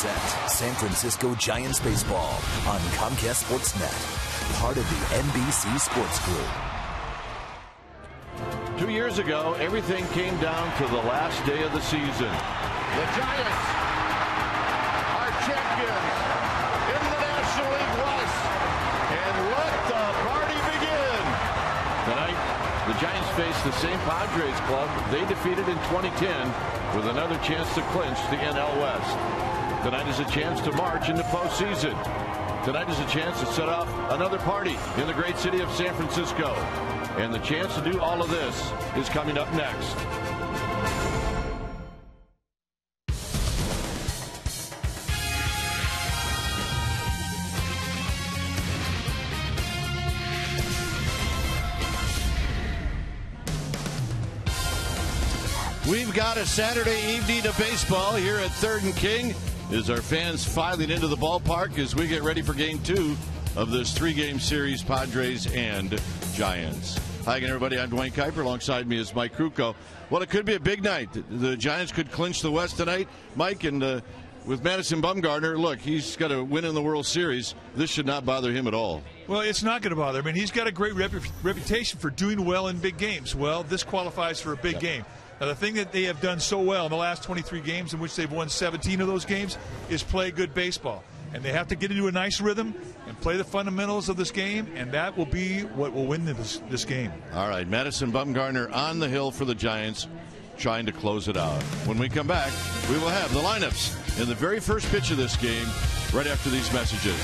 present San Francisco Giants baseball on Comcast Sportsnet, part of the NBC Sports Group. 2 years ago, everything came down to the last day of the season. The Giants are champions in the National League West, and let the party begin. Tonight, the Giants face the same Padres club they defeated in 2010 with another chance to clinch the NL West. Tonight is a chance to march into postseason. Tonight is a chance to set off another party in the great city of San Francisco. And the chance to do all of this is coming up next. We've got a Saturday evening of baseball here at 3rd and King as our fans filing into the ballpark as we get ready for Game 2 of this 3-game series, Padres and Giants. Hi again, everybody. I'm Dwayne Kuiper. Alongside me is Mike Krukow. Well, it could be a big night. The Giants could clinch the West tonight, Mike, and with Madison Bumgarner, look, he's got a win in the World Series. This should not bother him at all. Well, it's not going to bother him. I mean, he's got a great reputation for doing well in big games. Well, this qualifies for a big game. Now, the thing that they have done so well in the last 23 games, in which they've won 17 of those games, is play good baseball. And they have to get into a nice rhythm and play the fundamentals of this game, and that will be what will win this game. All right, Madison Bumgarner on the hill for the Giants, trying to close it out. When we come back, we will have the lineups in the very first pitch of this game right after these messages.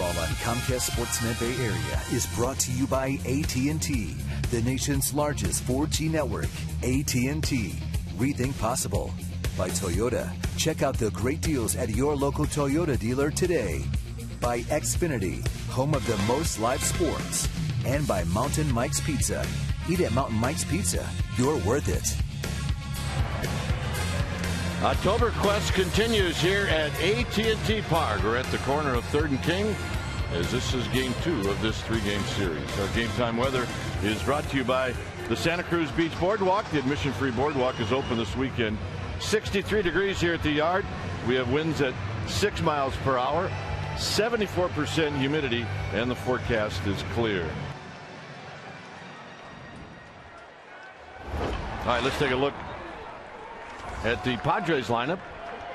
On Comcast Sportsnet Bay Area is brought to you by AT&T, the nation's largest 4G network. AT&T, rethink possible. By Toyota, check out the great deals at your local Toyota dealer today. By Xfinity, home of the most live sports. And by Mountain Mike's Pizza. Eat at Mountain Mike's Pizza. You're worth it. Oktoberfest continues here at AT&T Park. We're at the corner of 3rd and King. as this is game 2 of this 3-game series. Our game time weather is brought to you by the Santa Cruz Beach Boardwalk. The admission-free boardwalk is open this weekend. 63 degrees here at the yard. We have winds at 6 miles per hour, 74% humidity, and the forecast is clear. All right, let's take a look at the Padres lineup.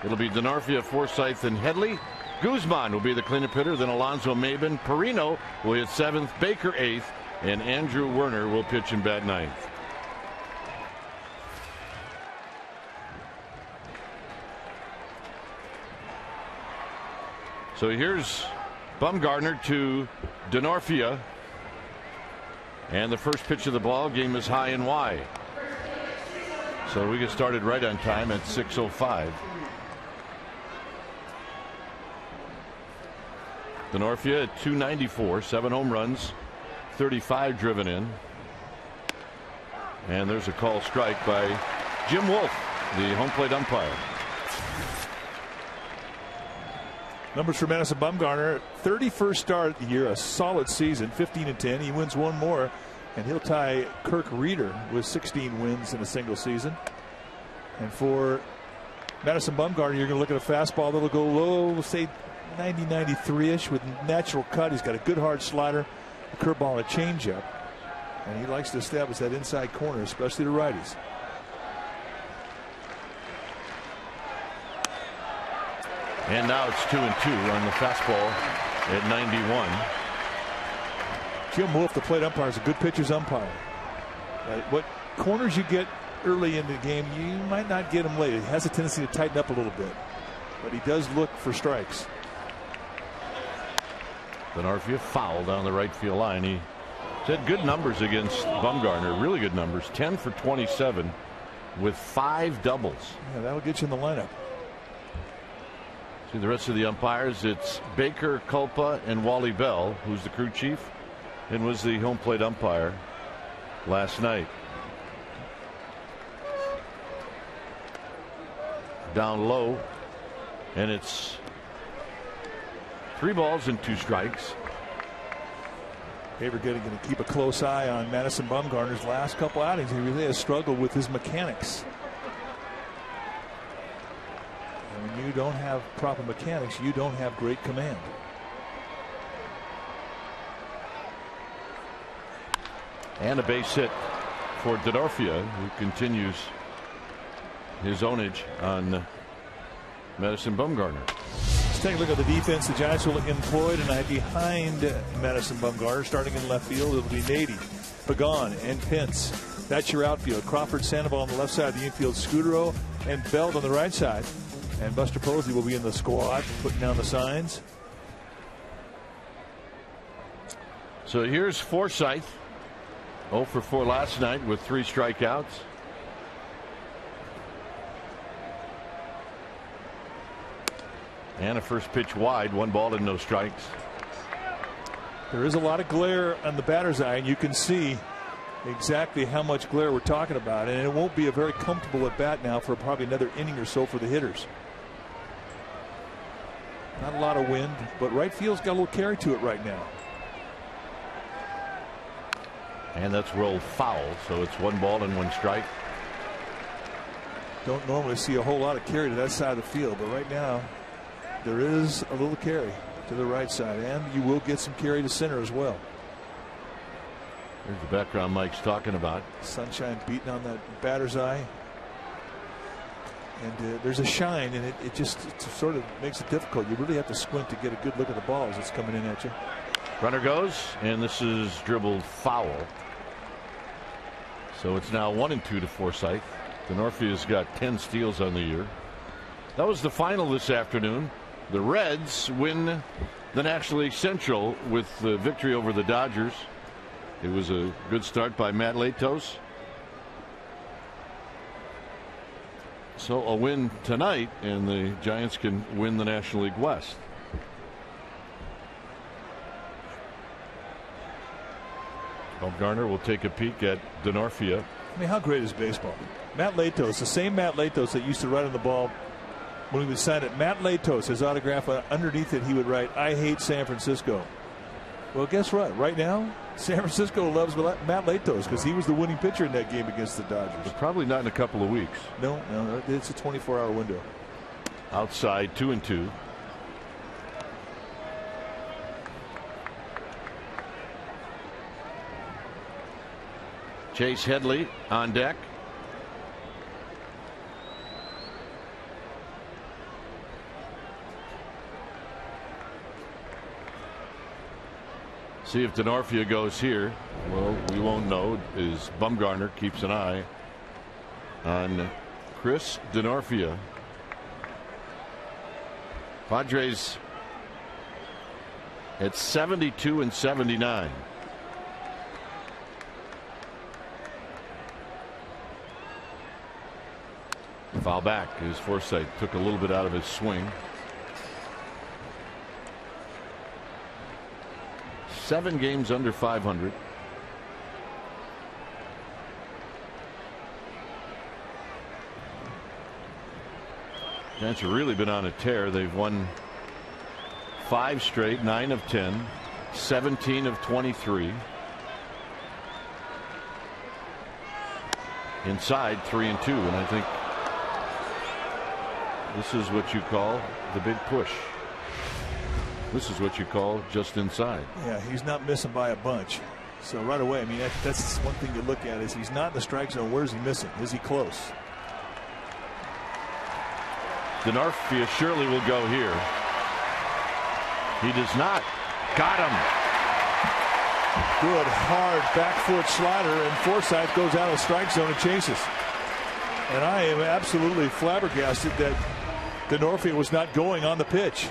It'll be Denorfia, Forsythe, and Headley. Guzman will be the cleanup hitter. Then Alonso Maben. Perino will hit 7th. Baker 8th. And Andrew Werner will pitch and bat 9th. So here's Bumgarner to Denorfia. And the first pitch of the ball game is high and wide. So we get started right on time at 6:05. Denorfia at 294, 7 home runs, 35 driven in. And there's a call strike by Jim Wolf, the home plate umpire. Numbers for Madison Bumgarner: 31st start of the year, a solid season, 15-10. He wins one more, and he'll tie Kirk Reeder with 16 wins in a single season. And for Madison Bumgarner, you're going to look at a fastball that'll go low, say 90-93-ish with natural cut. He's got a good hard slider, a curveball, and a changeup, and he likes to establish that inside corner, especially the righties. And now it's 2-2 on the fastball at 91. Jim Wolf, the plate umpire, is a good pitcher's umpire. What corners you get early in the game, you might not get them late. He has a tendency to tighten up a little bit, but he does look for strikes. Denorfia foul down the right field line. He had good numbers against Bumgarner, really good numbers, 10 for 27 with 5 doubles. Yeah, that'll get you in the lineup. See the rest of the umpires. It's Baker, Culpa, and Wally Bell, who's the crew chief and was the home plate umpire last night. Down low, and it's 3 balls and 2 strikes. We're going to keep a close eye on Madison Bumgarner's last couple outings. He really has struggled with his mechanics. And when you don't have proper mechanics, you don't have great command. And a base hit for Denorfia, who continues his ownage on Madison Bumgarner. Let's take a look at the defense the Giants will employ tonight behind Madison Bumgarner. Starting in left field, it'll be Nady, Pagan, and Pence. That's your outfield. Crawford, Sandoval on the left side of the infield, Scudero and Belt on the right side. And Buster Posey will be in the squad, putting down the signs. So here's Forsythe, 0 for 4 last night with 3 strikeouts. And a first pitch wide, 1 ball and no strikes. There is a lot of glare on the batter's eye, and you can see exactly how much glare we're talking about. And it won't be a very comfortable at bat now for probably another inning or so for the hitters. Not a lot of wind, but right field's got a little carry to it right now. And that's rolled foul, so it's 1 ball and 1 strike. Don't normally see a whole lot of carry to that side of the field, but right now there is a little carry to the right side, and you will get some carry to center as well. There's the background Mike's talking about. Sunshine beating on that batter's eye. And there's a shine, and it sort of makes it difficult. You really have to squint to get a good look at the ball as it's coming in at you. Runner goes, and this is dribbled foul. So it's now 1-2 to Forsythe. Denorfia's got 10 steals on the year. That was the final this afternoon. The Reds win the National League Central with the victory over the Dodgers. It was a good start by Matt Latos. So a win tonight, and the Giants can win the National League West. Bumgarner will take a peek at Denorfia. I mean, how great is baseball? Matt Latos, the same Matt Latos that used to write on the ball when he would sign it. Matt Latos, his autograph underneath it, he would write, "I hate San Francisco." Well, guess what? Right now, San Francisco loves Matt Latos because he was the winning pitcher in that game against the Dodgers. But probably not in a couple of weeks. No, it's a 24-hour window. Outside, 2-2. Chase Headley on deck. See if Denorfia goes here. Well, we won't know, as Bumgarner keeps an eye on Chris Denorfia. Padres at 72 and 79. Foul back as Forsythe took a little bit out of his swing. 7 games under 500. Giants have really been on a tear. They've won 5 straight, 9 of 10, 17 of 23. Inside 3-2, and I think this is what you call the big push. This is what you call just inside. Yeah, he's not missing by a bunch. So right away, I mean, that's one thing to look at is he's not in the strike zone. Where's he missing? Is he close? Denorfia surely will go here. He does not. Got him. Good hard back foot slider, and Forsythe goes out of the strike zone and chases. And I am absolutely flabbergasted that Denorfia was not going on the pitch.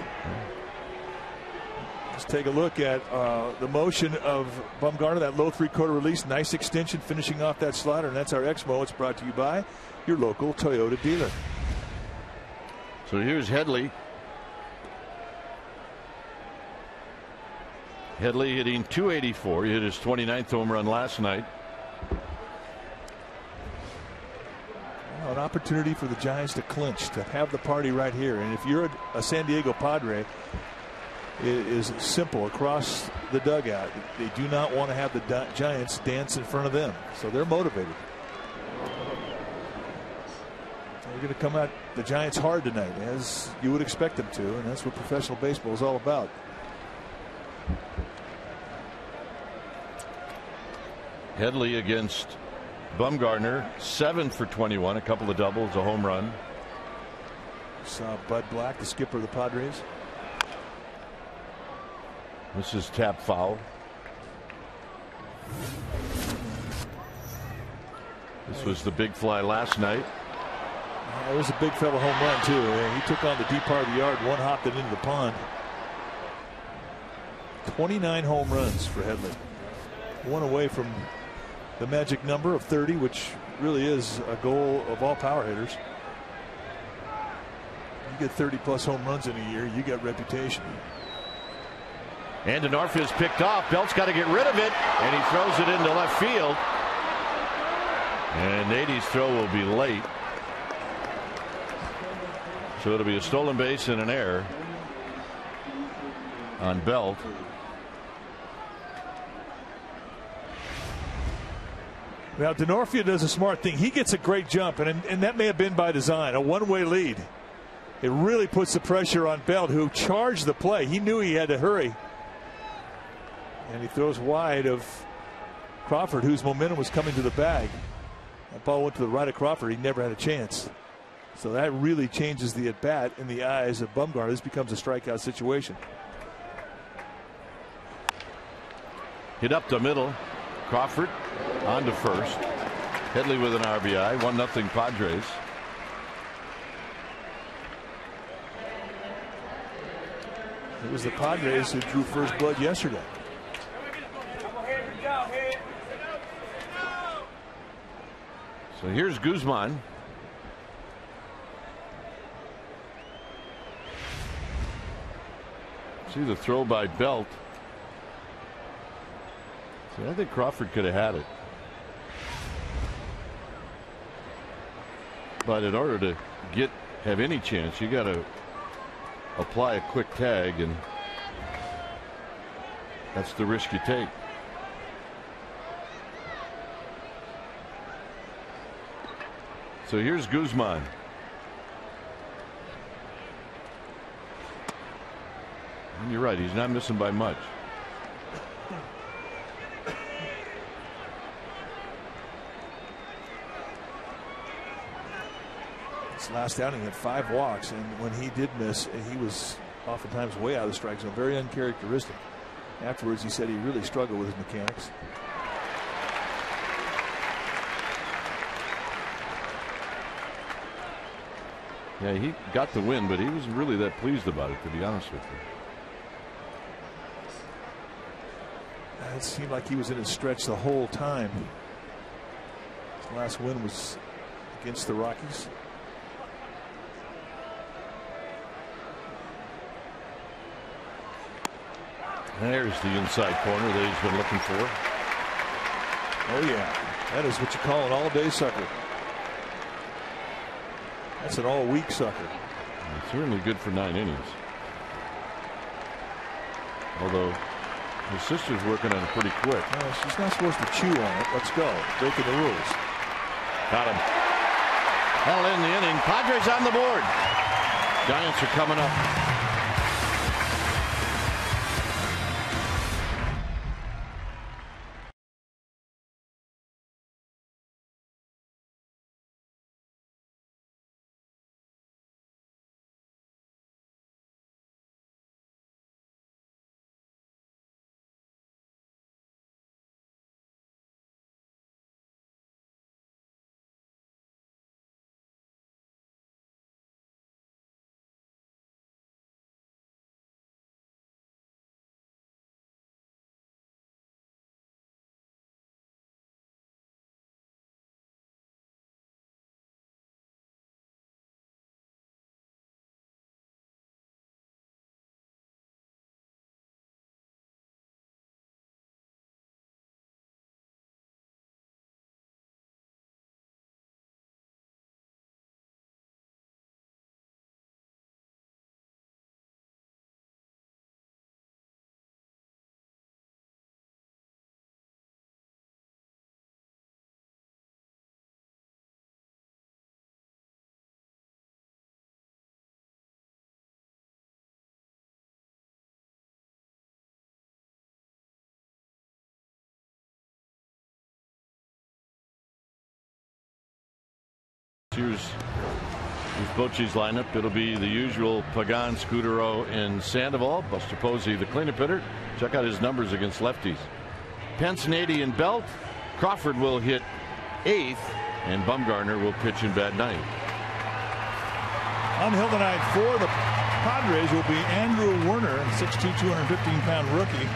Let's take a look at the motion of Bumgarner, that low 3/4 release. Nice extension finishing off that slider, and that's our Exmo. It's brought to you by your local Toyota dealer. So here's Headley. Headley hitting .284. He hit his 29th home run last night. Well, an opportunity for the Giants to clinch, to have the party right here. And if you're a San Diego Padre, it is simple across the dugout. They do not want to have the Giants dance in front of them, so they're motivated. They're going to come at the Giants hard tonight, as you would expect them to, and that's what professional baseball is all about. Headley against Bumgarner, 7 for 21, a couple of doubles, a home run. Saw Bud Black, the skipper of the Padres. This is tap foul. This was the big fly last night. It was a big fella home run too. He took on the deep part of the yard, one hopped it into the pond. 29 home runs for Headley. One away from the magic number of 30, which really is a goal of all power hitters. You get 30+ home runs in a year, you got reputation. And Denorfia's picked off. Belt's got to get rid of it, and he throws it into left field. And Nady's throw will be late. So it'll be a stolen base and an error on Belt. Now Denorfia does a smart thing. He gets a great jump, and that may have been by design, a one-way lead. It really puts the pressure on Belt, who charged the play. He knew he had to hurry. And he throws wide of Crawford, whose momentum was coming to the bag. That ball went to the right of Crawford. He never had a chance. So that really changes the at-bat in the eyes of Bumgarner. This becomes a strikeout situation. Hit up the middle. Crawford on to first. Headley with an RBI. 1-0 Padres. It was the Padres who drew first blood yesterday. So here's Guzman. See the throw by Belt. So I think Crawford could have had it. But in order to have any chance, you got to apply a quick tag, and That's the risk you take. So here's Guzman. And you're right, he's not missing by much. This last outing had 5 walks, and when he did miss, he was oftentimes way out of the strike zone. Very uncharacteristic. Afterwards, he said he really struggled with his mechanics. Yeah, he got the win, but he wasn't really that pleased about it, to be honest with you. It seemed like he was in his stretch the whole time. His last win was against the Rockies. There's the inside corner that he's been looking for. Oh yeah, that is what you call an all-day sucker. That's an all-week sucker. It's certainly good for 9 innings. Although his sister's working on it pretty quick. She's not supposed to chew on it. Let's go. Breaking the rules. Got him. Hell in the inning. Padres on the board. Giants are coming up. Here's Bochy's lineup. It'll be the usual Pagan, Scudero, and Sandoval. Buster Posey, the cleanup hitter. Check out his numbers against lefties. Pence, Nady, and Belt. Crawford will hit 8th, and Bumgarner will pitch in bat 9th. On Hill tonight for the Padres will be Andrew Werner, 6'2", 215-pound rookie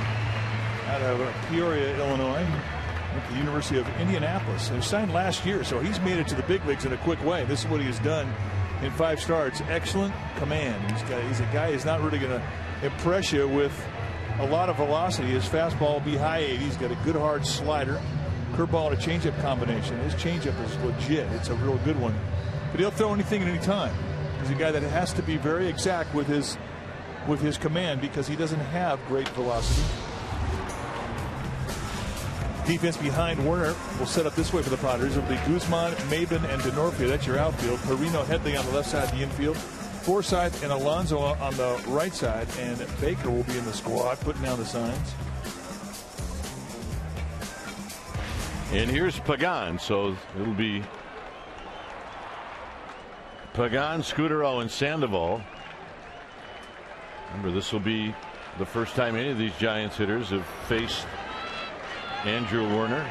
out of Peoria, Illinois. At the University of Indianapolis. He was signed last year, so he's made it to the big leagues in a quick way. This is what he has done in 5 starts. Excellent command. He's a guy who's not really going to impress you with a lot of velocity. His fastball will be high 80s. He's got a good hard slider, curveball, and a changeup combination. His changeup is legit. It's a real good one. But he'll throw anything at any time. He's a guy that has to be very exact with his command because he doesn't have great velocity. Defense behind Werner will set up this way for the Padres. It'll be Guzman, Maben, and Denorfia. That's your outfield. Perino, Headley on the left side of the infield. Forsythe and Alonso on the right side. And Baker will be in the squad, putting down the signs. And here's Pagan. So it'll be Pagan, Scudero, and Sandoval. Remember, this will be the first time any of these Giants hitters have faced Andrew Werner.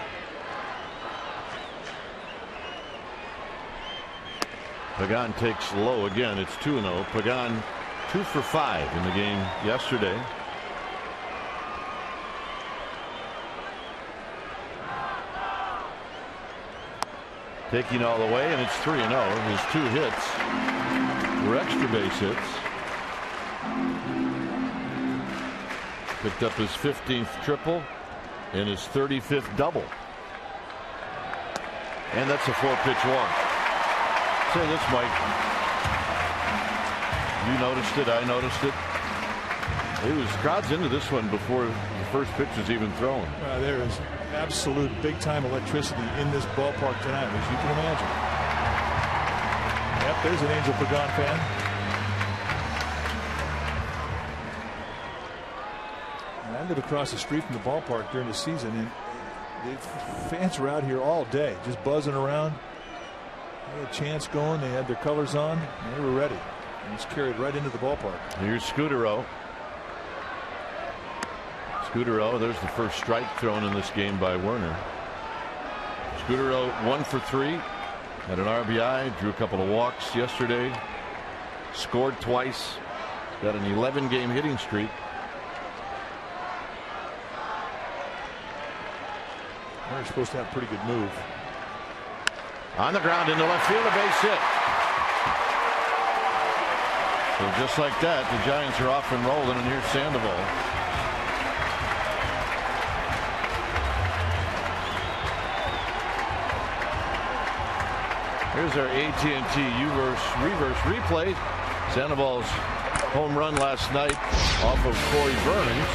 Pagan takes low again. It's 2-0. Pagan 2 for 5 in the game yesterday. Taking all the way, and it's 3-0. His 2 hits were extra base hits. Picked up his 15th triple and his 35th double. And that's a 4-pitch walk. Say this, Mike. You noticed it. I noticed it. He was crowds into this one before the first pitch was even thrown. There is absolute big-time electricity in this ballpark tonight, as you can imagine. Yep, there's an Angel Pagan fan. I live across the street from the ballpark during the season, and the fans were out here all day, just buzzing around. They had chants going, they had their colors on, and they were ready. And it's carried right into the ballpark. Here's Scudero. Scudero, there's the first strike thrown in this game by Werner. Scudero 1 for 3. Had an RBI, drew a couple of walks yesterday. Scored twice. Got an 11-game hitting streak. They're supposed to have a pretty good move. On the ground into left field, a base hit. So just like that, the Giants are off and rolling, and here's Sandoval. Here's our AT&T reverse replay. Sandoval's home run last night off of Corey Burns.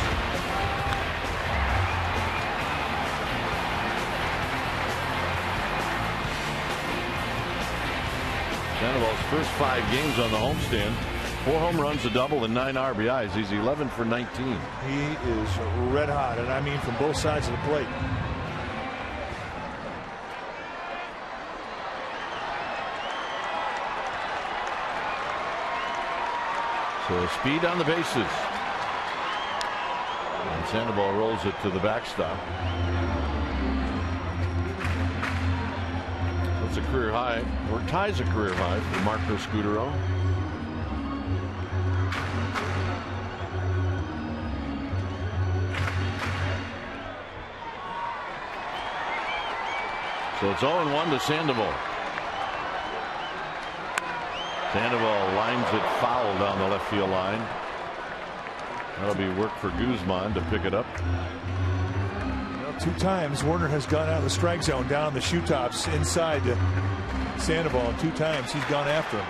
Sandoval's first 5 games on the homestand, 4 home runs, a double, and 9 RBIs. He's 11 for 19. He is red hot, and I mean from both sides of the plate. So speed on the bases. And Sandoval rolls it to the backstop. That's a career high, or ties a career high for Marco Scudero. So it's 0-1 to Sandoval. Sandoval lines it foul down the left field line. That'll be work for Guzman to pick it up. Well, 2 times Werner has gone out of the strike zone down the shoe tops inside to Sandoval, and 2 times he's gone after him.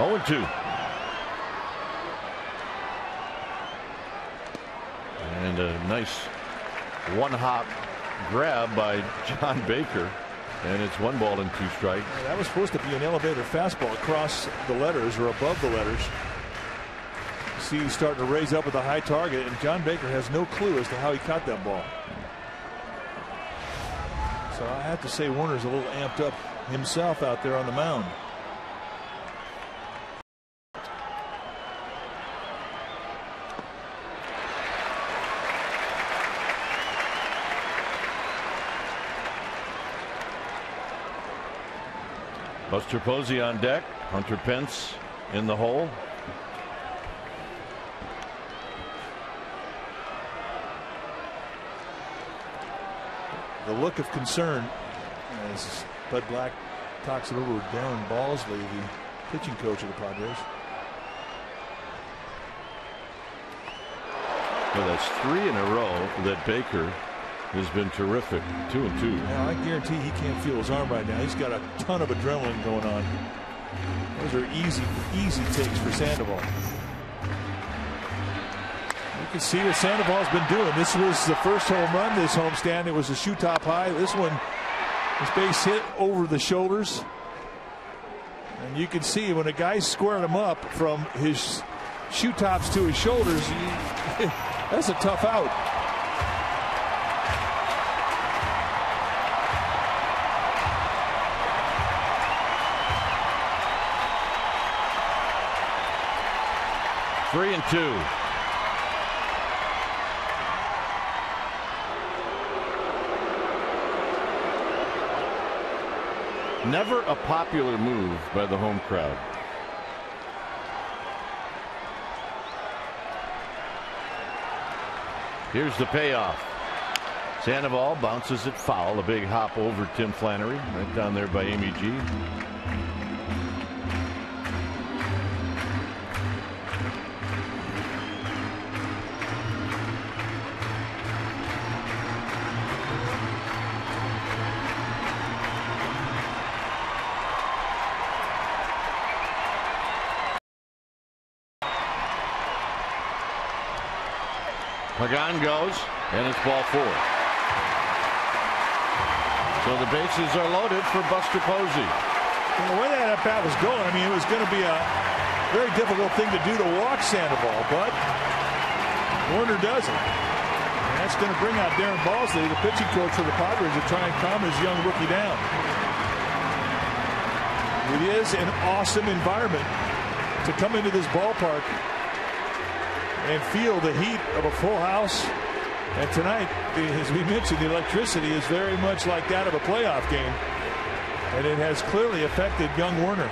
Oh, 2. And a nice one-hop grab by John Baker, and it's 1 ball and 2 strikes. That was supposed to be an elevator fastball across the letters or above the letters. See, he's starting to raise up with a high target, and John Baker has no clue as to how he caught that ball. So I have to say Werner's a little amped up himself out there on the mound. Buster Posey on deck. Hunter Pence in the hole. The look of concern as Bud Black talks it over with Darren Balsley, the pitching coach of the Padres. Well, that's 3 in a row that Baker has been terrific. 2 and 2. Now, I guarantee he can't feel his arm right now. He's got a ton of adrenaline going on. Those are easy takes for Sandoval. You can see what Sandoval's been doing. This was the first home run this homestand. It was a shoe top high. This one was base hit over the shoulders. And you can see when a guy's squaring him up from his shoe tops to his shoulders, that's a tough out. Three and 2. Never a popular move by the home crowd. Here's the payoff. Sandoval bounces it foul. A big hop over Tim Flannery, right down there by Amy G. Pagan goes, and it's ball 4. So the bases are loaded for Buster Posey. And the way that at-bat was going, I mean, it was going to be a very difficult thing to do to walk Sandoval, but Warner does it. And that's going to bring out Darren Balsley, the pitching coach for the Padres, to try and calm his young rookie down. It is an awesome environment to come into this ballpark and feel the heat of a full house. And tonight, as we mentioned, the electricity is very much like that of a playoff game. And it has clearly affected young Warner.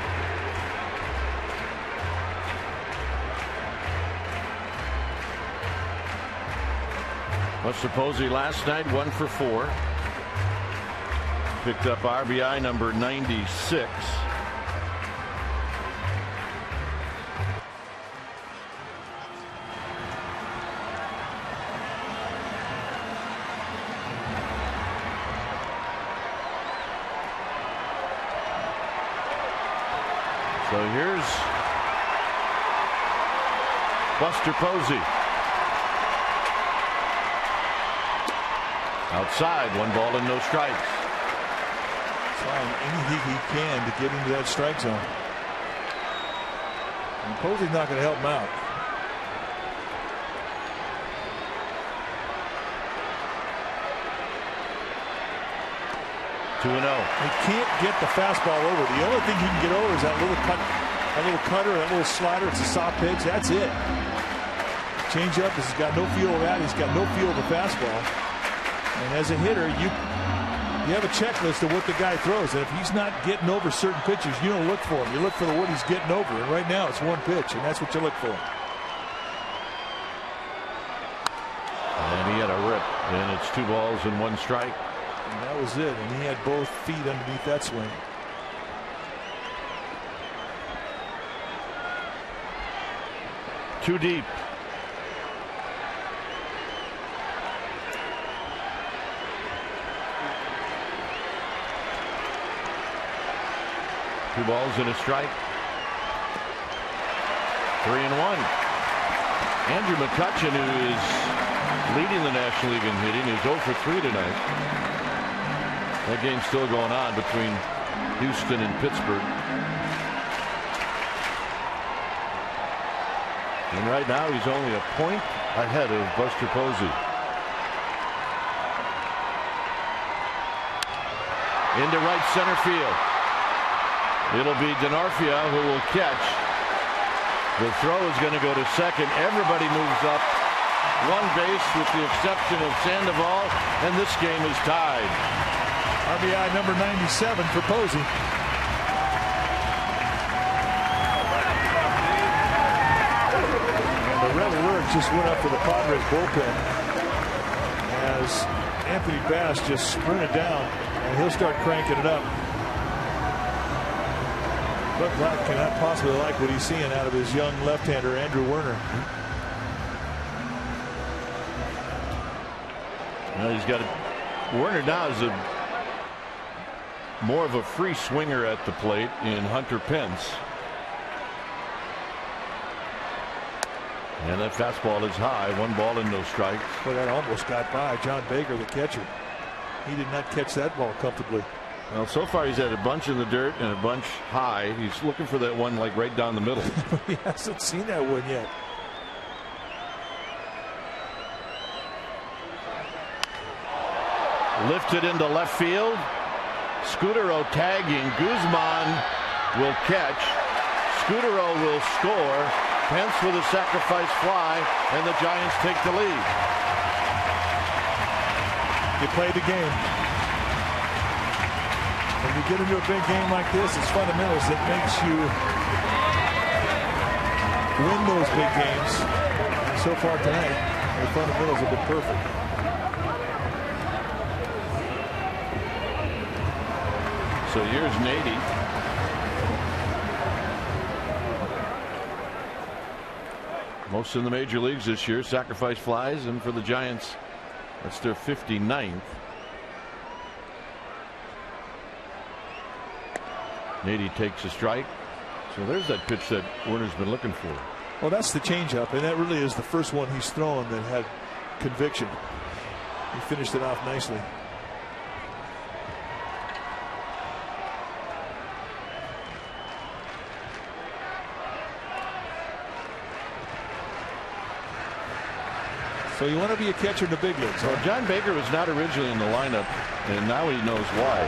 Buster Posey last night 1 for 4. Picked up RBI number 96. So here's Buster Posey. Outside, 1 ball and no strikes. Trying anything he can to get into that strike zone. And Posey's not going to help him out. Two and 0. He can't get the fastball over. The only thing he can get over is that little cutter, that little slider. It's a soft pitch. That's it. Change up. He's got no feel of that. He's got no feel of the fastball. And as a hitter, you have a checklist of what the guy throws. And if he's not getting over certain pitches, you don't look for him. You look for what he's getting over. And right now, it's 1 pitch, and that's what you look for. And he had a rip, and it's 2 balls and 1 strike. And that was it. And he had both feet underneath that swing. Too deep. Two balls and a strike. 3 and 1. Andrew McCutchen, who is leading the National League in hitting, is 0 for 3 tonight. That game's still going on between Houston and Pittsburgh. And right now he's only a point ahead of Buster Posey. Into right center field. It'll be Denarfia who will catch. The throw is going to go to second. Everybody moves up 1 base with the exception of Sandoval, and this game is tied. RBI number 97 for Posey. And the red alert just went up for the Padres bullpen as Anthony Bass just sprinted down, and he'll start cranking it up. But Black cannot possibly like what he's seeing out of his young left-hander, Andrew Werner. Well, he's got Werner now is more of a free swinger at the plate in Hunter Pence. And that fastball is high. 1 ball and no strikes. Well, that almost got by John Baker, the catcher. He did not catch that ball comfortably. Well, so far he's had a bunch in the dirt and a bunch high. He's looking for that one like right down the middle. He hasn't seen that one yet. Lifted into left field. Scudero tagging. Guzman will catch. Scudero will score. Pence with a sacrifice fly, and the Giants take the lead. You played the game. When you get into a big game like this, it's fundamentals that makes you win those big games. And so far tonight, the fundamentals have been perfect. So here's Nady. Most in the major leagues this year, sacrifice flies, and for the Giants, that's their 59th. Nady takes a strike. So there's that pitch that Werner's been looking for. Well, that's the changeup, and that really is the first one he's thrown that had conviction. He finished it off nicely. So you want to be a catcher in the big leagues. Well, John Baker was not originally in the lineup, and now he knows why.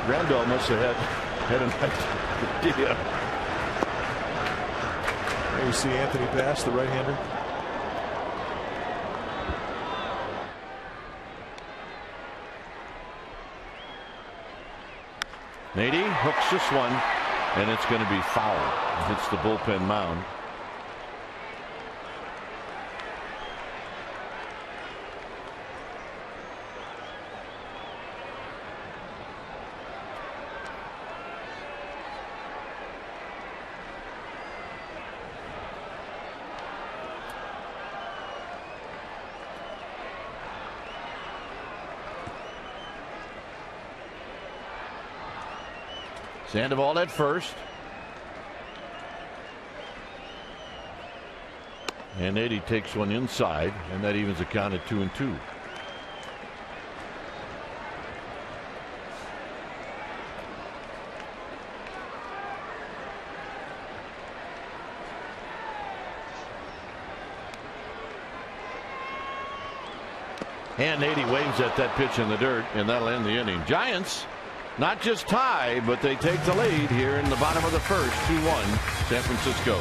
Randall must have had an idea. There you see Anthony Bass, the right-hander. Nady hooks this one, and it's going to be foul. It hits the bullpen mound. Sandoval at first. And Nady takes one inside, and that evens the count at 2-2. And Nady waves at that pitch in the dirt, and that'll end the inning. Giants not just tie, but they take the lead here in the bottom of the first. 2-1 San Francisco.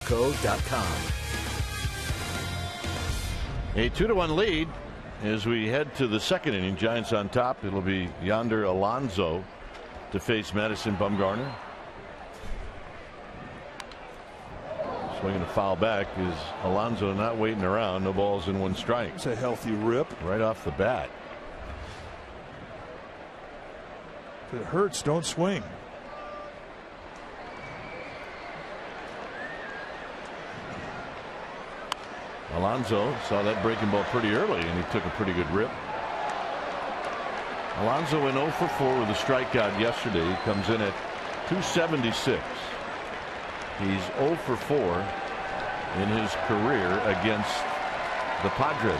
Co.com. A 2-1 lead as we head to the second inning. Giants on top. It'll be Yonder Alonso to face Madison Bumgarner. Swinging a foul back is Alonso, not waiting around. No balls in one strike. It's a healthy rip right off the bat. If it hurts, don't swing. Alonso saw that breaking ball pretty early, and he took a pretty good rip. Alonso went 0 for 4 with a strikeout yesterday. He comes in at 276. He's 0 for 4 in his career against the Padres.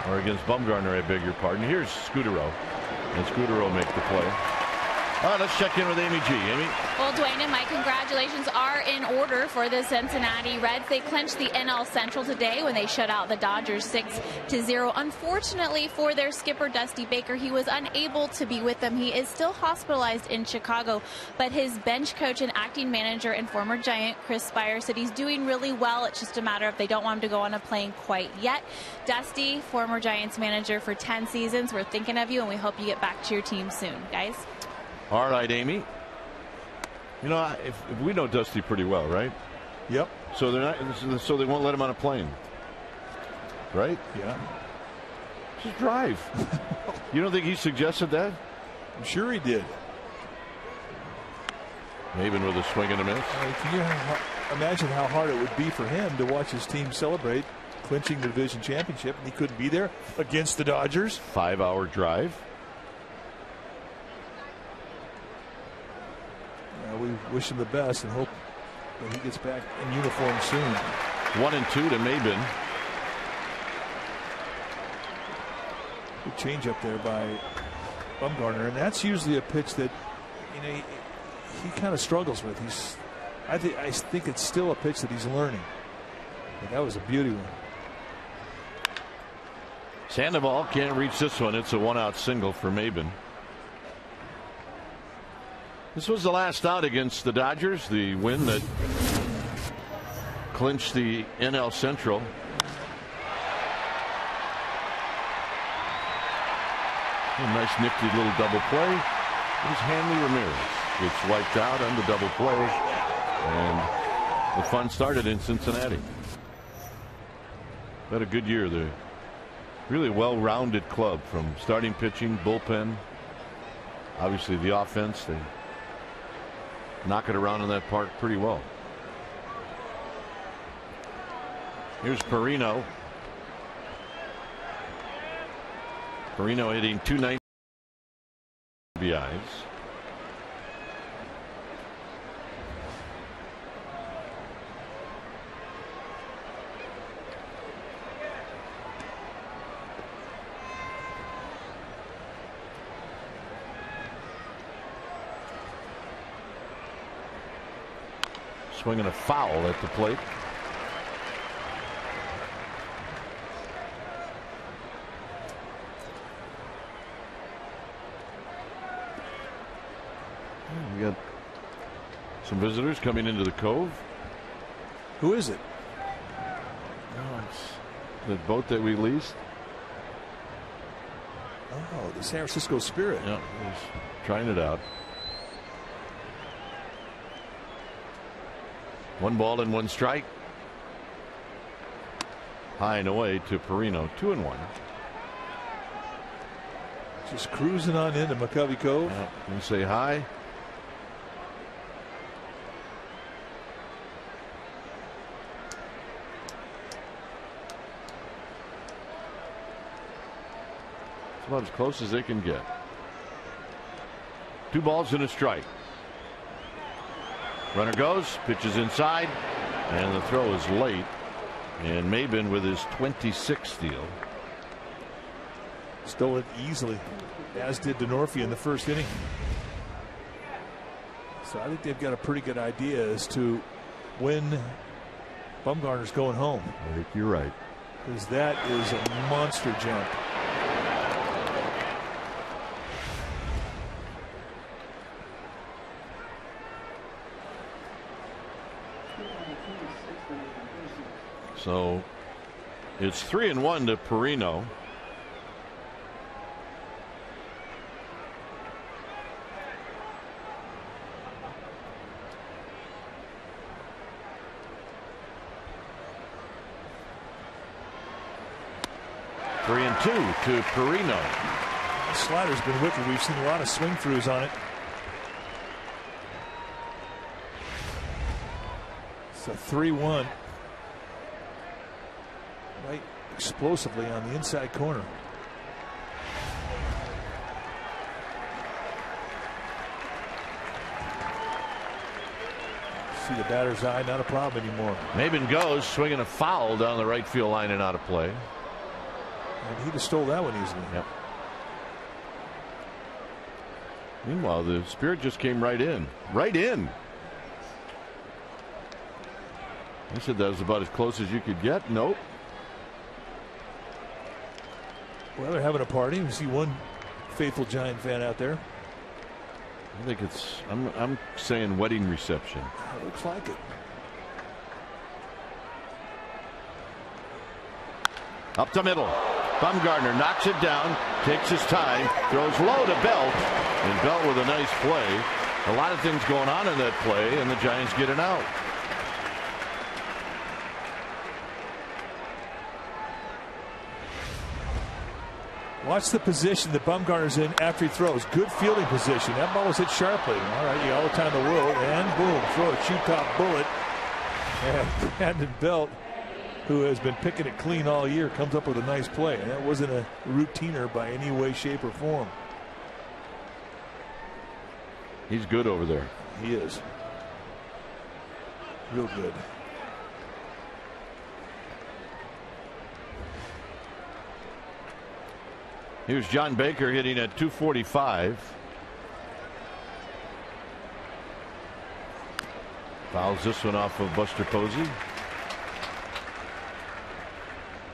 Or against Bumgarner, I beg your pardon. Here's Scudero, and Scudero make the play. All right, let's check in with Amy G. Amy? Well, Dwayne and Mike, congratulations are in order for the Cincinnati Reds. They clinched the NL Central today when they shut out the Dodgers 6-0. Unfortunately for their skipper, Dusty Baker, he was unable to be with them. He is still hospitalized in Chicago, but his bench coach and acting manager and former Giant, Chris Spire, said he's doing really well. It's just a matter of they don't want him to go on a plane quite yet. Dusty, former Giants manager for 10 seasons, we're thinking of you, and we hope you get back to your team soon, guys. All right, Amy. You know, if we know Dusty pretty well, right? Yep. So they're not. So they won't let him on a plane, right? Yeah. Just drive. You don't think he suggested that? I'm sure he did. Maben with a swing and a miss. Can you imagine how hard it would be for him to watch his team celebrate clinching the division championship, and he couldn't be there against the Dodgers? 5-hour drive. We wish him the best and hope that he gets back in uniform soon. 1-2 to Maben. Good change up there by Bumgarner, and that's usually a pitch that he kind of struggles with. I think it's still a pitch that he's learning. But that was a beauty one. Sandoval can't reach this one. It's a 1-out single for Maben. This was the last out against the Dodgers, the win that clinched the NL Central. A nice nifty little double play. It was Hanley Ramirez gets wiped out on the double play, and the fun started in Cincinnati. Had a good year. They're really well-rounded club, from starting pitching, bullpen, obviously the offense. They knock it around in that park pretty well. Here's Perino. Perino hitting 290 RBIs. Swinging a foul at the plate. We got some visitors coming into the Cove. Who is it? Oh, it's the boat that we leased. Oh, the San Francisco Spirit. Yeah, he's trying it out. 1 ball and 1 strike. High and away to Perino. 2-1. Just cruising on into McCovey Cove. Yeah, and say hi. It's about as close as they can get. 2 balls and a strike. Runner goes, pitches inside, and the throw is late. And Maben with his 26th steal. Stole it easily, as did Denorfia in the first inning. So I think they've got a pretty good idea as to when Bumgarner's going home. I think you're right. Because that is a monster jump. So it's 3-1 to Perino. Three and 2 to Perino. The slider's been wicked. We've seen a lot of swing throughs on it. It's a 3-1. Right explosively on the inside corner. See the batter's eye, not a problem anymore. Maben goes, swinging a foul down the right field line and out of play. And he'd have stole that one easily. Yep. Meanwhile, the Spirit just came right in. Right in. I said that was about as close as you could get. Nope. Well, they're having a party. We see one faithful Giant fan out there. I think it's, I'm saying wedding reception. It looks like it. Up the middle. Bumgarner knocks it down, takes his time, throws low to Belt, and Belt with a nice play. A lot of things going on in that play, and the Giants get it out. Watch the position that Bumgarner's in after he throws. Good fielding position. That ball was hit sharply. All right, you got all the time in the world, and boom, throw a shoe top bullet. And Brandon Belt, who has been picking it clean all year, comes up with a nice play. And that wasn't a routiner by any way, shape, or form. He's good over there. He is. Real good. Here's John Baker hitting at 245. Fouls this one off of Buster Posey.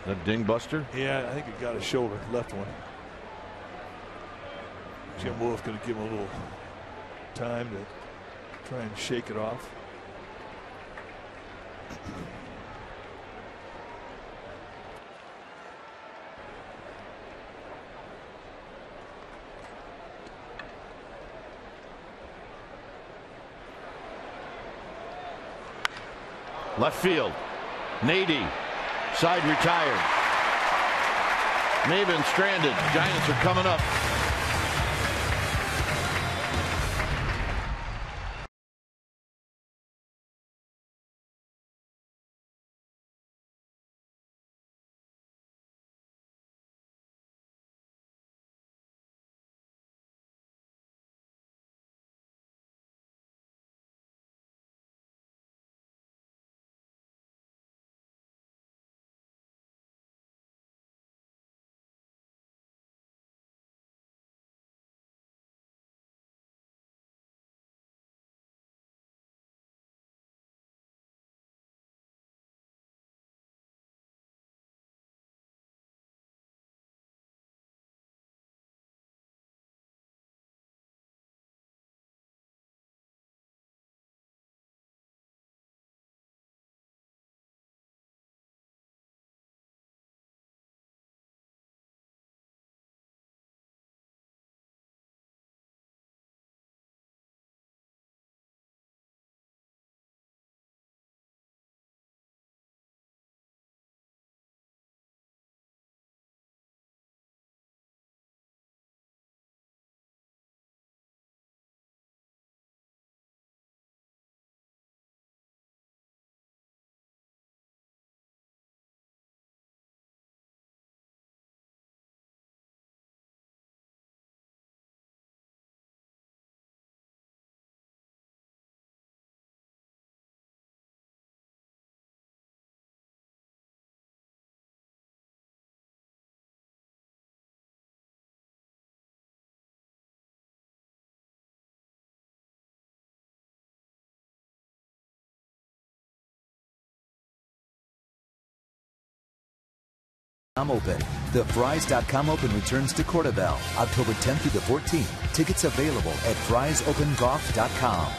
That ding Buster? Yeah, I think it got his shoulder, left one. Jim Wolf going to give him a little time to try and shake it off. Left field. Nady. Side retired. Maven stranded. Giants are coming up. Open. The Fries.com Open returns to Cortobel October 10th through the 14th. Tickets available at friesopengolf.com.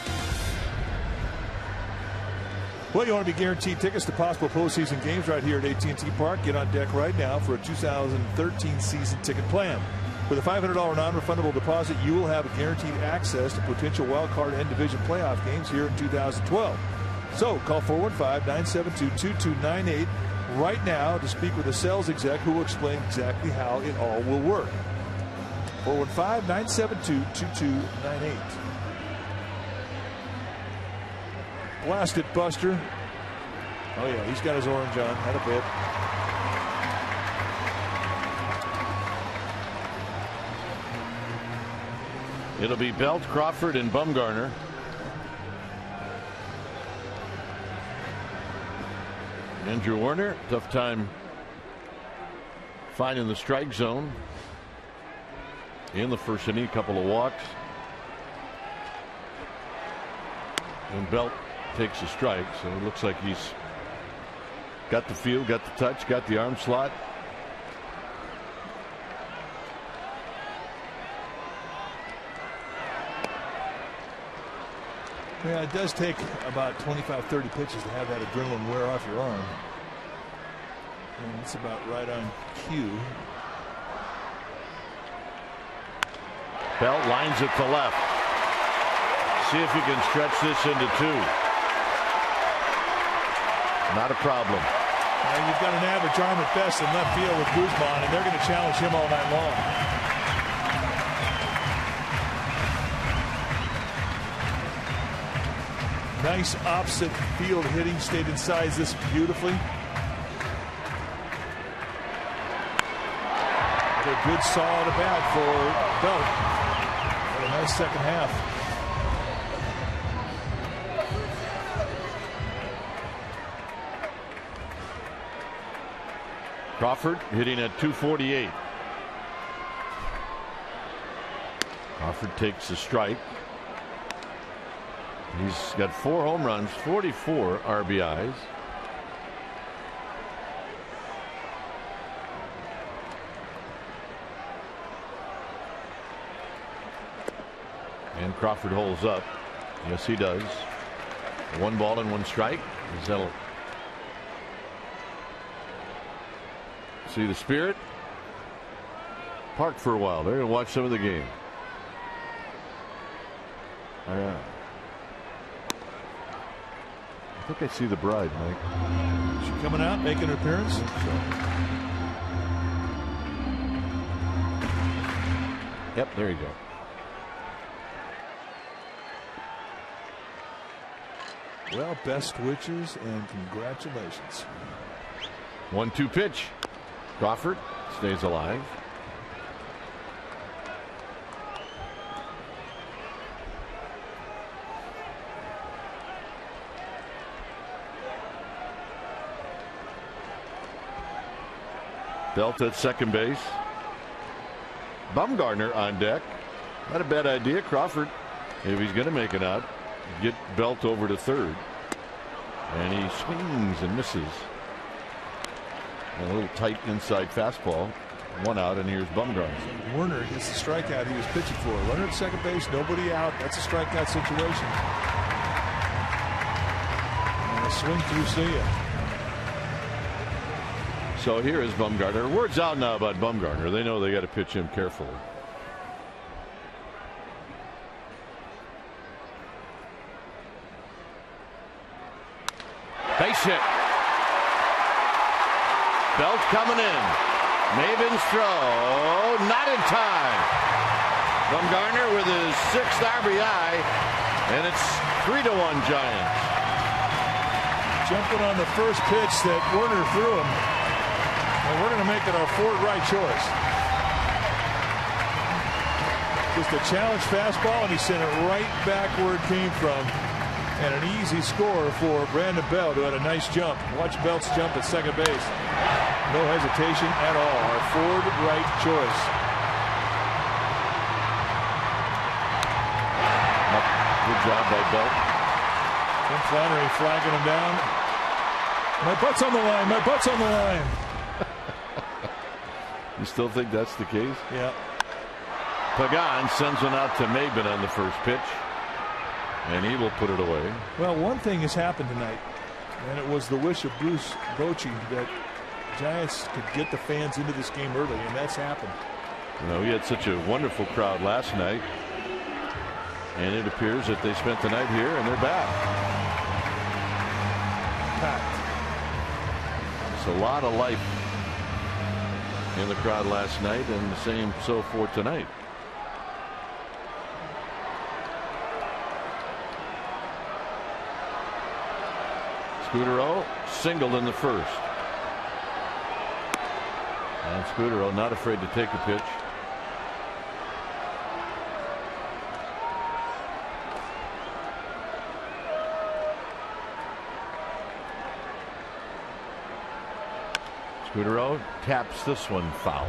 Well, you want to be guaranteed tickets to possible postseason games right here at AT&T Park. Get on deck right now for a 2013 season ticket plan. With a $500 non-refundable deposit, you will have guaranteed access to potential wild card and division playoff games here in 2012. So call 415-972-2298 right now to speak with a sales exec who will explain exactly how it all will work. 415-972-2298. Blast it, Buster. Oh yeah, he's got his orange on. Had a bit. It'll be Belt, Crawford, and Bumgarner. Andrew Warner, tough time finding the strike zone in the first inning. Couple of walks. And Belt takes a strike, so it looks like he's got the feel, got the touch, got the arm slot. Yeah, it does take about 25-30 pitches to have that adrenaline wear off your arm. And it's about right on cue. Belt lines it to left. See if he can stretch this into 2. Not a problem. Now you've got an average arm at best in left field with Guzman, and they're going to challenge him all night long. Nice opposite field hitting, stayed inside this beautifully. A good solid at bat for Belt. What a nice second half. Crawford hitting at 248. Crawford takes a strike. He's got 4 home runs, 44 RBIs. And Crawford holds up. Yes, he does. 1 ball and 1 strike. That'll see the spirit. Park for a while. They're going to watch some of the game. I think I see the bride, Mike. Is she coming out, making an appearance? I think so. Yep, there you go. Well, best wishes and congratulations. 1-2 pitch. Crawford stays alive. Belt at second base. Bumgarner on deck. Not a bad idea. Crawford, if he's going to make it out, get Belt over to third. And he swings and misses. A little tight inside fastball. 1 out, and here's Bumgarner. Werner gets the strikeout he was pitching for. Runner at second base, nobody out. That's a strikeout situation. And a swing through, see ya. So here is Bumgarner. Word's out now about Bumgarner. They know they got to pitch him carefully. Base hit. Belt coming in. Maven's throw. Not in time. Bumgarner with his 6th RBI. And it's 3-1 Giants. Jumping on the first pitch that Werner threw him. And we're going to make it our 4th right choice. Just a challenge fastball, and he sent it right back where it came from. And an easy score for Brandon Belt, who had a nice jump. Watch Belt's jump at second base. No hesitation at all. Our 4th right choice. Good job by Belt. Tim Flannery flagging him down. My butt's on the line. My butt's on the line. You still think that's the case? Yeah. Pagan sends one out to Maben on the first pitch. And he will put it away. Well, one thing has happened tonight, and it was the wish of Bruce Bochy that Giants could get the fans into this game early, and that's happened. You know, we had such a wonderful crowd last night, and it appears that they spent the night here and they're back. Packed. It's a lot of life in the crowd last night, and the same so for tonight. Scudero singled in the first. And Scudero not afraid to take a pitch. Scudero taps this one foul.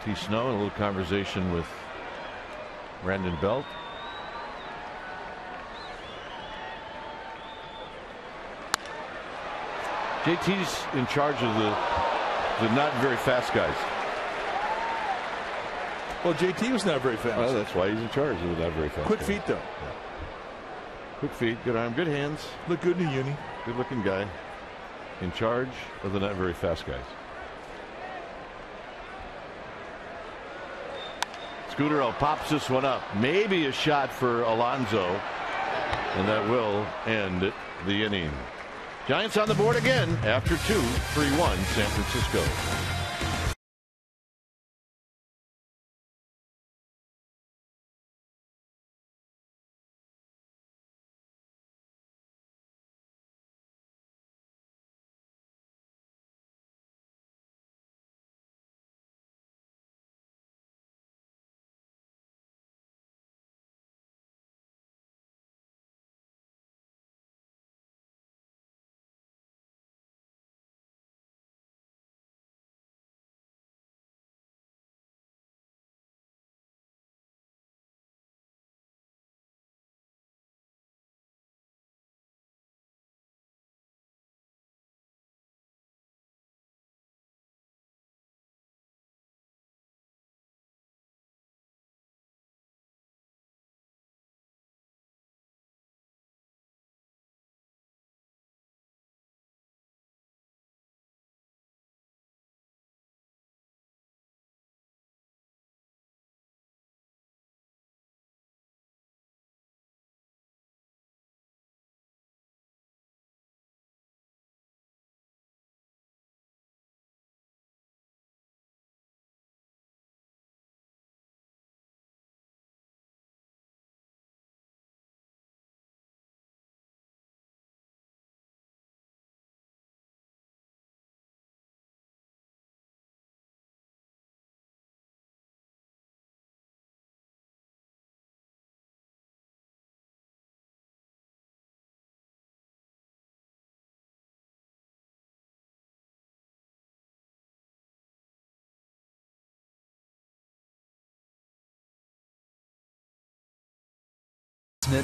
JT Snow, and a little conversation with Brandon Belt. JT's in charge of the not very fast guys. Well, JT was not very fast. Well, that's why he's in charge of the not very fast Quick guys. feet, though. Yeah. Quick feet, good arm, good hands. Look good in the uni. Good looking guy. In charge of the not very fast guys. Scudero pops this one up. Maybe a shot for Alonso. And that will end the inning. Giants on the board again after 2, 3-1 San Francisco.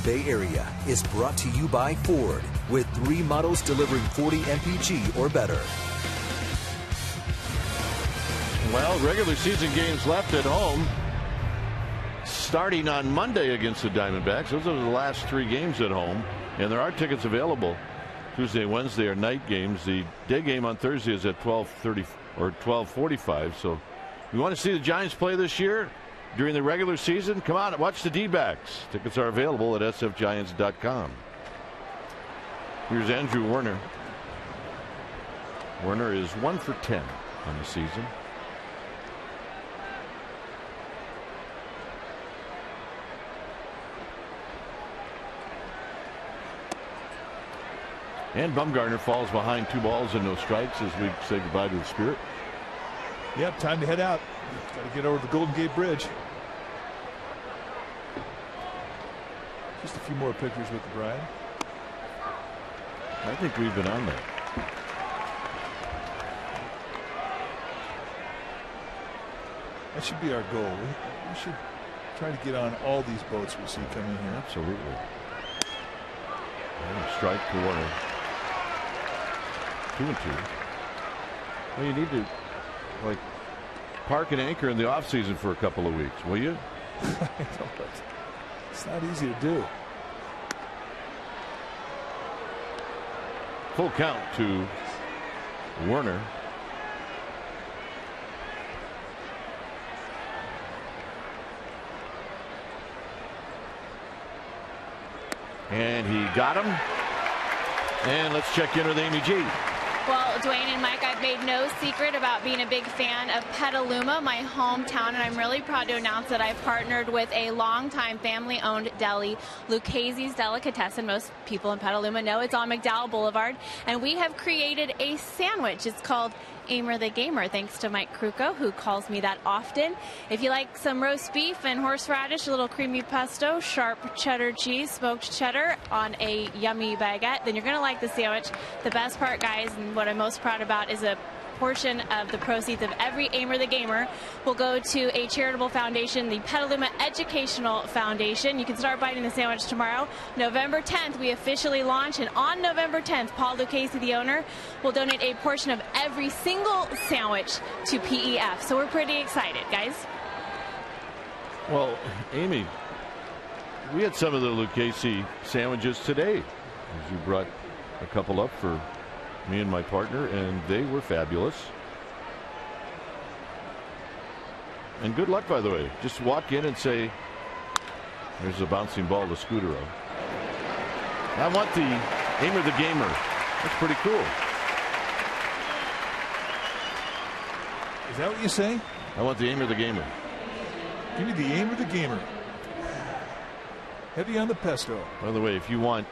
Bay Area is brought to you by Ford, with 3 models delivering 40 mpg or better. Well, regular season games left at home. Starting on Monday against the Diamondbacks. Those are the last 3 games at home. And there are tickets available. Tuesday, Wednesday are night games. The day game on Thursday is at 12:30 or 12:45. So you want to see the Giants play this year during the regular season? Come on, watch the D-backs. Tickets are available at sfgiants.com. Here's Andrew Werner. Werner is 1 for 10 on the season. And Bumgarner falls behind 2 balls and no strikes as we say goodbye to the Spirit. Yep, time to head out. Got to get over the Golden Gate Bridge. Just a few more pictures with the bride. I think we've been on that. That should be our goal. We should try to get on all these boats we see coming here. Absolutely. And strike to Warner. 2-2. Well, you need to like park and anchor in the off season for a couple of weeks, will you? I know, but it's not easy to do. Full count to Werner. And he got him. And let's check in with Amy G. Well, Dwayne and Mike, I've made no secret about being a big fan of Petaluma, my hometown, and I'm really proud to announce that I've partnered with a longtime family-owned deli, Lucchese's Delicatessen. Most people in Petaluma know it's on McDowell Boulevard, and we have created a sandwich. It's called Aimer the Gamer, thanks to Mike Kruko, who calls me that often. If you like some roast beef and horseradish, a little creamy pesto, sharp cheddar cheese, smoked cheddar on a yummy baguette, then you're going to like the sandwich. The best part, guys, and what I'm most proud about is a portion of the proceeds of every Aimer the Gamer will go to a charitable foundation, the Petaluma Educational Foundation. You can start biting the sandwich tomorrow. November 10th, we officially launch, and on November 10th, Paul Lucchese, the owner, will donate a portion of every single sandwich to PEF. So we're pretty excited, guys. Well, Amy, we had some of the Lucchese sandwiches today, as you brought a couple up for me and my partner, and they were fabulous. And good luck, by the way. Just walk in and say, there's a bouncing ball to Scudero. I want the Aimer the Gamer. That's pretty cool. Is that what you say? I want the Aimer the Gamer. Give me the Aimer the Gamer. Heavy on the pesto. By the way, if you want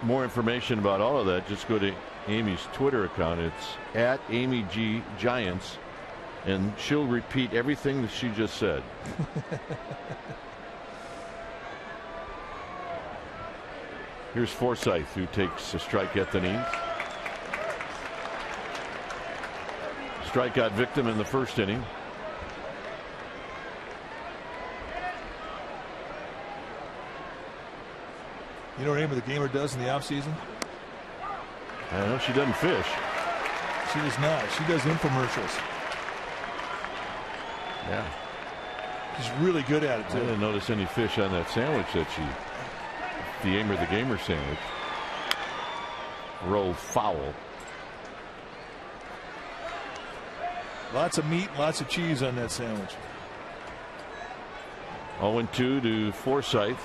more information about all of that, just go to Amy's Twitter account. It's at Amy G Giants, and she'll repeat everything that she just said. Here's Forsythe, who takes a strike at the knees. Strikeout victim in the first inning. You know what Aimer the Gamer does in the offseason? I don't know. She doesn't fish. She does not. She does infomercials. Yeah. She's really good at it, I too. didn't notice any fish on that sandwich that the Aimer the Gamer sandwich. Rolled foul. Lots of meat, lots of cheese on that sandwich. 0-2 to Forsythe.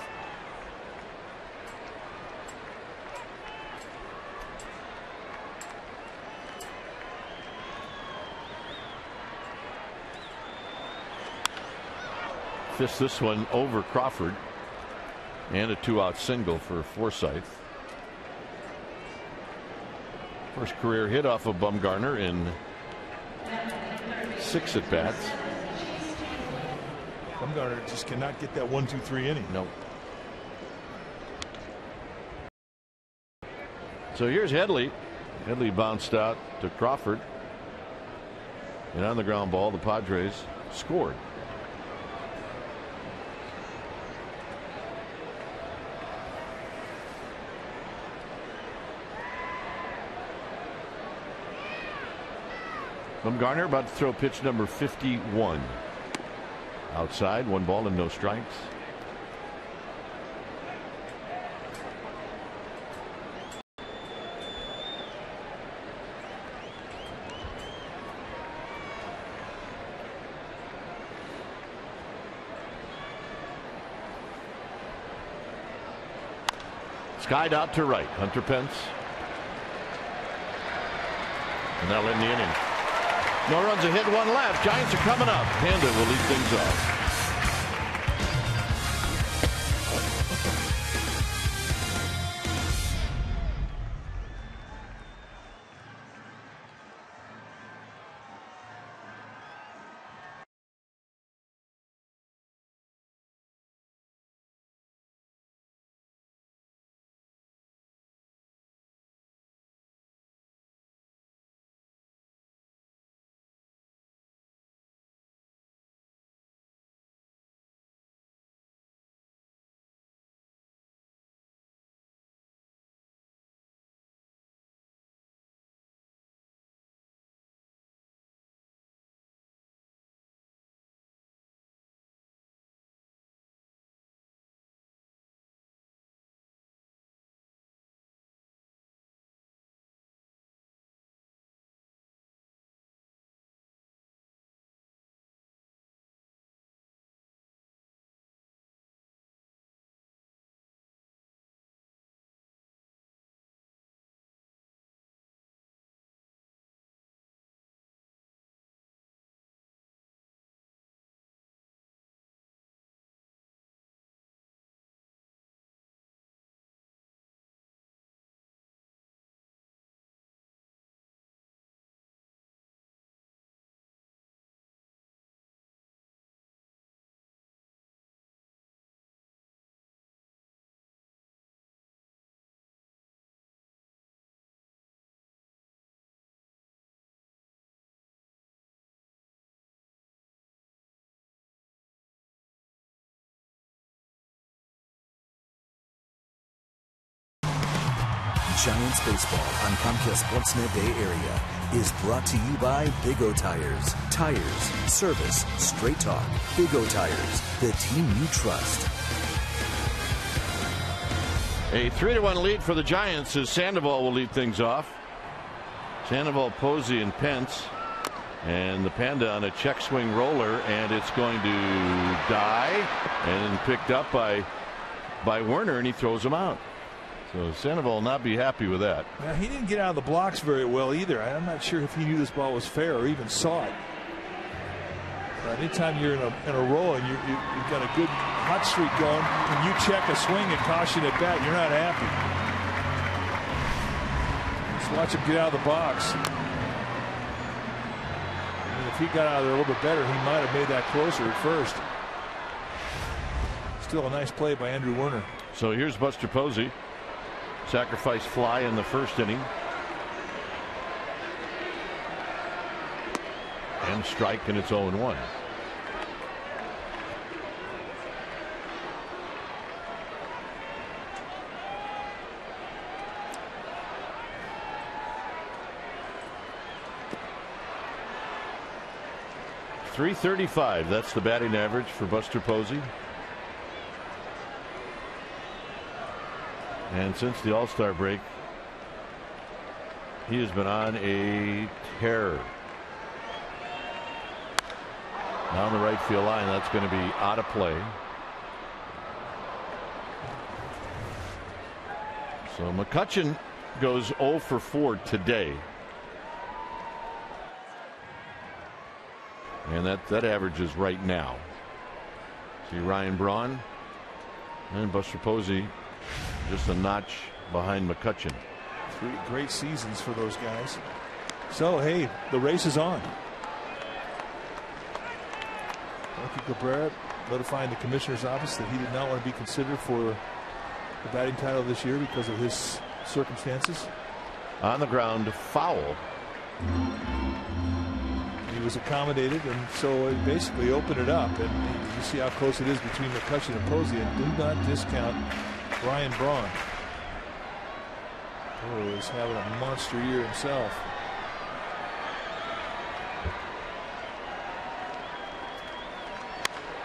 Fist this one over Crawford, and a 2-out single for Forsythe. First career hit off of Bumgarner in 6 at bats. Bumgarner just cannot get that 1-2-3 inning. Nope. So here's Headley. Headley bounced out to Crawford, and on the ground ball, the Padres scored. Bumgarner about to throw pitch number 51. Outside, 1 ball and no strikes. Skied out to right. Hunter Pence. And that'll end the inning. No runs, a hit, 1 left. Giants are coming up. Panda will lead things off. Giants baseball on Comcast Sportsnet Bay Area is brought to you by Big O Tires. Tires, service, straight talk. Big O Tires, the team you trust. A 3-1 lead for the Giants as Sandoval will lead things off. Sandoval, Posey, and Pence. And the Panda on a check swing roller, and it's going to die and picked up by Werner, and he throws him out. So Sandoval will not be happy with that. Now, he didn't get out of the blocks very well either. I'm not sure if he knew this ball was fair or even saw it. Anytime you're in a roll and you've got a good hot streak going, and you check a swing and caution at bat, you're not happy. Just watch him get out of the box. If he got out of there a little bit better, he might have made that closer at first. Still a nice play by Andrew Werner. So here's Buster Posey. Sacrifice fly in the first inning. And strike, and it's 0-1. .335, that's the batting average for Buster Posey. And since the All-Star break, he has been on a tear. Now on the right field line, that's going to be out of play. So McCutchen goes 0 for 4 today. And that averages right now. See Ryan Braun and Buster Posey just a notch behind McCutchen. 3 great seasons for those guys. So hey, the race is on. Frankie Cabrera notifying the commissioner's office that he did not want to be considered for the batting title this year because of his circumstances. On the ground, foul. He was accommodated, and so it basically opened it up. And you see how close it is between McCutchen and Posey. And do not discount Ryan Braun. Oh, he's having a monster year himself.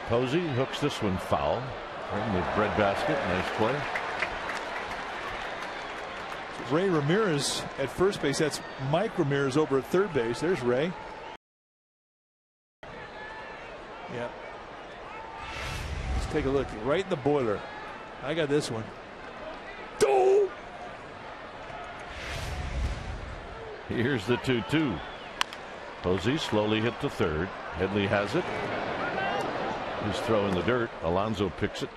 Posey hooks this one foul. Right in the breadbasket. Nice play. Ray Ramirez at first base. That's Mike Ramirez over at third base. There's Ray. Yeah. Let's take a look. Right in the boiler. I got this one. Oh! Here's the 2-2. Posey slowly hit the third. Headley has it. His throw in the dirt. Alonso picks it.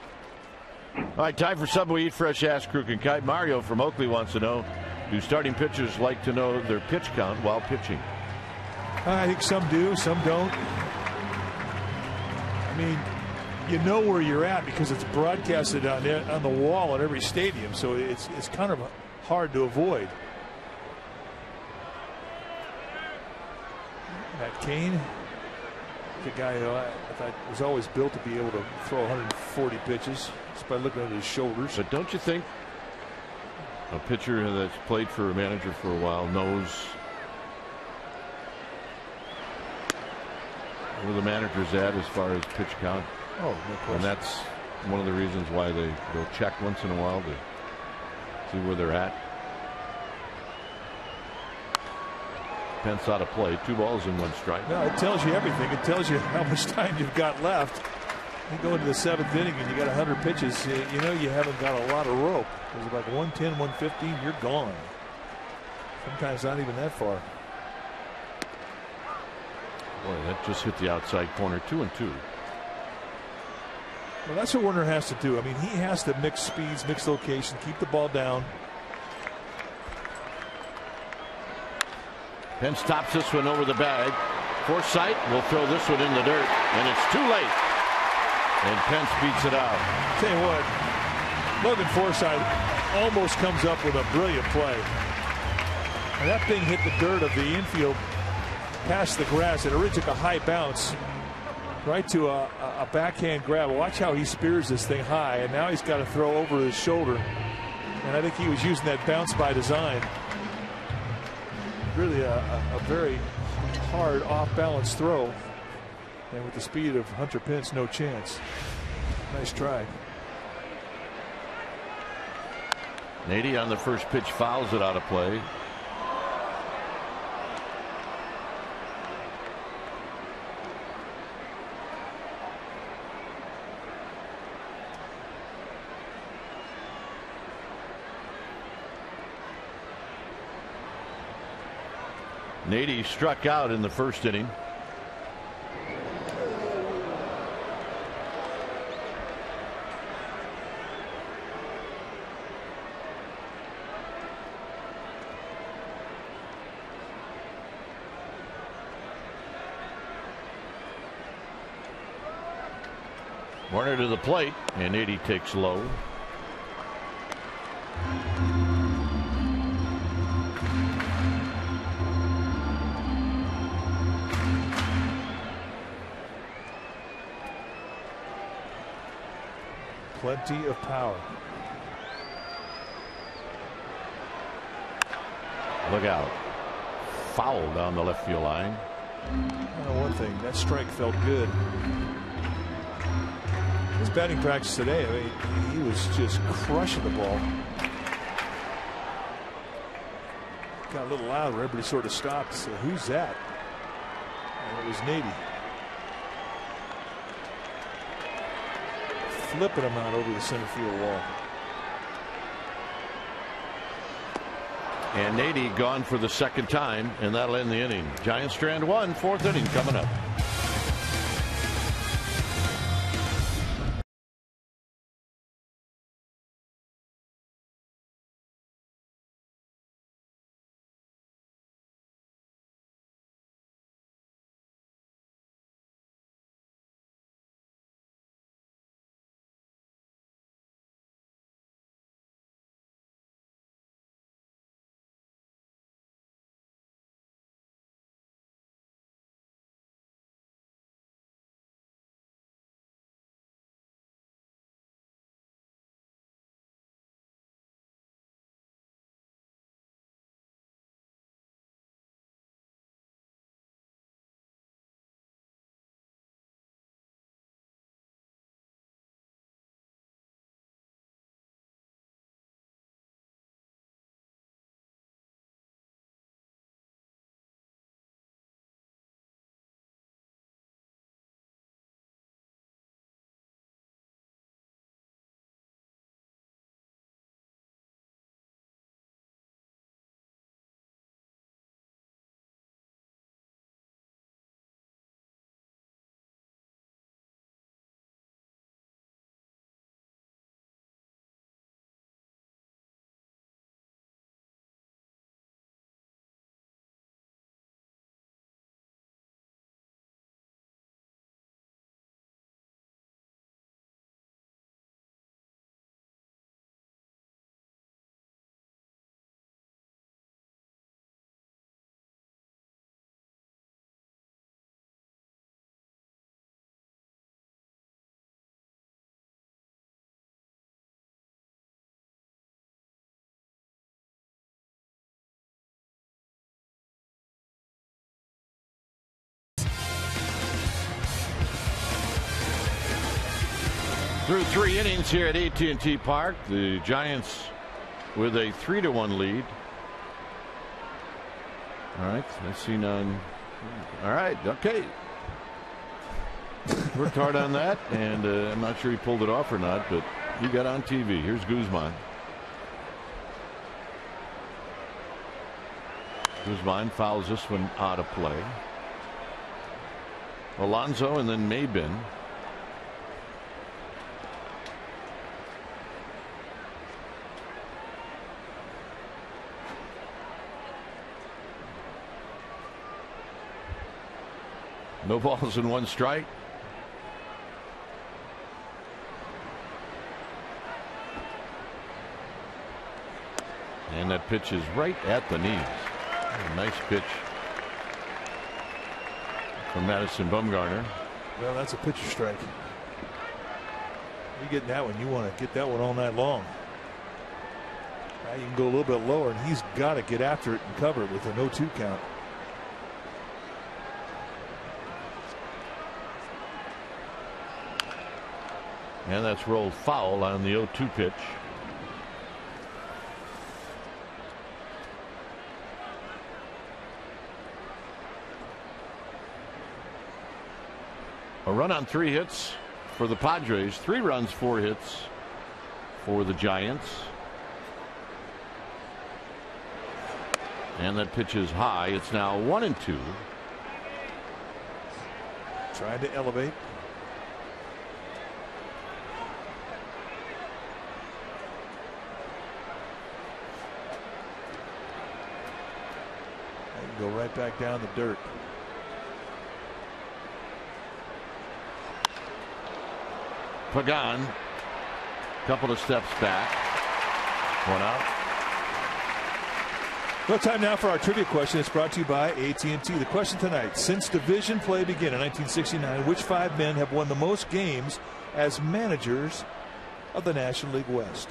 All right, time for Subway Eat Fresh Ass Crook and Kite. Mario from Oakley wants to know, do starting pitchers like to know their pitch count while pitching? I think some do, some don't. I mean, you know where you're at because it's broadcasted on the wall at every stadium, so it's kind of hard to avoid. Matt Cain, the guy who I thought was always built to be able to throw 140 pitches just by looking at his shoulders. But don't you think a pitcher that's played for a manager for a while knows where the manager's at as far as pitch count? Oh, no question. And that's one of the reasons why they'll check once in a while to see where they're at. Pence out of play. 2 balls and 1 strike. No, it tells you everything. It tells you how much time you've got left. You go into the 7th inning and you got 100 pitches. You know you haven't got a lot of rope. There's about 110, 115. You're gone. Sometimes not even that far. Boy, that just hit the outside corner. 2-2. Well, that's what Werner has to do. I mean, he has to mix speeds, mix location, keep the ball down. Pence tops this one over the bag. Forsythe will throw this one in the dirt, and it's too late. And Pence beats it out. Tell you what, Logan Forsythe almost comes up with a brilliant play. And that thing hit the dirt of the infield past the grass. It originally took a high bounce right to a backhand grab. Watch how he spears this thing high, and now he's got to throw over his shoulder. And I think he was using that bounce by design. Really a very hard off-balance throw. And with the speed of Hunter Pence, no chance. Nice try. Nady on the first pitch fouls it out of play. Nady struck out in the first inning. Warner to the plate, and Nady takes low. Plenty of power. Look out. Foul down the left field line. One thing, that strike felt good. His batting practice today, I mean, he was just crushing the ball. Got a little loud where everybody sort of stopped. So who's that? And it was Nady. Flipping him out over the center field wall. And Nady gone for the second time, and that'll end the inning. Giants strand one, fourth inning coming up. Through 3 innings here at AT&T Park, the Giants with a 3-1 lead. All right, let's see none. All right, okay. Worked hard on that, and I'm not sure he pulled it off or not, but he got on TV. Here's Guzman. Guzman fouls this one out of play. Alonso and then Maybin. No balls and 1 strike. And that pitch is right at the knees. A nice pitch from Madison Bumgarner. Well, that's a pitcher strike. You get that one, you want to get that one all night long. Now you can go a little bit lower, and he's got to get after it and cover it with an 0-2 count. And that's rolled foul on the 0-2 pitch. A run on 3 hits for the Padres. 3 runs, 4 hits for the Giants. And that pitch is high. It's now 1-2. Trying to elevate. Go right back down the dirt. Pagan, couple of steps back. 1 out. No time now for our trivia question. It's brought to you by AT&T. The question tonight: since division play began in 1969, which 5 men have won the most games as managers of the National League West?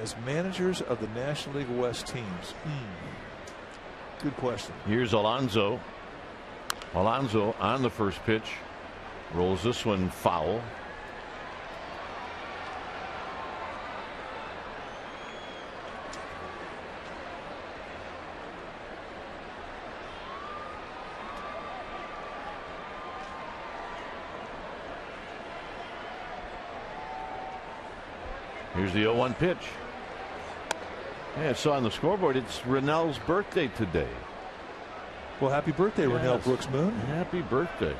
As managers of the National League West teams. Good question. Here's Alonso. Alonso on the first pitch. Rolls this one foul. Here's the 0-1 pitch. Yeah, I saw on the scoreboard it's Rennell's birthday today. Well, happy birthday, Yes. Rennell Brooks Moon. Happy birthday.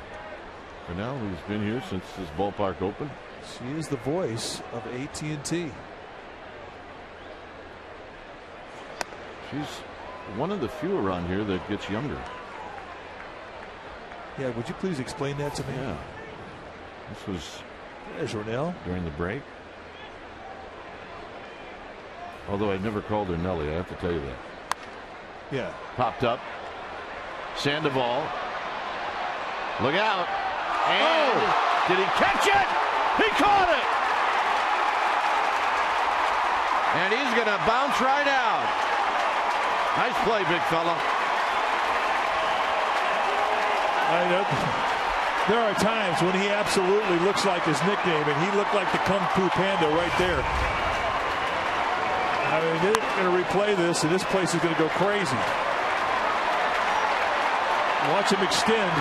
Rennell, who's been here since this ballpark opened. She is the voice of AT&T. She's one of the few around here that gets younger. Yeah, would you please explain that to me? Yeah. This was There's Rennell. during the break. Although I'd never called her Nelly, I have to tell you that. Yeah. Popped up. Sandoval. Look out. And did he catch it? He caught it. And he's going to bounce right out. Nice play, big fella. There are times when he absolutely looks like his nickname, and he looked like the Kung Fu Panda right there. I mean, they're going to replay this, and this place is going to go crazy. Watch him extend.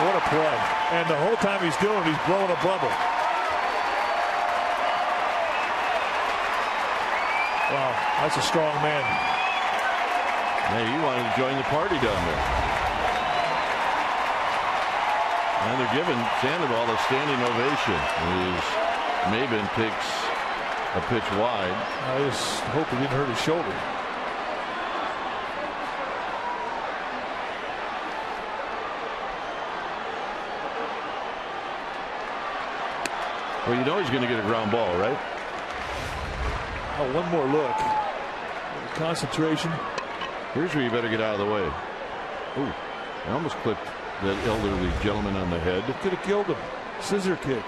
What a play. And the whole time he's doing it, he's blowing a bubble. Wow, that's a strong man. Hey, you wanted to join the party down there. And they're giving Sandoval a standing ovation. Maben takes a pitch wide. I just hope he didn't hurt his shoulder. Well, you know he's going to get a ground ball, right? Oh, one more look. Concentration. Here's where you better get out of the way. Ooh, I almost clipped that elderly gentleman on the head. Could have killed him. Scissor kick.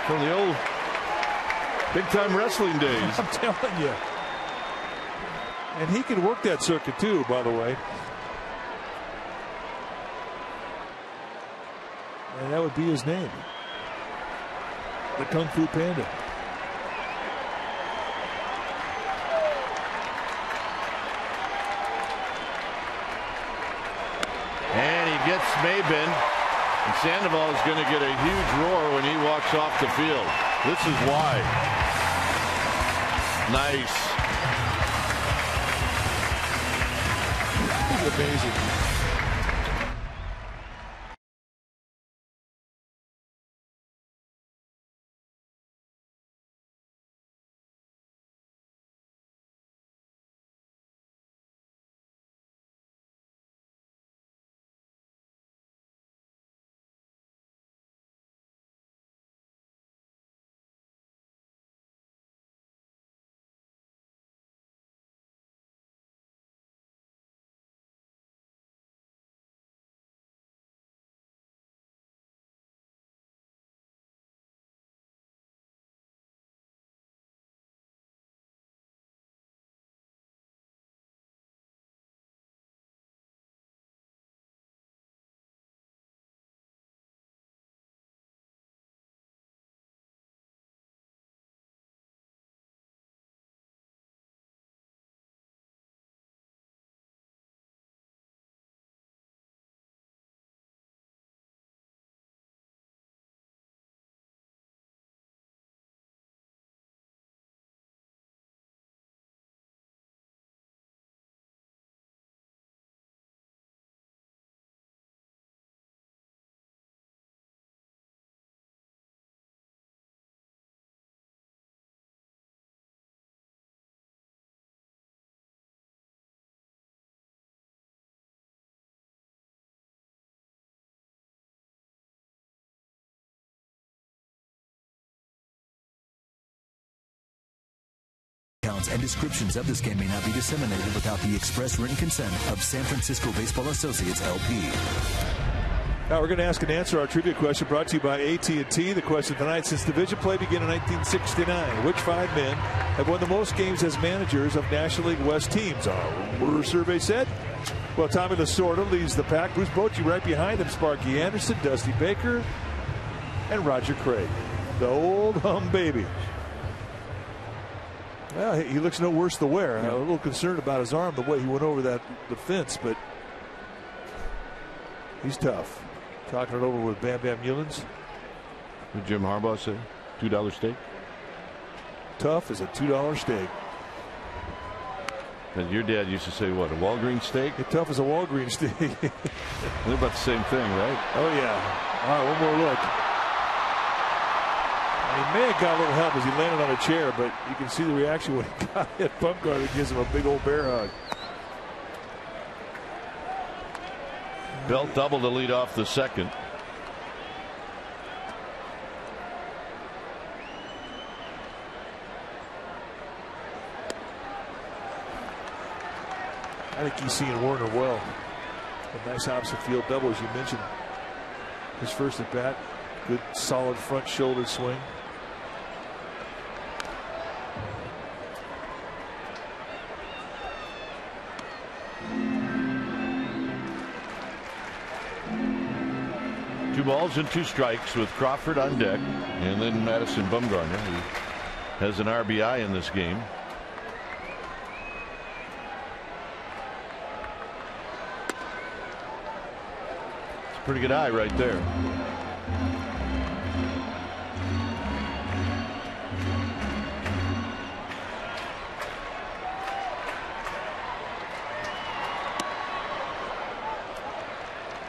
From the old big-time wrestling days. I'm telling you. And he can work that circuit too, by the way. And that would be his name. The Kung Fu Panda. And he gets Maben. And Sandoval is going to get a huge roar when he walks off the field. This is why. Nice. He's amazing. and descriptions of this game may not be disseminated without the express written consent of San Francisco Baseball Associates, LP. Now we're going to ask and answer our trivia question brought to you by AT&T. The question tonight: since division play began in 1969, which 5 men have won the most games as managers of National League West teams? Our survey said, well, Tommy Lasorda leads the pack. Bruce Bochy right behind him. Sparky Anderson, Dusty Baker, and Roger Craig. The old hum baby. Well, he looks no worse the wear. I'm a little concerned about his arm, the way he went over the fence, but he's tough. Talking it over with Bam Bam Eulens. What did Jim Harbaugh say? $2 steak? Tough as a $2 steak. And your dad used to say what, a Walgreens steak? Tough as a Walgreens steak. They're about the same thing, right? Oh, yeah. All right, one more look. He may have got a little help as he landed on a chair, but you can see the reaction when he got hit. Bumgarner gives him a big old bear hug. Belt double to lead off the second. I think he's seeing Warner well. A nice opposite field double, as you mentioned. His first at bat. Good solid front shoulder swing. Two balls and 2 strikes with Crawford on deck, and then Madison Bumgarner, who has an RBI in this game. It's a pretty good eye right there.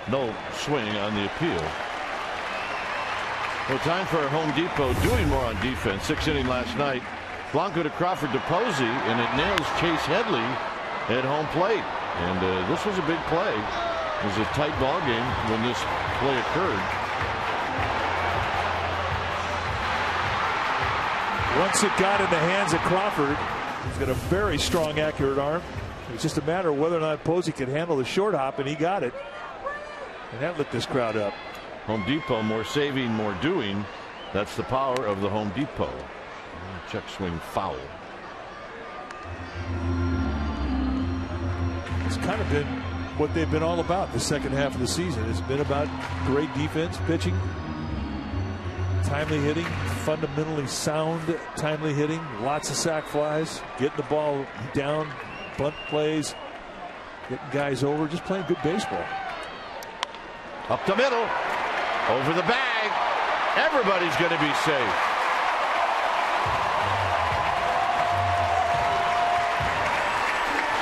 No swing on the appeal. Well, time for Home Depot doing more on defense. 6th inning last night. Blanco to Crawford to Posey, and it nails Chase Headley at home plate. And this was a big play. It was a tight ball game when this play occurred. Once it got in the hands of Crawford, he's got a very strong, accurate arm. It's just a matter of whether or not Posey could handle the short hop, and he got it. And that lit this crowd up. Home Depot, more saving, more doing. That's the power of the Home Depot. Check swing foul. It's kind of been what they've been all about the second half of the season. It's been about great defense, pitching, timely hitting, fundamentally sound timely hitting, lots of sac flies, getting the ball down, bunt plays, getting guys over, just playing good baseball. Up the middle, over the bag. Everybody's going to be safe.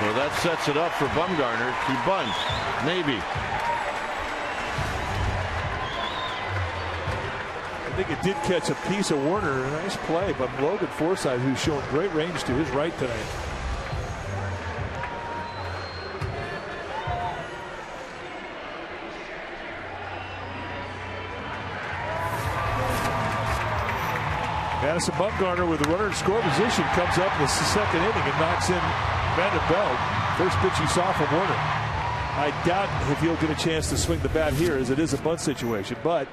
So that sets it up for Bumgarner to bunt. Maybe. I think it did catch a piece of Warner. Nice play by Logan Forsythe, who's shown great range to his right tonight. Madison Bumgarner with the runner in score position comes up in the 2nd inning and knocks in Vanderbilt. First pitch you saw from Warner. I doubt if he'll get a chance to swing the bat here, as it is a bunt situation, but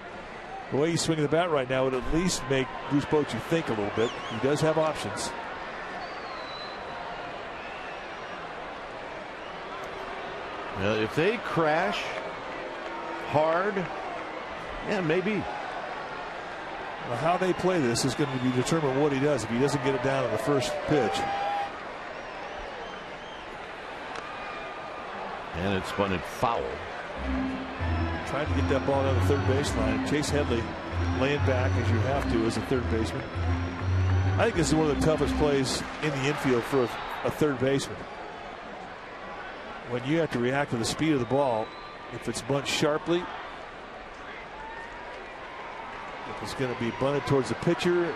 the way he's swinging the bat right now would at least make Bruce Bochy think a little bit. He does have options. Now, if they crash hard, yeah, maybe. Well, how they play this is going to be determined what he does if he doesn't get it down on the first pitch. And it's bunted foul. Trying to get that ball down the third baseline. Chase Headley laying back, as you have to as a third baseman. I think this is one of the toughest plays in the infield for a third baseman. When you have to react to the speed of the ball, if it's bunt sharply, if it's going to be bunted towards the pitcher,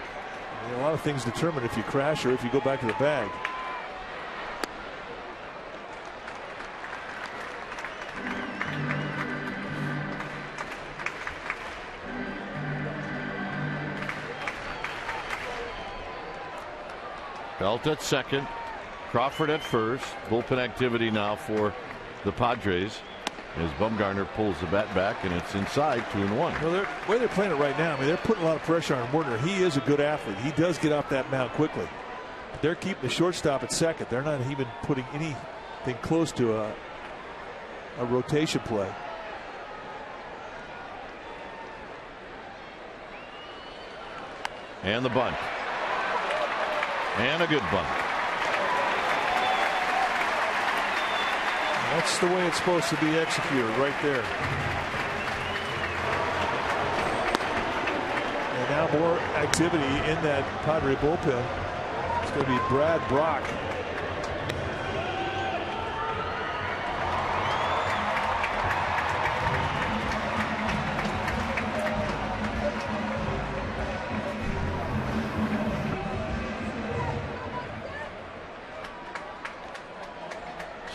a lot of things determine if you crash or if you go back to the bag. Belt at second. Crawford at first. Bullpen activity now for the Padres as Bumgarner pulls the bat back, and it's inside 2-1. Well, the way they're playing it right now, I mean, they're putting a lot of pressure on Werner. He is a good athlete. He does get off that mound quickly. But they're keeping the shortstop at second. They're not even putting anything close to a rotation play. And the bunt. And a good bunt. That's the way it's supposed to be executed right there. And now more activity in that Padre bullpen. It's going to be Brad Brock.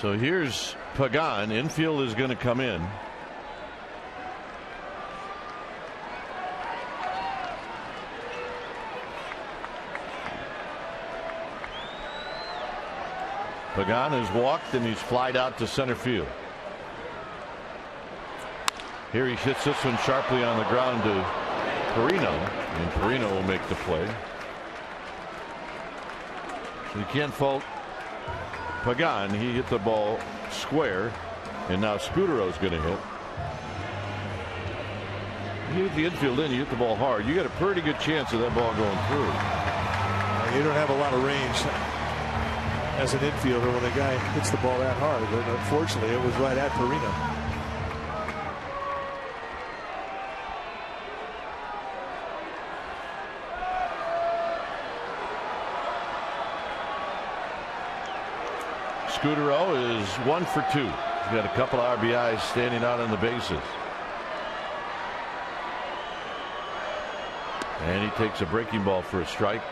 So here's Pagan. Infield is going to come in. Pagan has walked and he's flied out to center field. Here he hits this one sharply on the ground to Perino, and Perino will make the play. So you can't fault Pagan. He hit the ball square, and now Scudero's going to hit. You hit the infield in, you hit the ball hard. You got a pretty good chance of that ball going through. You don't have a lot of range as an infielder when the guy hits the ball that hard, but unfortunately it was right at Perino. Scudero is 1 for 2. He's got a couple of RBIs standing out on the bases. And he takes a breaking ball for a strike.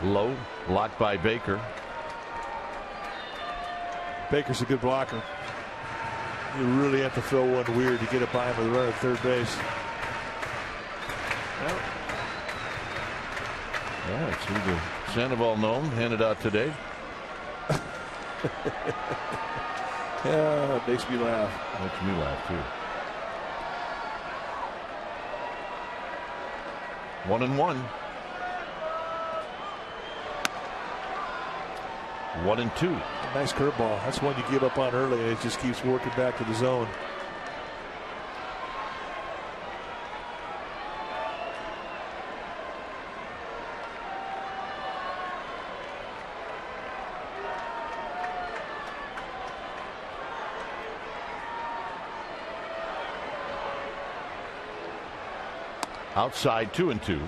Low, blocked by Baker. Baker's a good blocker. You really have to throw one weird to get it by him with a runner at third base. Yeah, it's the Sandoval gnome handed out today. Yeah, it makes me laugh. Makes me laugh too. 1-1. 1-2. Nice curveball. That's one you give up on early, and it just keeps working back to the zone. Outside 2-2.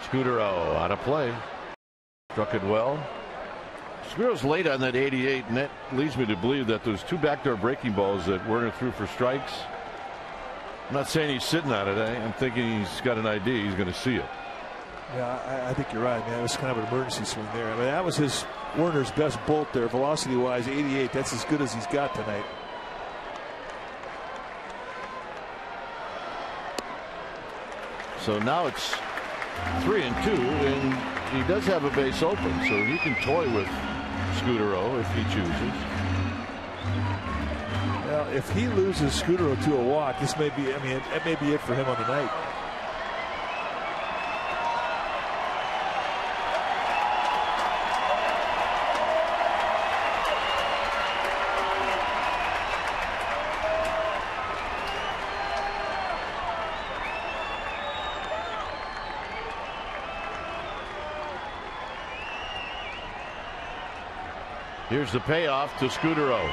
Scudero out of play. Struck it well. Scudero's late on that 88, and that leads me to believe that those two backdoor breaking balls that Werner threw for strikes. I'm not saying he's sitting on it. I'm thinking he's got an idea. He's going to see it. Yeah, I think you're right, man. It was kind of an emergency swing there. I mean, that was Werner's best bolt there, velocity-wise. 88. That's as good as he's got tonight. So now it's 3-2, and he does have a base open, so he can toy with Scudero if he chooses. Well, if he loses Scudero to a walk, this may be, I mean, that may be it for him on the night. Here's the payoff to Scudero.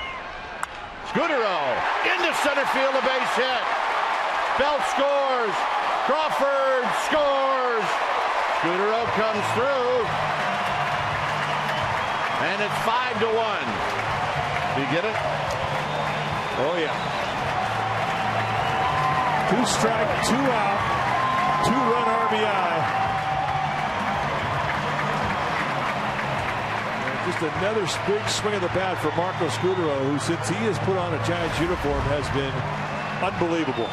Scudero into center field, a base hit. Belt scores. Crawford scores. Scudero comes through. And it's 5-1. Do you get it? Oh, yeah. 2 strike, 2 out, 2-run RBI. And just another big swing of the bat for Marco Scudero, who, since he has put on a Giants uniform, has been unbelievable.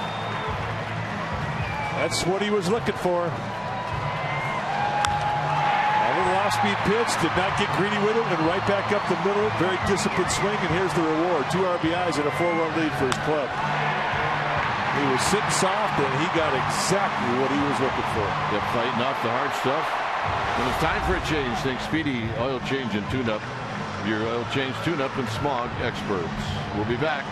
That's what he was looking for. A little off-speed pitch, did not get greedy with it, and right back up the middle. Very disciplined swing, and here's the reward. 2 RBIs and a 4-run lead for his club. He was sitting soft, and he got exactly what he was looking for. Yep, fighting off the hard stuff. When it's time for a change, think Speedy Oil Change and Tune-Up. Your oil change, tune-up, and smog experts. We'll be back.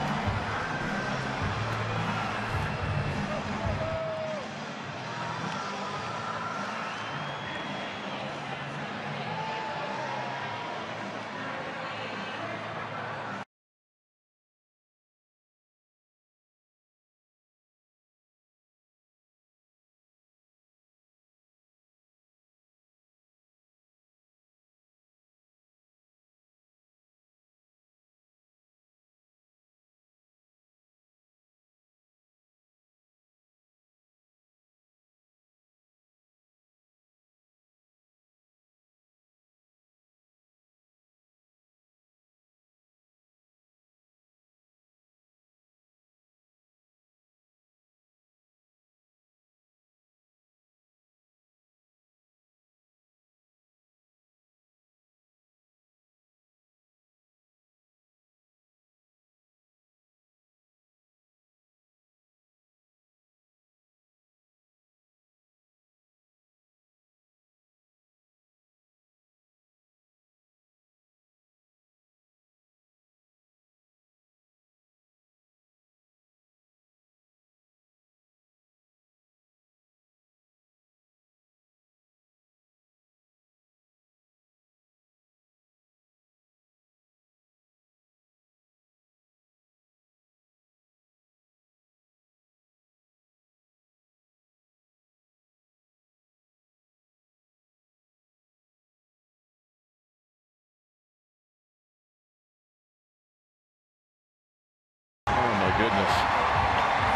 Goodness.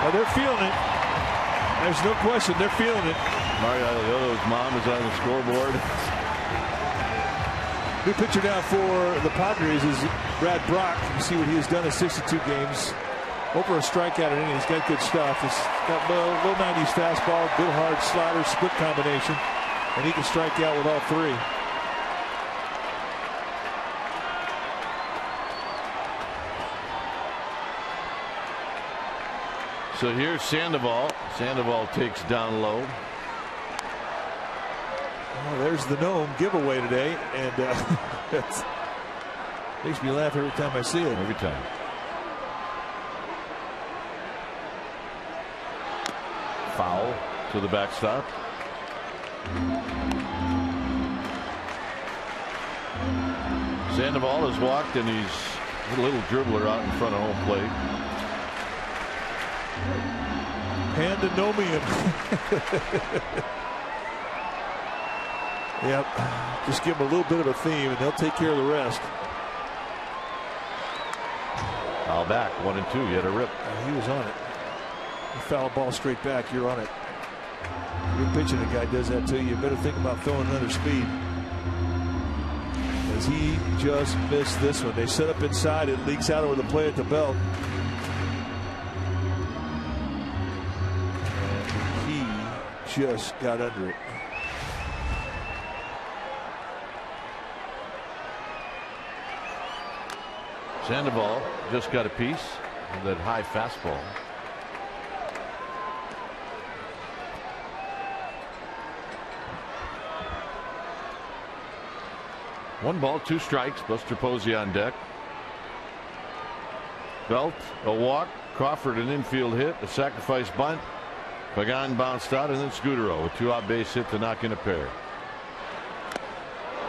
Well, they're feeling it. There's no question. They're feeling it. Mario Aliotto's mom is on the scoreboard. New pitcher now for the Padres is Brad Brock. You see what he has done in 62 games. Over a strikeout an inning. He's got good stuff. He's got low 90s fastball, good hard slider, split combination, and he can strike out with all 3. So here's Sandoval. Sandoval takes down low. Well, there's the gnome giveaway today, and that makes me laugh every time I see it. Every time. Foul to the backstop. Sandoval has walked, and he's a little dribbler out in front of home plate. Pandanomium. Yep. Just give him a little bit of a theme, and they'll take care of the rest. Foul back, 1-2. You had a rip. He was on it. You foul a ball straight back, you're on it. You're pitching, a guy does that to you. You better think about throwing another speed. As he just missed this one. They set up inside. It leaks out over the play at the belt. Just got under it. Sandoval just got a piece of that high fastball. One ball, 2 strikes. Buster Posey on deck. Belt, a walk. Crawford, an infield hit. A sacrifice bunt. Pagan bounced out, and then Scudero, a 2-out base hit to knock in a pair.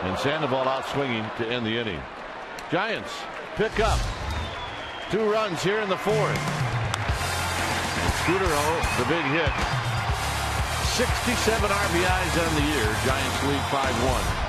And Sandoval out swinging to end the inning. Giants pick up 2 runs here in the 4th. And Scudero, the big hit. 67 RBIs on the year. Giants lead 5-1.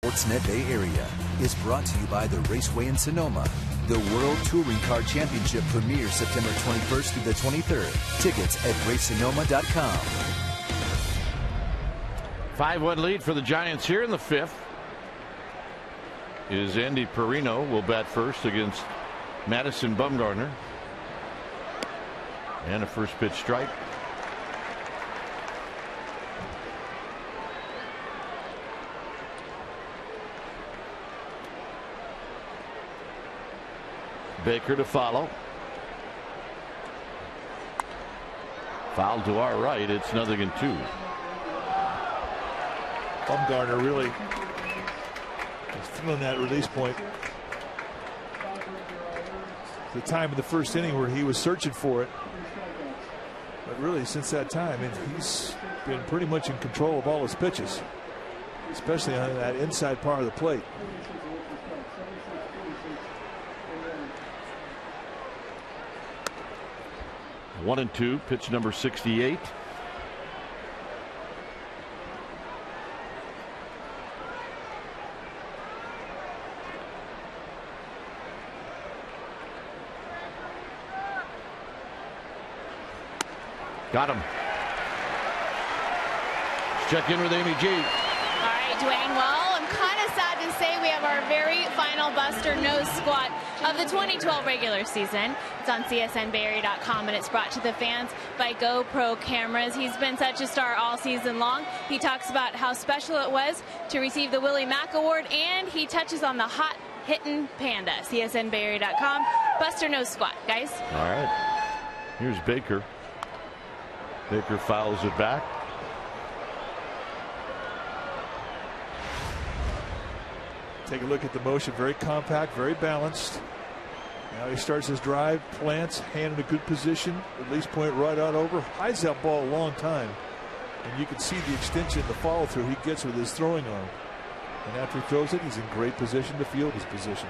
Sportsnet Bay Area is brought to you by the Raceway in Sonoma. The World Touring Car Championship premieres September 21st through the 23rd. Tickets at racesonoma.com. 5-1 lead for the Giants here in the 5th. Is Andy Perino will bat first against Madison Bumgarner. And a first pitch strike. Baker to follow. Foul to our right. It's 0-2. Bumgarner really is feeling that release point. The time in the first inning where he was searching for it. But really since that time, he's been pretty much in control of all his pitches, especially on that inside part of the plate. One and two, pitch number 68. Got him. Let's check in with Amy G. All right, Dwayne. Well, I'm kind of sad to say we have our very final Buster Nose Squat of the 2012 regular season. It's on csnbayarea.com, and it's brought to the fans by GoPro cameras. He's been such a star all season long. He talks about how special it was to receive the Willie Mack Award, and he touches on the hot hitting panda. csnbayarea.com. Buster Nose Squat, guys. All right. Here's Baker. Baker fouls it back. Take a look at the motion. Very compact, very balanced. Now he starts his drive, plants, hand in a good position. Release point right on over. Hides that ball a long time. And you can see the extension, the follow through he gets with his throwing arm. And after he throws it, he's in great position to field his position.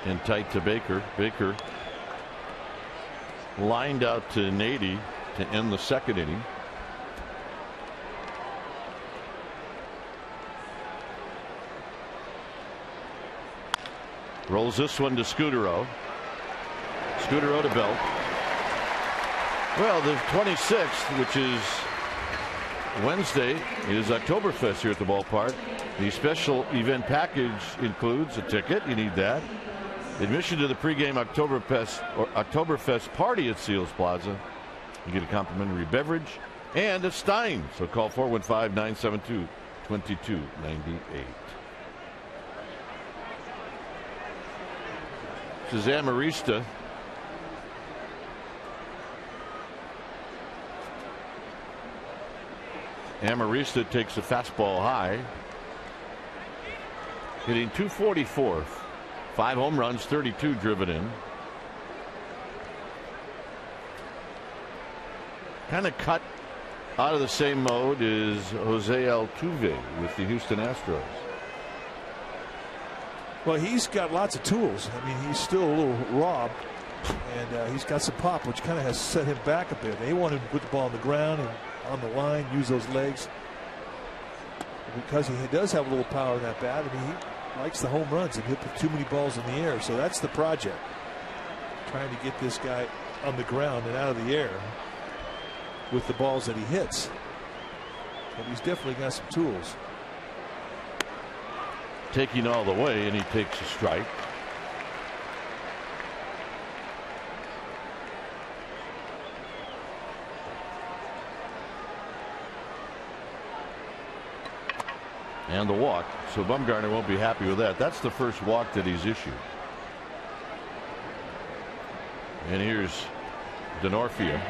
And tight to Baker. Baker lined out to Nady to end the second inning. Rolls this one to Scudero. Scudero to Belt. Well, the 26th, which is Wednesday, is Oktoberfest here at the ballpark. The special event package includes a ticket. You need that. Admission to the pregame Oktoberfest party at Seals Plaza. You get a complimentary beverage and a Stein. So call 415-972-5500. 22-98. This is Amarista. Amarista takes a fastball high, hitting .244, 5 home runs, 32 driven in. Kind of cut out of the same mode is Jose Altuve with the Houston Astros. Well, he's got lots of tools. I mean, he's still a little raw, and he's got some pop, which kind of has set him back a bit. They want him to put the ball on the ground and on the line, use those legs. Because he does have a little power in that bat, I mean, he likes the home runs, and he'll put too many balls in the air. So that's the project, trying to get this guy on the ground and out of the air with the balls that he hits. But he's definitely got some tools. Taking all the way, and he takes a strike. And the walk. So Bumgarner won't be happy with that. That's the first walk that he's issued. And here's Denorfia.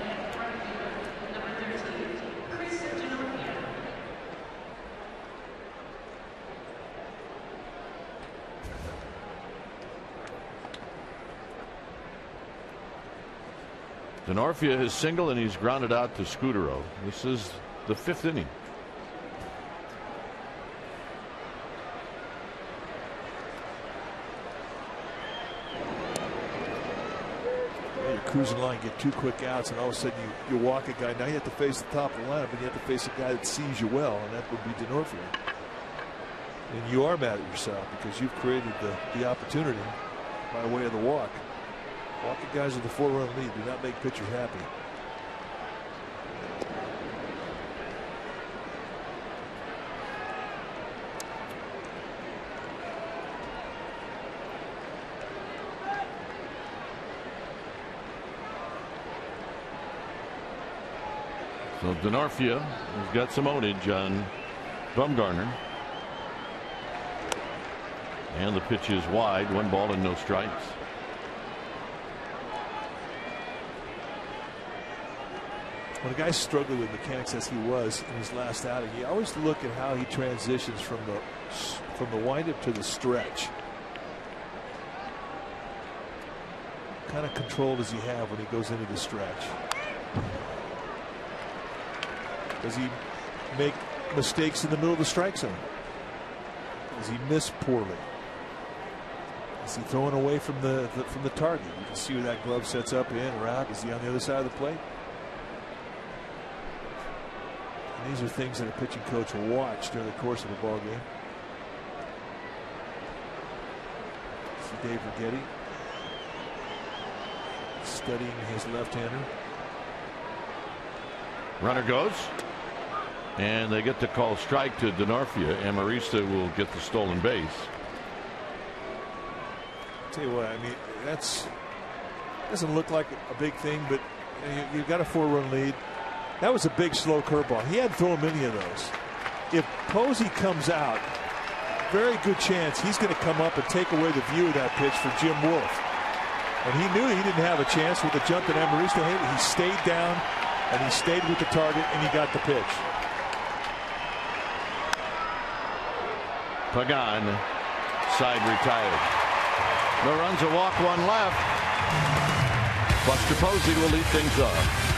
Denorfia has singled, and he's grounded out to Scudero. This is the 5th inning. You're cruising along, get 2 quick outs, and all of a sudden you walk a guy. Now you have to face the top of the lineup, and you have to face a guy that sees you well, and that would be Denorfia. And you are mad at yourself because you've created the opportunity by way of the walk. Walking guys with a 4-run lead do not make pitchers happy. So Denorfia has got some ownage on Bumgarner. And the pitch is wide, 1 ball and no strikes. When a guy's struggling with mechanics as he was in his last outing, you always look at how he transitions from the windup to the stretch. What kind of control does he have when he goes into the stretch? Does he make mistakes in the middle of the strike zone? Does he miss poorly? Is he throwing away from the target? You can see where that glove sets up in or out. Is he on the other side of the plate? And these are things that a pitching coach will watch during the course of a ball game. See Dave Righetti studying his left-hander. Runner goes, and they get the call strike to Denorfia. Amarista will get the stolen base. Tell you what, I mean, doesn't look like a big thing, but you've got a 4-run lead. That was a big slow curveball. He hadn't thrown many of those. If Posey comes out, very good chance he's going to come up and take away the view of that pitch for Jim Wolf. And he knew he didn't have a chance with the jump that Amarista hit. He stayed down and he stayed with the target and he got the pitch. Pagan, side retired. No runs, a walk, 1 left. Buster Posey will lead things off.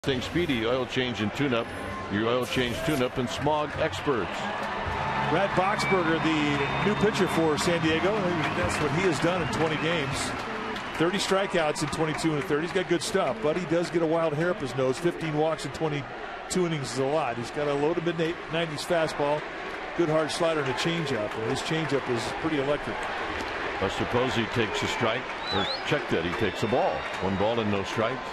Mustang Speedy oil change and tune-up. Your oil change tune-up and smog experts. Brad Boxberger, the new pitcher for San Diego. That's what he has done in 20 games. 30 strikeouts in 22 and a third. He's got good stuff, but he does get a wild hair up his nose. 15 walks in 22 innings is a lot. He's got a low to mid-90s fastball, good hard slider, and a changeup. And his changeup is pretty electric. Buster Posey takes a strike, or check that, he takes a ball. 1 ball and no strikes.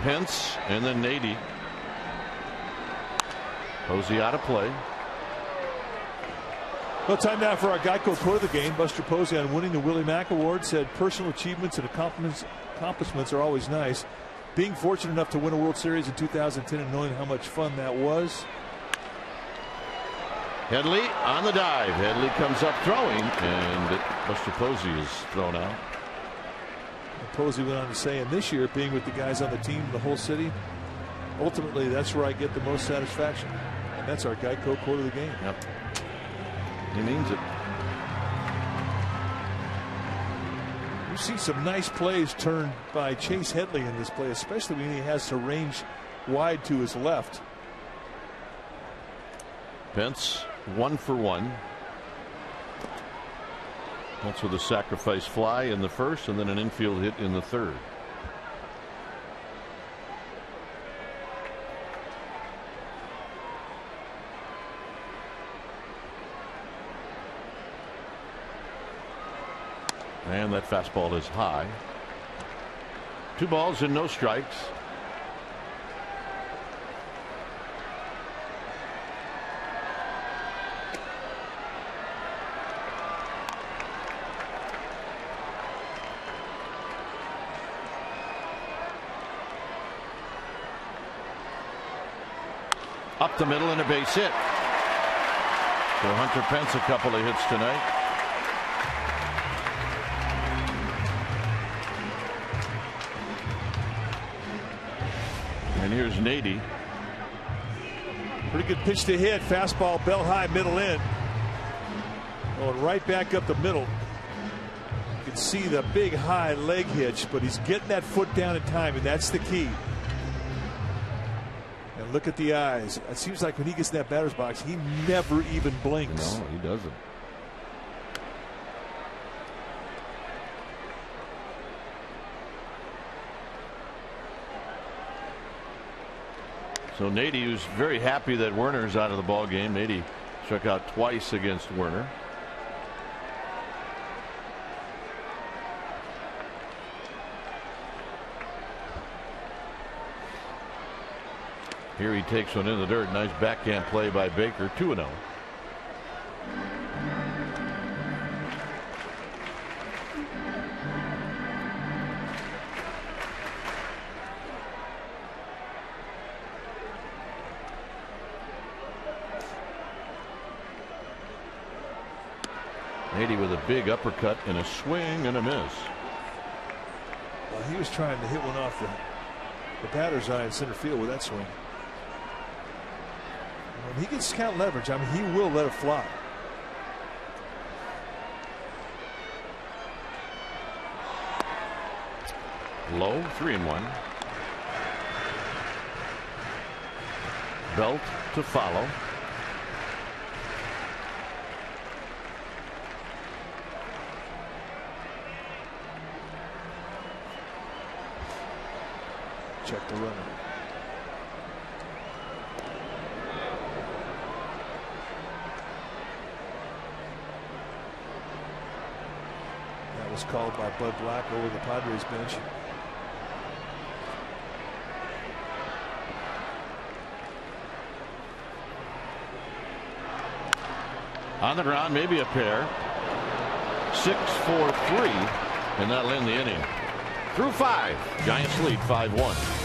Pence and then Nady. Posey out of play. Well, time now for our Geico quote of the game. Buster Posey, on winning the Willie Mack Award, said personal achievements and accomplishments are always nice. Being fortunate enough to win a World Series in 2010 and knowing how much fun that was. Headley on the dive. Headley comes up throwing, and Buster Posey is thrown out. Posey went on to say, and this year, being with the guys on the team, the whole city, ultimately that's where I get the most satisfaction. And that's our Geico quote of the game. Yep. He means it. We've seen some nice plays turned by Chase Headley in this play, especially when he has to range wide to his left. Pence 1 for 1. That's with a sacrifice fly in the first and then an infield hit in the third. And that fastball is high. 2 balls and no strikes. Up the middle and a base hit. So Hunter Pence a couple of hits tonight. And here's Nady. Pretty good pitch to hit. Fastball belt high, middle in. Going right back up the middle. You can see the big high leg hitch, but he's getting that foot down in time, and that's the key. And look at the eyes. It seems like when he gets in that batter's box, he never even blinks. No, he doesn't. So Nady, who's very happy that Werner's out of the ball game. Nady struck out twice against Werner. Here he takes one in the dirt. Nice backhand play by Baker. 2-0. Nady with a big uppercut and a swing and a miss. Well, he was trying to hit one off the batter's eye in center field with that swing. When he gets count leverage, I mean, he will let it fly. Low, 3-1. Belt to follow. Check the runner. That was called by Bud Black over the Padres bench. On the ground, maybe a pair. 6-4-3, and that'll end the inning. Through 5, Giants lead 5-1.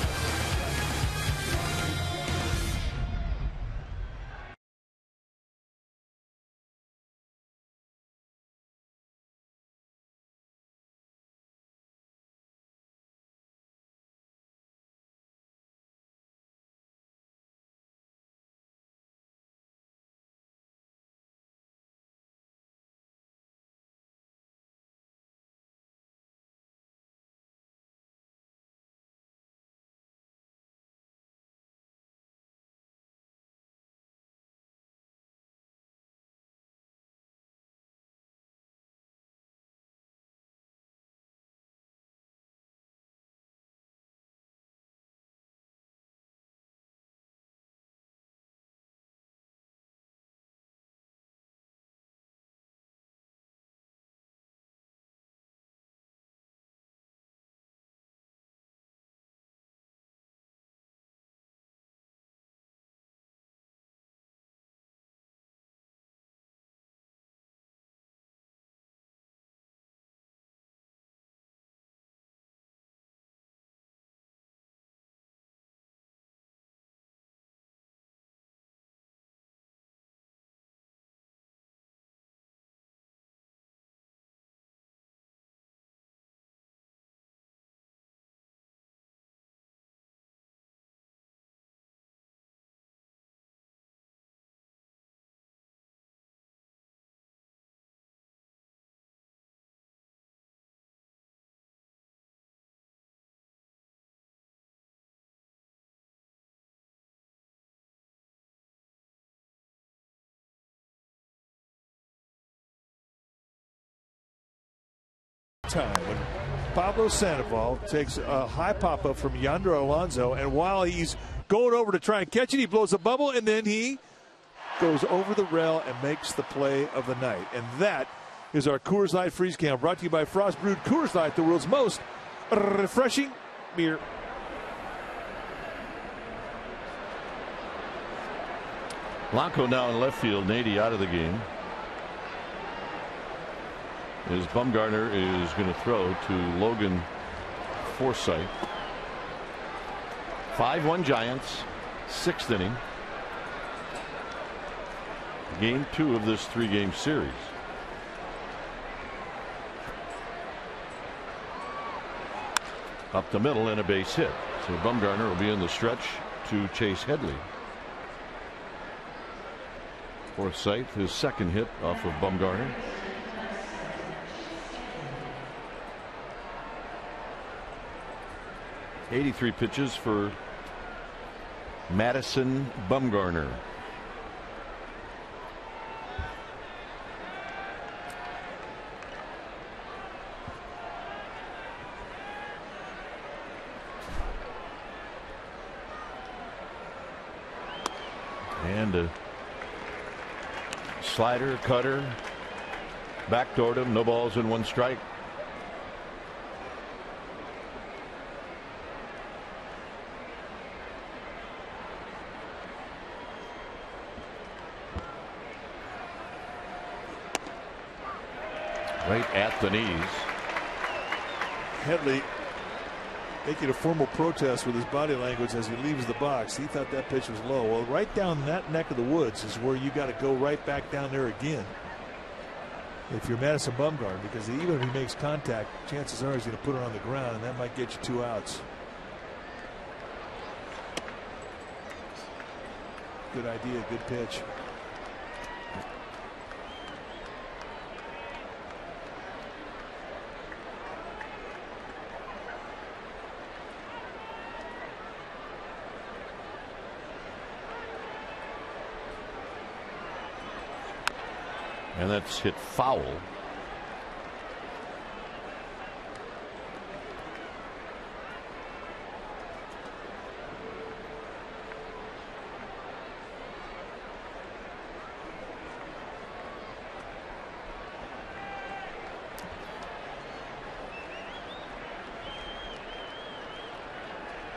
time when Pablo Sandoval takes a high pop-up from Yonder Alonso, and while he's going over to try and catch it, he blows a bubble, and then he goes over the rail and makes the play of the night. And that is our Coors Light Freeze Cam, brought to you by Frost Brewed Coors Light, the world's most refreshing beer. Blanco now in left field, Nady out of the game. As Bumgarner is going to throw to Logan Forsythe. 5-1 Giants, 6th inning. Game 2 of this 3-game series. Up the middle and a base hit. So Bumgarner will be in the stretch to chase Headley. Forsythe, his second hit off of Bumgarner. .83 pitches for Madison Bumgarner. And a slider, cutter, backdoored him, no balls and 1 strike. Right at the knees. Headley making a formal protest with his body language as he leaves the box. He thought that pitch was low. Well, right down that neck of the woods is where you got to go right back down there again if you're Madison Bumgarner, because even if he makes contact, chances are he's going to put it on the ground, and that might get you 2 outs. Good idea, good pitch. And that's hit foul.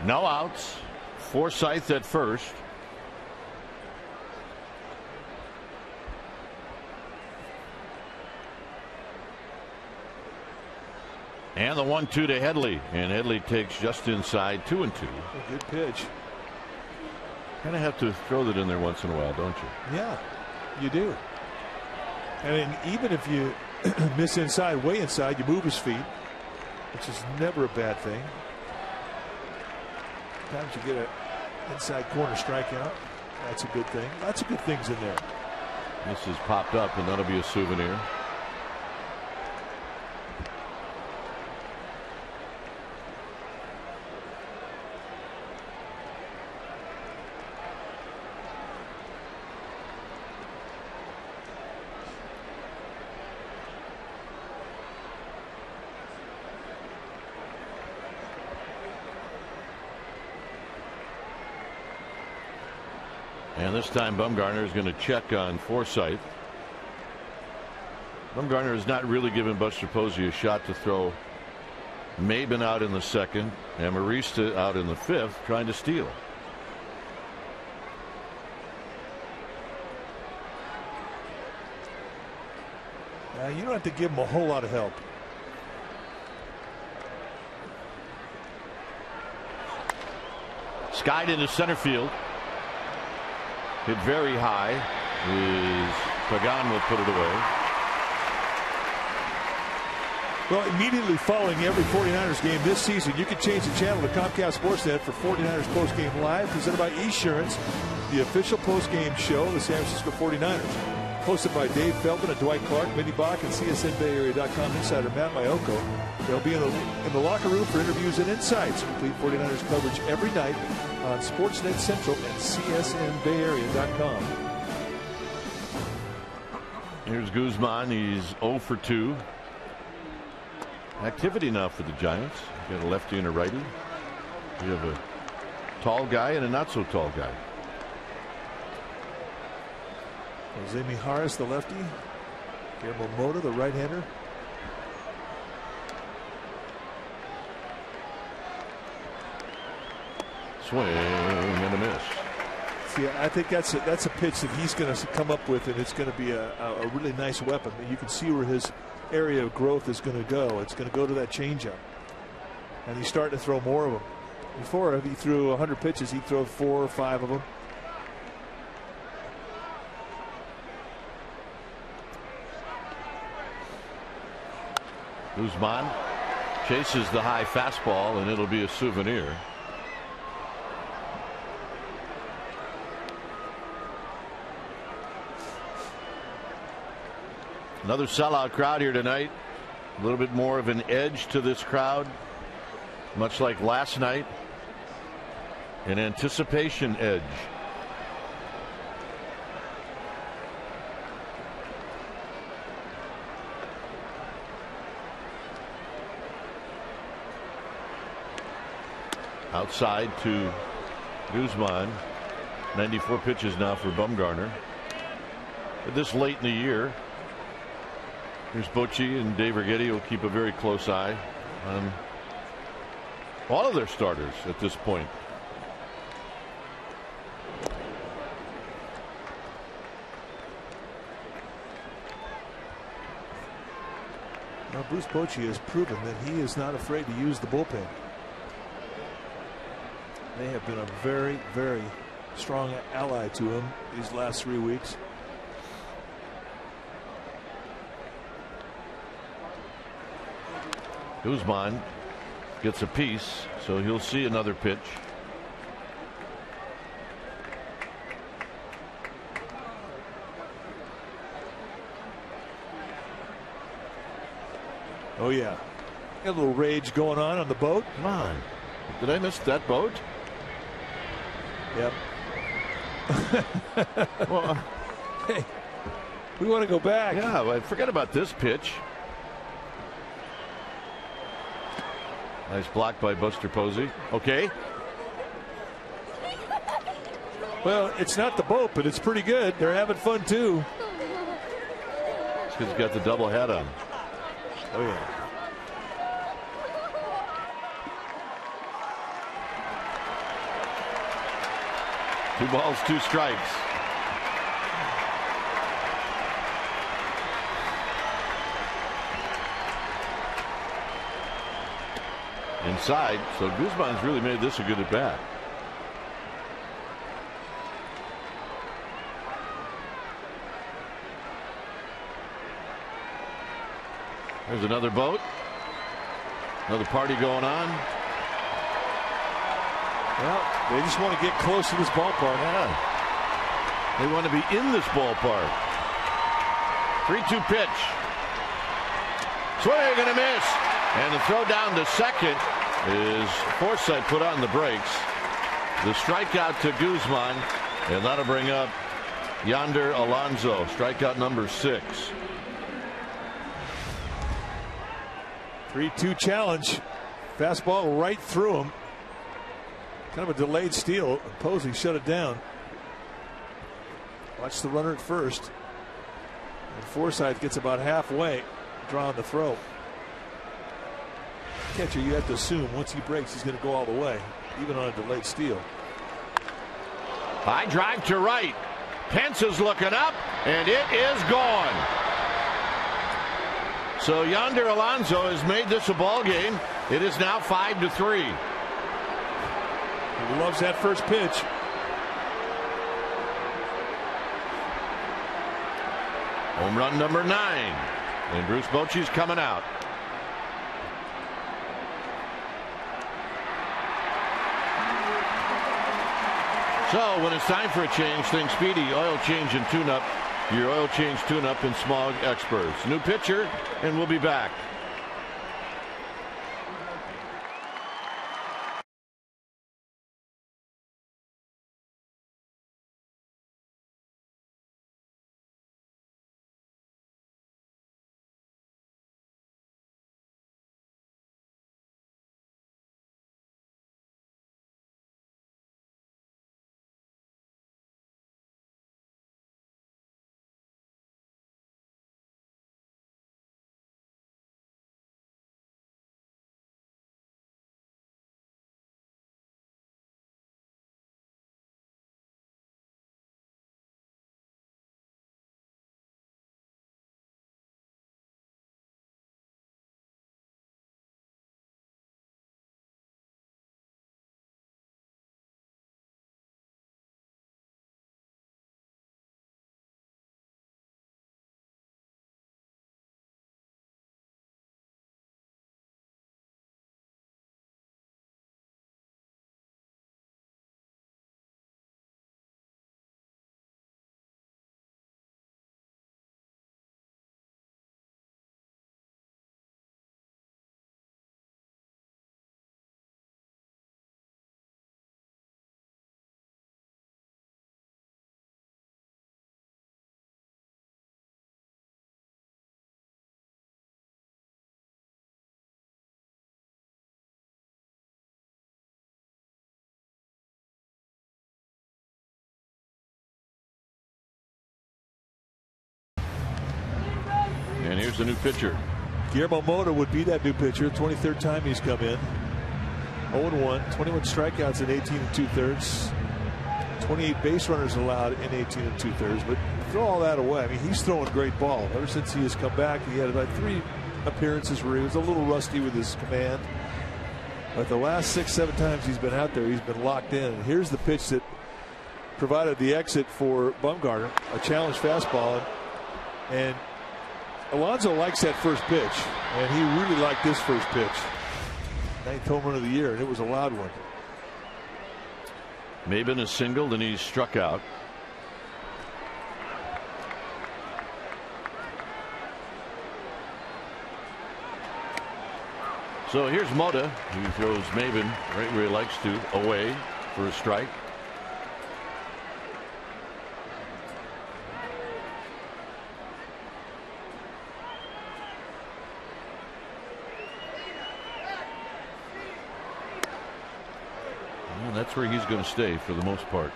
No outs. Forsythe at first. And the 1-2 to Headley, and Headley takes just inside 2-2. A good pitch. Kind of have to throw that in there once in a while, don't you? Yeah, you do. And even if you miss inside, way inside, you move his feet, which is never a bad thing. Sometimes you get an inside corner strikeout. That's a good thing. Lots of good things in there. This has popped up, and that'll be a souvenir. And this time Bumgarner is going to check on Forsythe. Bumgarner has not really given Buster Posey a shot to throw. Maben out in the 2nd, and Marista out in the 5th, trying to steal. You don't have to give him a whole lot of help. Skied into center field. Hit very high. Pagan will put it away. Well, immediately following every 49ers game this season, you can change the channel to Comcast Sportsnet for 49ers Postgame Live, presented by Esurance, the official postgame show of the San Francisco 49ers. Hosted by Dave Feldman and Dwight Clark, Minnie Bach, and CSNBayArea.com insider Matt Mayoko. They'll be in the locker room for interviews and insights. Complete 49ers coverage every night on Sportsnet Central and CSNBayArea.com. Here's Guzman. He's 0 for 2. activity now for the Giants. You got a lefty and a righty. You have a tall guy and a not so tall guy. Jose Mijares, the lefty. Guillermo Mota, the right-hander. Swing and a miss. See, I think that's a pitch that he's going to come up with, and it's going to be a really nice weapon. You can see where his area of growth is going to go. It's going to go to that changeup, and he's starting to throw more of them. Before, if he threw 100 pitches, he'd throw 4 or 5 of them. Guzman chases the high fastball, and it'll be a souvenir. Another sellout crowd here tonight. A little bit more of an edge to this crowd, much like last night. An anticipation edge. Outside to Guzman. 94 pitches now for Bumgarner. But this late in the year, here's Bochy, and Dave Righetti will keep a very close eye on all of their starters at this point. Now, Bruce Bochy has proven that he is not afraid to use the bullpen. They have been a very, very strong ally to him these last 3 weeks. Guzman gets a piece, so he'll see another pitch. Oh yeah, got a little rage going on the boat. Come on, did I miss that boat? Yep. Well, hey, we want to go back. Yeah, but forget about this pitch. Nice block by Buster Posey. Okay. Well, it's not the boat, but it's pretty good. They're having fun too. It's because he's got the double head on. Oh yeah. Two balls, 2 strikes. Inside, so Guzman's really made this a good at bat. There's another boat. Another party going on. Well, they just want to get close to this ballpark. Yeah. They want to be in this ballpark. 3-2 pitch. Swing and a miss. And the throw down to second is Forsythe put on the brakes. The strikeout to Guzman, and that'll bring up Yonder Alonso. Strikeout number 6. 3-2 challenge. Fastball right through him. Kind of a delayed steal. Posey shut it down. Watch the runner at first. And Forsythe gets about halfway, drawing the throw. Catcher, you have to assume once he breaks, he's going to go all the way, even on a delayed steal. High drive to right. Pence is looking up, and it is gone. So Yonder Alonso has made this a ball game. It is now 5-3. He loves that first pitch. Home run number 9. And Bruce Bochy's coming out. So when it's time for a change, think Speedy Oil Change and Tune-Up. Your oil change tune-up and smog experts. New pitcher, and we'll be back. the new pitcher. Guillermo Mota would be that new pitcher. 23rd time he's come in. 0-1, 21 strikeouts in 18 2/3. 28 base runners allowed in 18 2/3. But throw all that away. I mean, he's throwing a great ball. Ever since he has come back, he had about 3 appearances where he was a little rusty with his command. But the last 6-7 times he's been out there, he's been locked in. And here's the pitch that provided the exit for Bumgarner, a challenge fastball. And Alonso likes that first pitch, and he really liked this first pitch. 9th home run of the year, and it was a loud one. Maben is singled, and he's struck out. So here's Mota, who throws Maben right where he likes to, away for a strike. And that's where he's going to stay for the most part.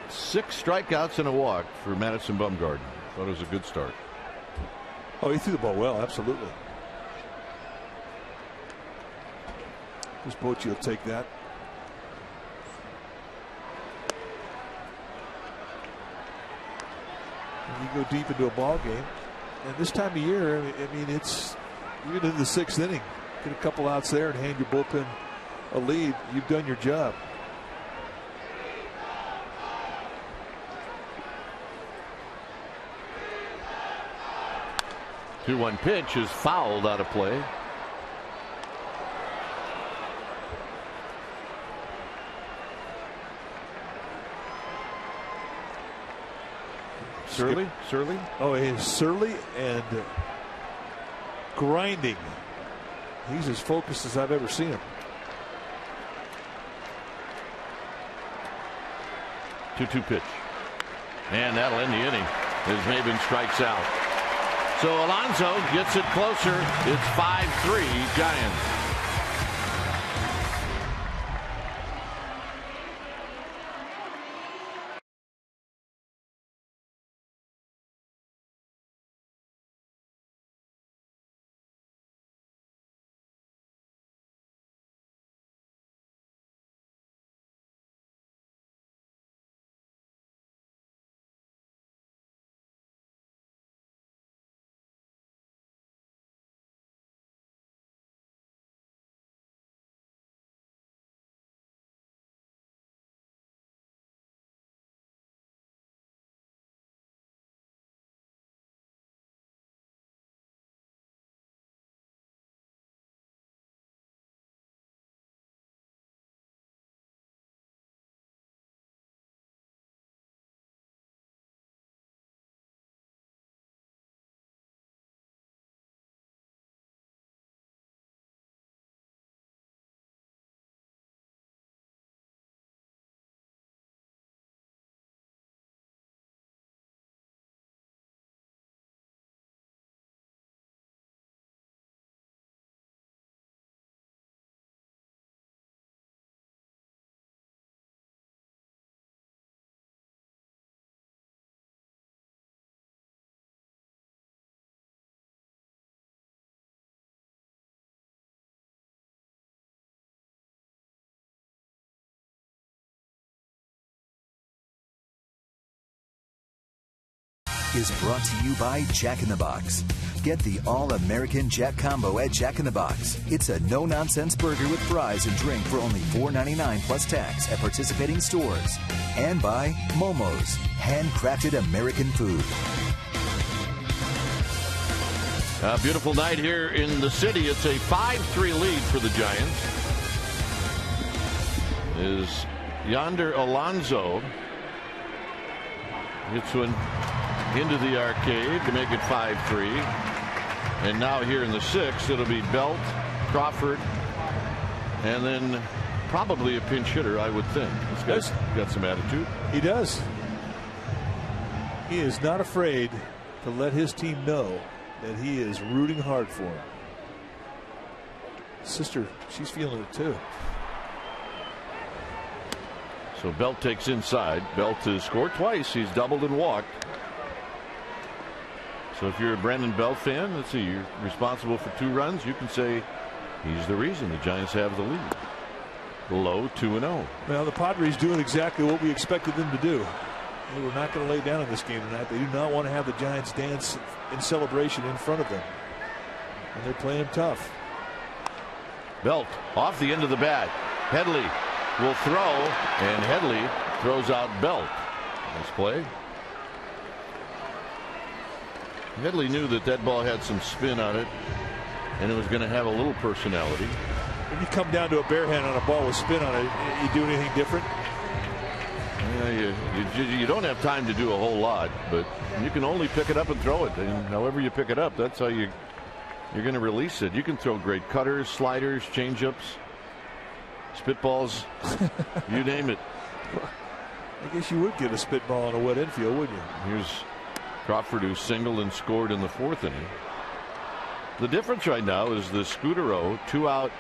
6 strikeouts and a walk for Madison Bumgarner. Thought it was a good start. Oh, he threw the ball well, absolutely. This Bochy will take that. And you go deep into a ball game, and this time of year, I mean, it's even in the 6th inning. Get a couple outs there and hand your bullpen a lead. You've done your job. 2-1 pitch is fouled out of play. Surly? Oh, he's surly and grinding. He's as focused as I've ever seen him. 2-2 pitch. And that'll end the inning as Maben strikes out. So Alonso gets it closer. It's 5-3 Giants. Is brought to you by Jack in the Box. Get the all-American Jack Combo at Jack in the Box. It's a no-nonsense burger with fries and drink for only $4.99 plus tax at participating stores. And by Momo's, handcrafted American food. A beautiful night here in the city. It's a 5-3 lead for the Giants. Is Yonder Alonso hits one into the arcade to make it 5-3. And now here in the 6th, it'll be Belt, Crawford, and then probably a pinch hitter, I would think. This guy's got some attitude. He does. He is not afraid to let his team know that he is rooting hard for him. Sister, she's feeling it too. So Belt takes inside. Belt has scored twice. He's doubled and walked. So if you're a Brandon Belt fan, let's see, you're responsible for 2 runs. You can say he's the reason the Giants have the lead. Low 2-0. Well, the Padres doing exactly what we expected them to do. They were not going to lay down in this game tonight. They do not want to have the Giants dance in celebration in front of them. And they're playing tough. Belt off the end of the bat. Headley will throw, and Headley throws out Belt. Nice play. Headley knew that that ball had some spin on it, and it was going to have a little personality. When you come down to a bare hand on a ball with spin on it, you do anything different? Yeah, you don't have time to do a whole lot, but you can only pick it up and throw it. And however you pick it up, that's how you're going to release it. You can throw great cutters, sliders, changeups, spitballs, you name it. I guess you would get a spitball on a wet infield, wouldn't you? Here's Crawford, who singled and scored in the 4th inning. The difference right now is the Scudero 2-out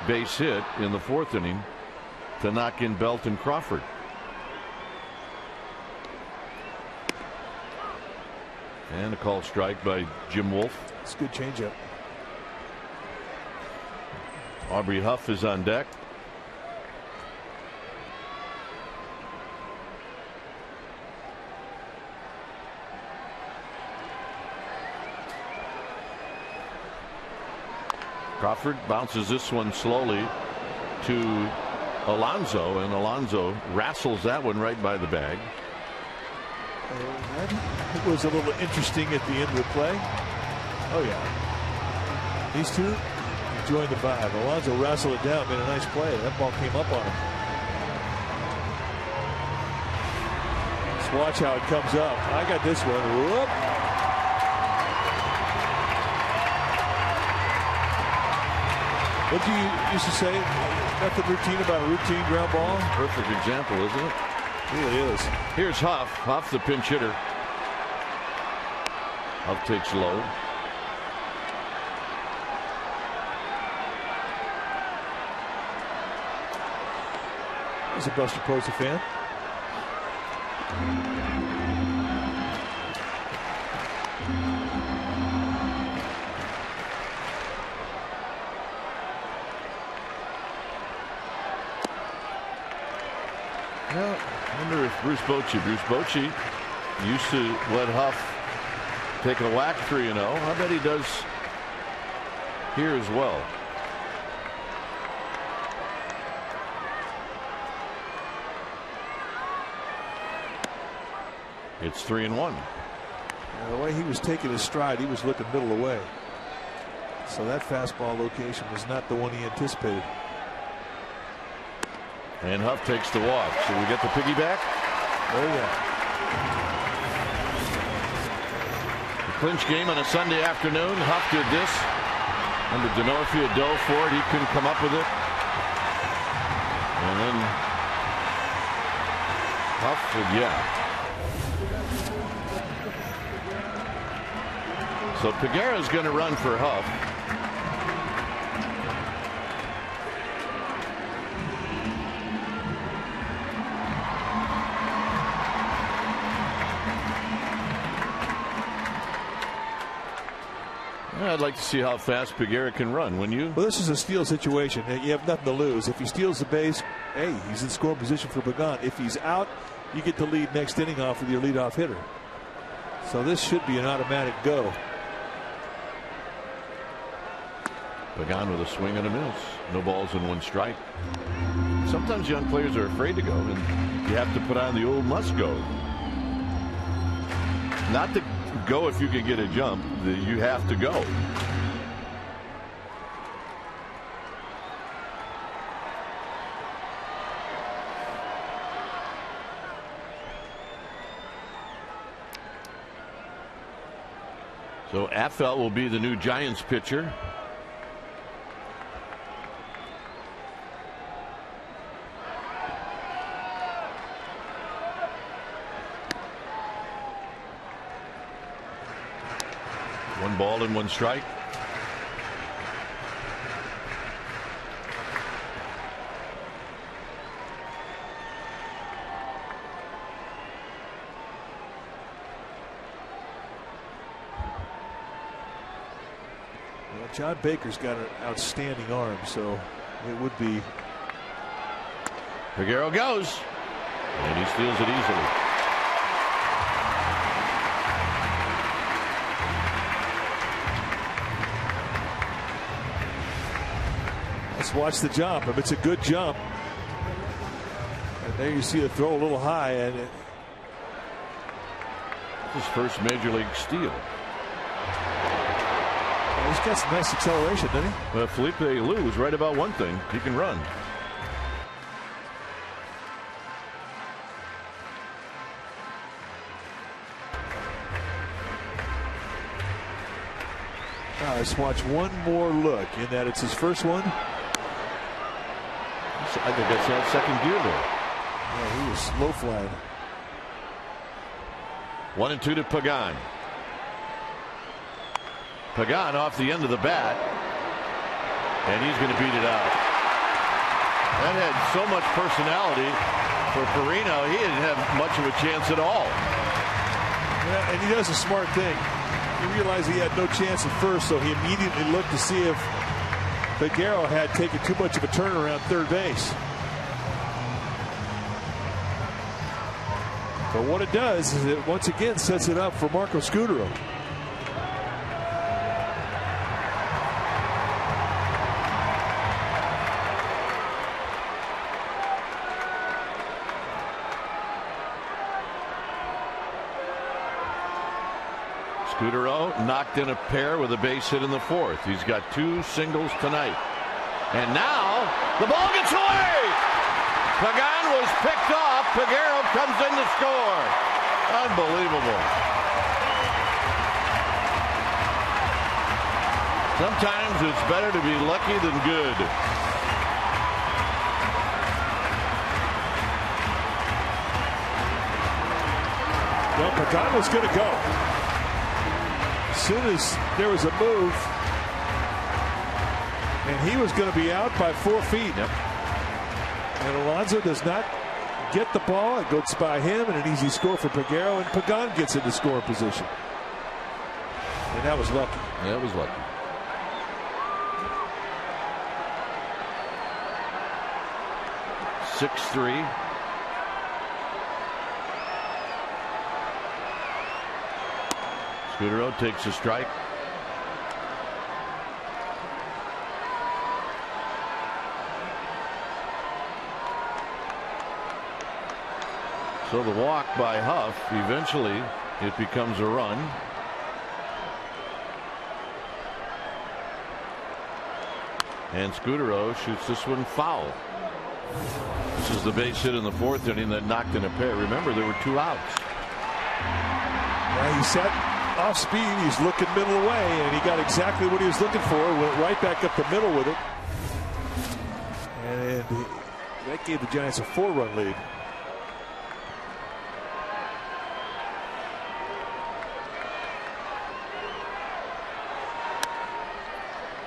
base hit in the 4th inning to knock in Belt and Crawford. And a called strike by Jim Wolf. It's a good changeup. Aubrey Huff is on deck. Crawford bounces this one slowly to Alonso, and Alonso wrestles that one right by the bag. It was a little interesting at the end of the play. Oh yeah, these two enjoying the vibe. Alonso wrestled it down, made a nice play. That ball came up on him. Let's watch how it comes up. I got this one. Whoop. What do you used to say? Nothing routine about a routine ground ball. Perfect example, isn't it? It really is. Here's Huff. Huff, the pinch hitter. Huff takes low. He's a Buster Posey fan. Well, I wonder if Bruce Bochy used to let Huff take a whack 3-0. I bet he does here as well. It's 3-1. The way he was taking his stride, he was looking middle away. So that fastball location was not the one he anticipated. And Huff takes the walk. So we get the piggyback. Oh yeah. The clinch game on a Sunday afternoon. Huff did this. Under Denorfia dove for it. He couldn't come up with it. And then Huff said, yeah. So Peguera's going to run for Huff. I'd like to see how fast Peguera can run, wouldn't you? Well, this is a steal situation. You have nothing to lose. If he steals the base, hey, he's in scoring position for Pagan. If he's out, you get the lead next inning off with your leadoff hitter. So this should be an automatic go. Pagan with a swing and a miss. No balls and 1 strike. Sometimes young players are afraid to go, and you have to put on the old must go. Not to go if you can get a jump. You have to go. So Affeldt will be the new Giants pitcher. One ball and 1 strike. John Baker's got an outstanding arm, so it would be. Peguero goes, and he steals it easily. Let's watch the jump. If it's a good jump, and there you see the throw a little high, and his first major league steal. He's got some nice acceleration, doesn't he? Well, Felipe Alou was right about one thing. He can run. Let's watch one more look. In that it's his first one. I think that's that second gear there. Yeah, he was slow flying. 1-2 to Pagan. Pagan off the end of the bat, and he's going to beat it out. That had so much personality for Perino. He didn't have much of a chance at all. Yeah, and he does a smart thing. He realized he had no chance at first, so he immediately looked to see if Peguero had taken too much of a turn around third base. But what it does is it once again sets it up for Marco Scutaro. Scutaro knocked in a pair with a base hit in the fourth. He's got 2 singles tonight. And now the ball gets away. Pagan was picked off. Peguero comes in to score. Unbelievable. Sometimes it's better to be lucky than good. Well, Pagan was going to go. As soon as there was a move, and he was going to be out by 4 feet. Yep. And Alonso does not get the ball. It goes by him, and an easy score for Peguero, and Pagan gets into scoring position. And that was lucky. That was lucky. (6-3). Scutaro takes a strike. So the walk by Huff, eventually it becomes a run. And Scutaro shoots this one foul. This is the base hit in the fourth inning that knocked in a pair. Remember, there were 2 outs. Well, he sat off speed. He's looking middle away, and he got exactly what he was looking for. Went right back up the middle with it. And that gave the Giants a 4-run lead.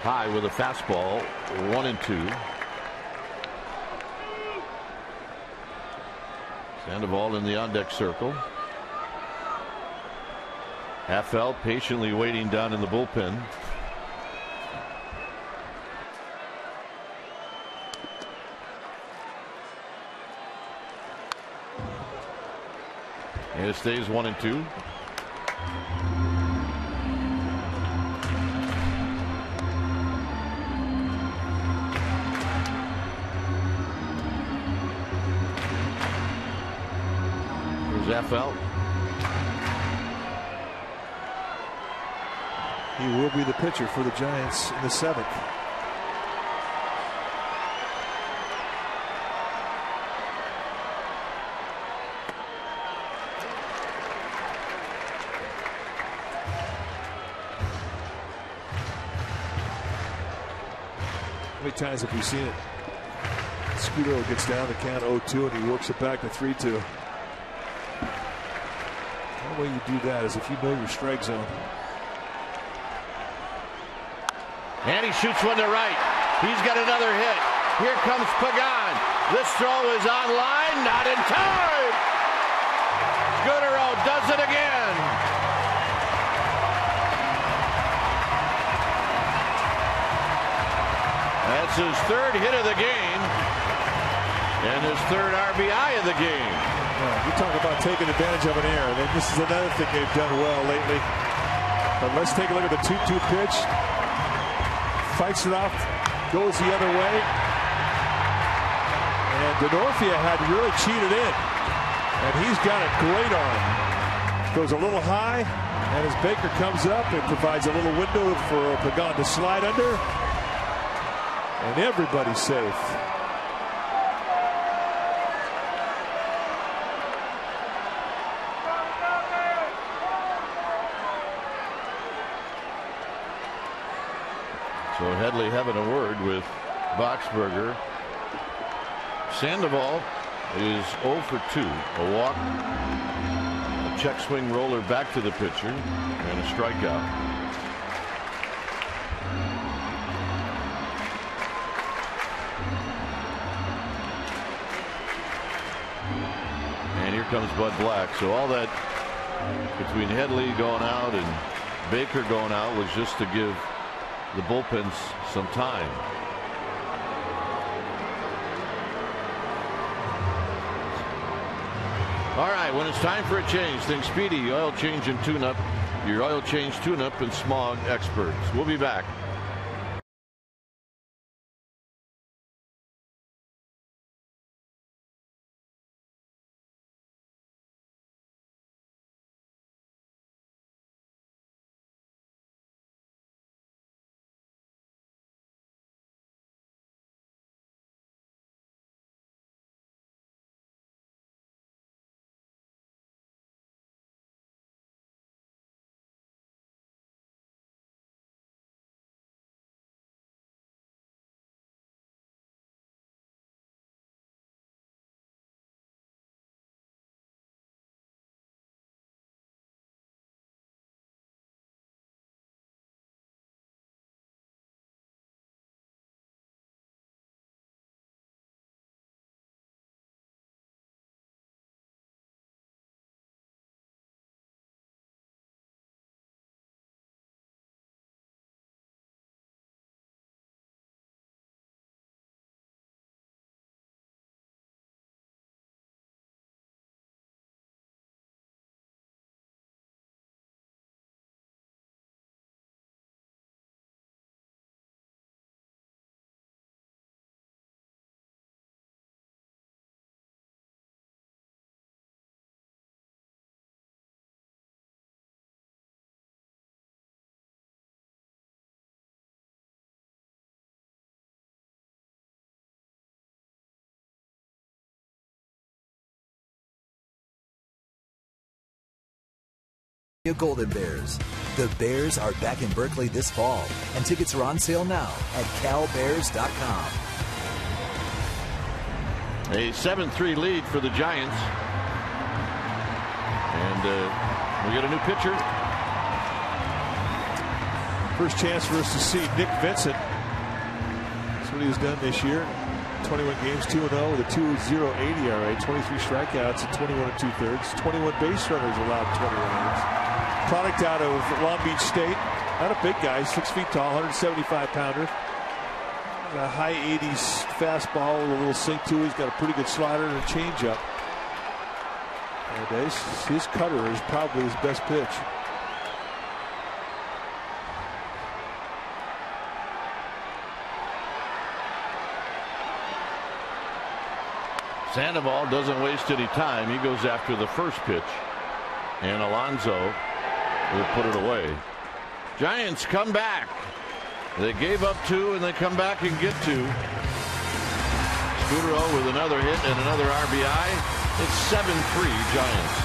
High with a fastball, 1-2. Sandoval in the on-deck circle. FL patiently waiting down in the bullpen. And it stays 1-2. FL. He will be the pitcher for the Giants in the 7th. How many times have we seen it? Scutaro gets down the count 0-2 and he works it back to 3-2. The way you do that is if you know your strike zone. And he shoots one to right. He's got another hit. Here comes Pagan. This throw is on line, not in time. Scutaro does it again. his third hit of the game and his third RBI of the game. You talk about taking advantage of an error. And this is another thing they've done well lately. But let's take a look at the 2-2 pitch. Fights it off, goes the other way. And Denorfia had really cheated in. And he's got a great arm. Goes a little high. And as Baker comes up, it provides a little window for Pagan to slide under. And everybody's safe. So Headley having a word with Boxberger. Sandoval is 0 for 2. A walk, a check swing roller back to the pitcher, and a strikeout. And here comes Bud Black. So all that between Headley going out and Baker going out was just to give the bullpens some time. All right, when it's time for a change, think Speedy Oil Change and Tune-Up, your oil change tune-up and smog experts. We'll be back. Golden Bears. The Bears are back in Berkeley this fall, and tickets are on sale now at calbears.com. A 7-3 lead for the Giants. And we get a new pitcher. First chance for us to see Nick Vincent. That's what he's done this year. 21 games, 2-0 with a 2.08 ERA, 23 strikeouts and 21 2/3. 21 base runners allowed, 21 innings. Product out of Long Beach State. Not a big guy, 6 feet tall, 175-pounder. A high 80s fastball with a little sink to it. He's got a pretty good slider and a changeup. And his cutter is probably his best pitch. Sandoval doesn't waste any time. He goes after the first pitch. And Alonso will put it away. Giants come back. They gave up 2 and they come back and get 2. Scudero with another hit and another RBI. It's 7-3 Giants.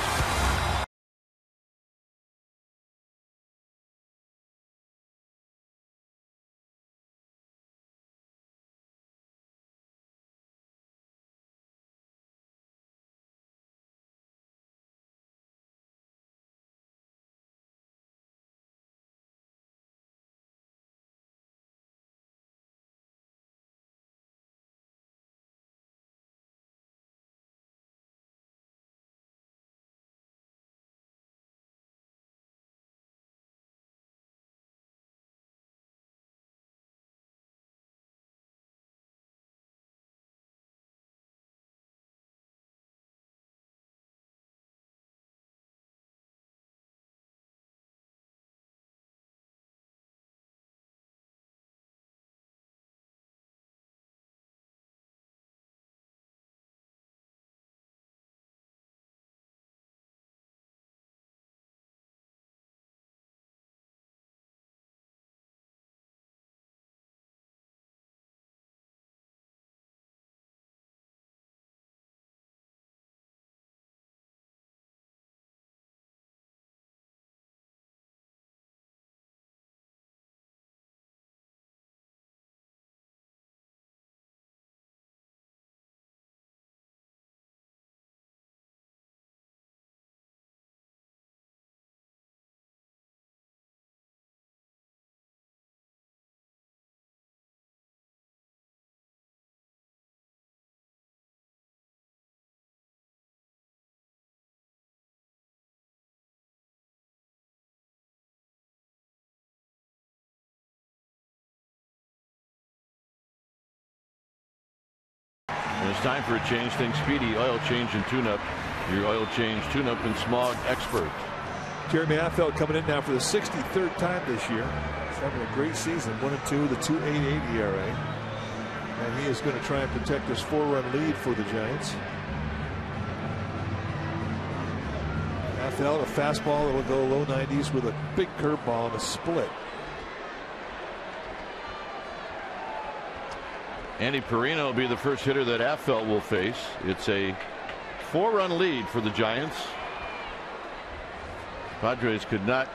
it's time for a change. Think Speedy Oil Change and Tune-Up. Your oil change, tune-up, and smog expert. Jeremy Affeldt coming in now for the 63rd time this year. He's having a great season. 1-2 with a 2.88 ERA. And he is going to try and protect this 4-run lead for the Giants. Affeldt, a fastball that will go low 90s with a big curveball and a split. Andy Perino will be the first hitter that Affeldt will face. It's a 4-run lead for the Giants. Padres could not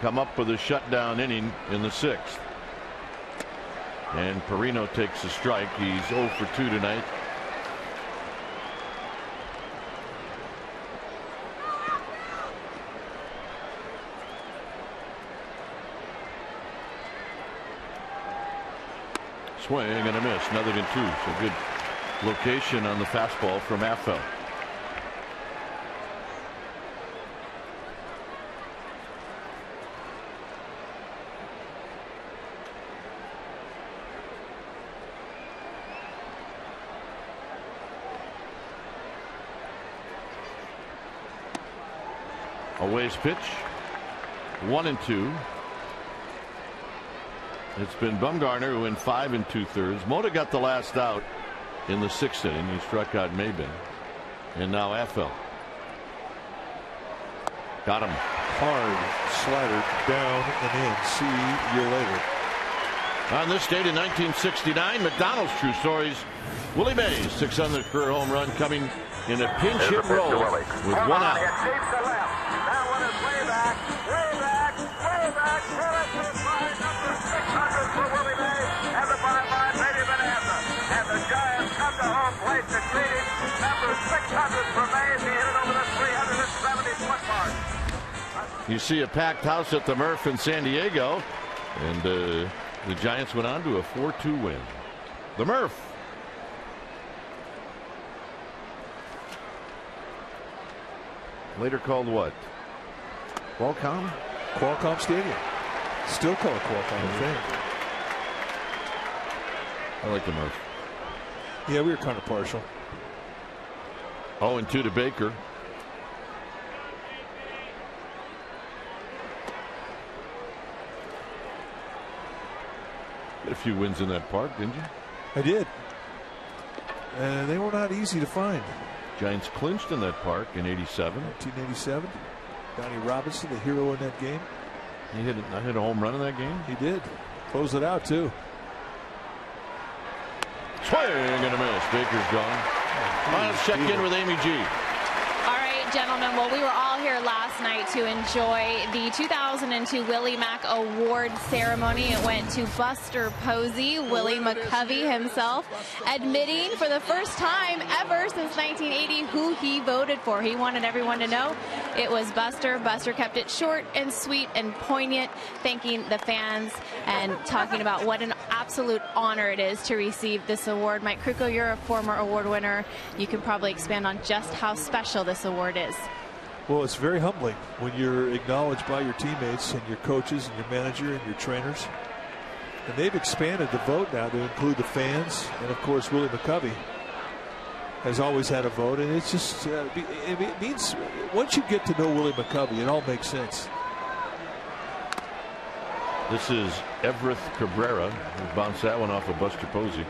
come up with a shutdown inning in the 6th. And Perino takes a strike. He's 0 for 2 tonight. Swing and a miss. Nothing in 2. So good location on the fastball from Affeldt. Away's pitch. 1-2. It's been Bumgarner who went 5 2/3. Mota got the last out in the 6th inning. He struck out Maben. And now Affeldt. Got him. Hard slider down and in. See you later. On this date in 1969, McDonald's True Stories. Willie Mays, 600 career home run coming in a pinch hit roll with 1 out. You see a packed house at the Murph in San Diego, and the Giants went on to a 4-2 win. The Murph. Later called what? Qualcomm? Qualcomm Stadium. Still called Qualcomm, I think. I like the Murph. Yeah, we were kind of partial. 0-2 to Baker. Get a few wins in that park, didn't you? I did. And they were not easy to find. Giants clinched in that park in '87. 1987. Donnie Robinson, the hero in that game. He hit a home run in that game? He did. Closed it out, too. Swing and a miss. Baker's gone. Let's check in with Amy G. All right, gentlemen. Well, we were all here last night to enjoy the 2002 Willie Mack Award ceremony. It went to Buster Posey, Willie McCovey himself, admitting for the first time ever since 1980 who he voted for. He wanted everyone to know it was Buster. Buster kept it short and sweet and poignant, thanking the fans and talking about what an absolute honor it is to receive this award. Mike Krukow, you're a former award winner. You can probably expand on just how special this award is. Well, it's very humbling when you're acknowledged by your teammates and your coaches and your manager and your trainers. And they've expanded the vote now to include the fans. And, of course, Willie McCovey has always had a vote. And it's just, it means once you get to know Willie McCovey, it all makes sense. This is Everett Cabrera, who bounced that one off of Buster Posey.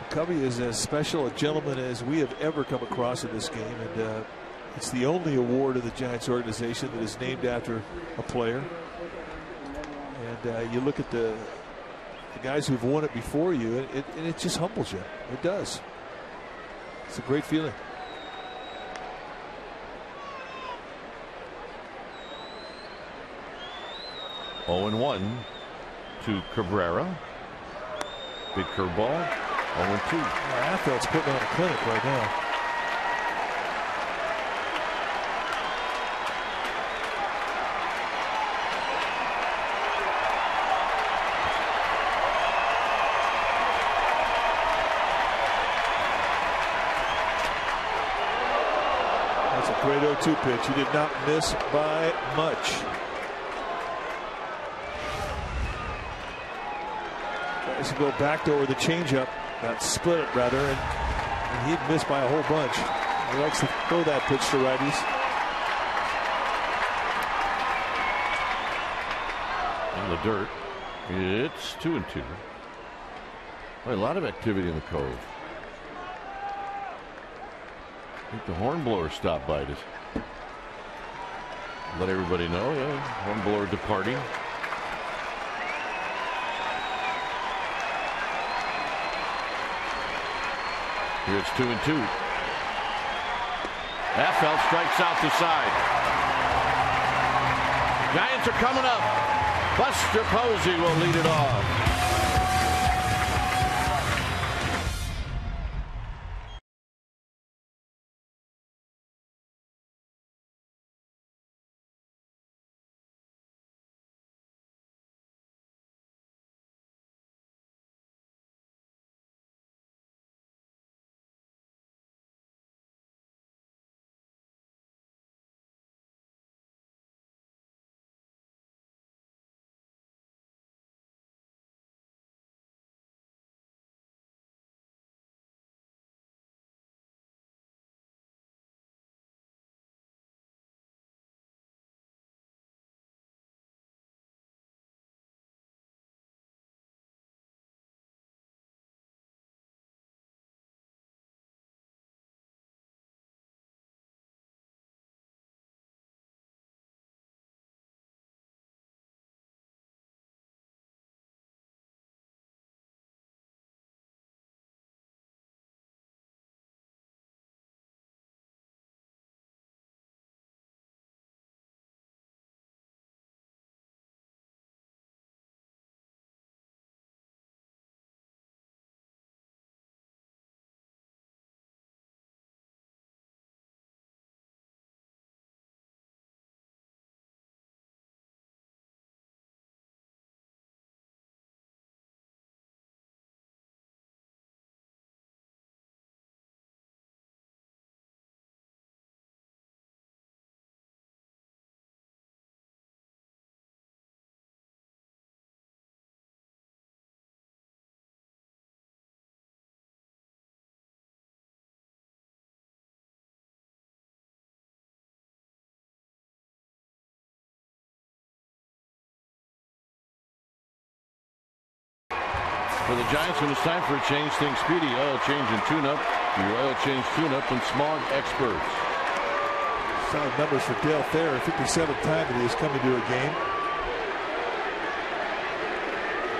McCovey is as special a gentleman as we have ever come across in this game. And it's the only award of the Giants organization that is named after a player. And you look at the guys who've won it before you, and it just humbles you. It does. It's a great feeling. Oh, 0-1 to Cabrera. Big curveball. 0-2. Affeldt's putting on a clinic right now. That's a great 0-2 pitch. He did not miss by much. Tries to go back over the changeup. That split it rather, and He'd missed by a whole bunch. He likes to throw that pitch to righties. In the dirt. It's 2-2. Boy, a lot of activity in the Cove. I think the hornblower stopped by to let everybody know. Yeah, hornblower departing. Here it's 2-2. Affeldt strikes out the side. Giants are coming up. Buster Posey will lead it off. For the Giants, when it's time for a change, think Speedy Oil Change and Tune-Up. Your oil change tune-up and smog experts. Solid numbers for Dale Thayer. 57th time that he has come into a game.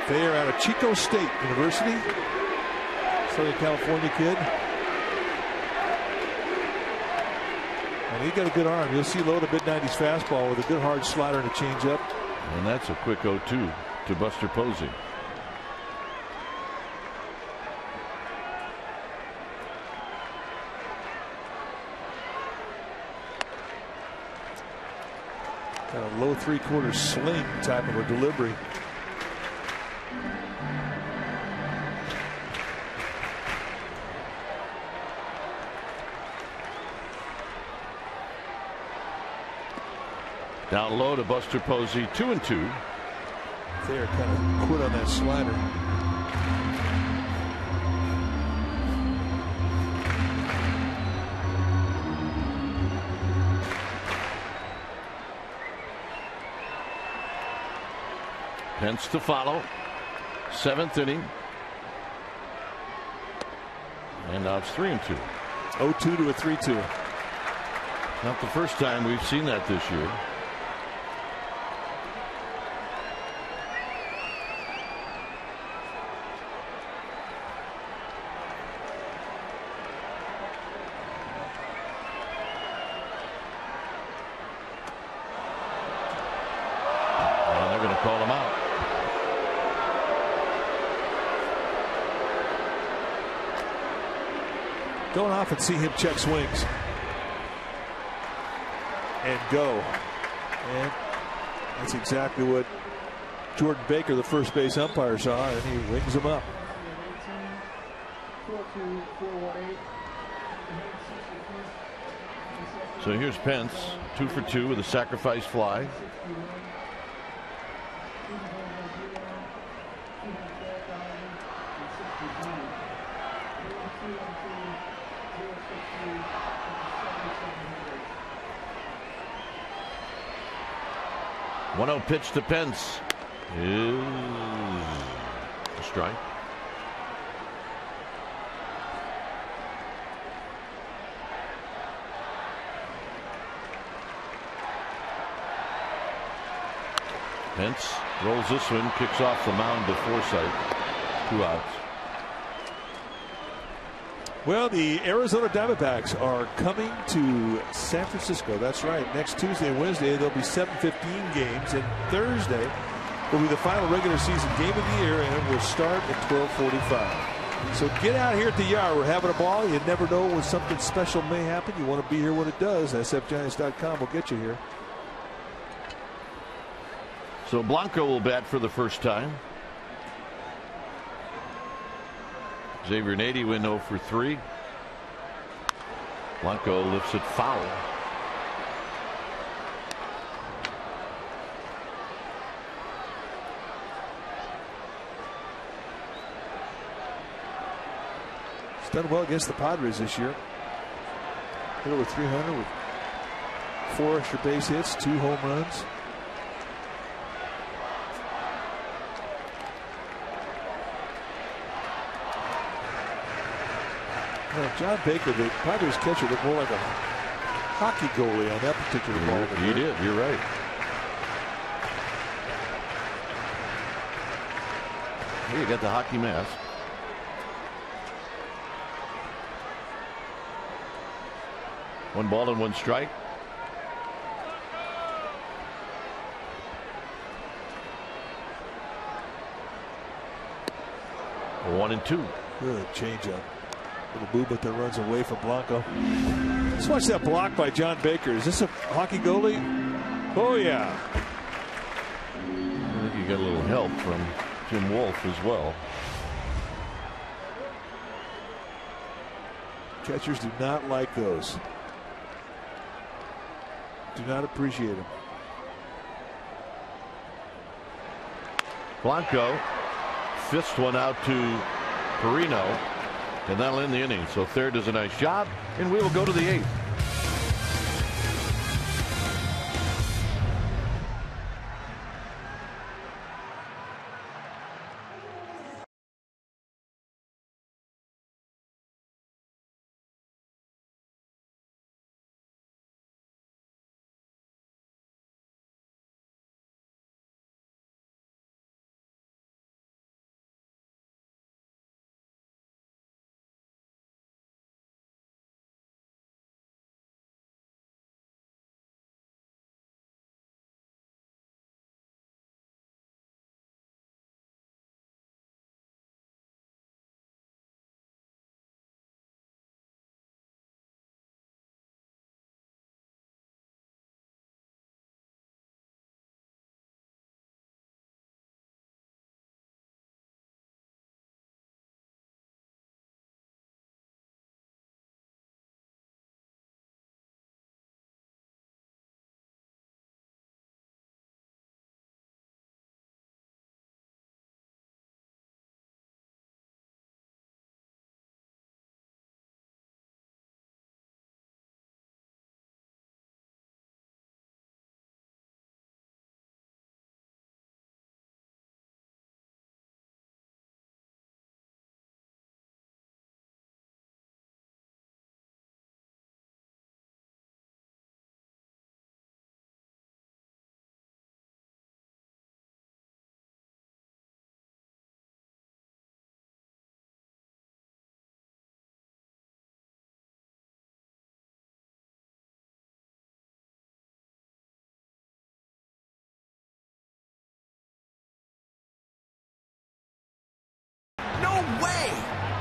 Thayer out of Chico State University. Southern California kid. And he got a good arm. You'll see low to mid-90s fastball with a good hard slider and a changeup. And that's a quick 0-2 to Buster Posey. Kind of low three-quarter sling type of a delivery. Down low to Buster Posey, 2-2. Thayer kind of quit on that slider. Pence to follow. 7th inning. And now it's 3-2. 0-2 to a 3-2. Not the first time we've seen that this year. And they're going to call him out. Don't often see him check swings and go. And that's exactly what Jordan Baker, the first base umpire, saw, and he wings him up. So here's Pence, 2 for 2 with a sacrifice fly. 1-0 pitch to Pence is a strike. Pence rolls this one, kicks off the mound to Forsythe. 2 outs. Well, the Arizona Diamondbacks are coming to San Francisco. That's right. Next Tuesday and Wednesday, there'll be 7:15 games, and Thursday will be the final regular season game of the year, and it will start at 12:45. So get out here at the yard. We're having a ball. You never know when something special may happen. You want to be here when it does. SFGiants.com will get you here. So Blanco will bat for the first time. Xavier Nady went 0 for 3. Blanco lifts it foul. He's done well against the Padres this year. Hit over 300 with 4 extra base hits, 2 home runs. John Baker, the Padres catcher, looked more like a hockey goalie on that particular ball. He did. You're right. Here you got the hockey mask. One ball and 1 strike. A 1-2. Good changeup. Little movement that runs away from Blanco. Let's watch that block by John Baker. Is this a hockey goalie? Oh, yeah. I think you got a little help from Jim Wolf as well. Catchers do not like those. Do not appreciate them. Blanco fists one out to Perino. And that'll end the inning. So third does a nice job, and we will go to the 8th.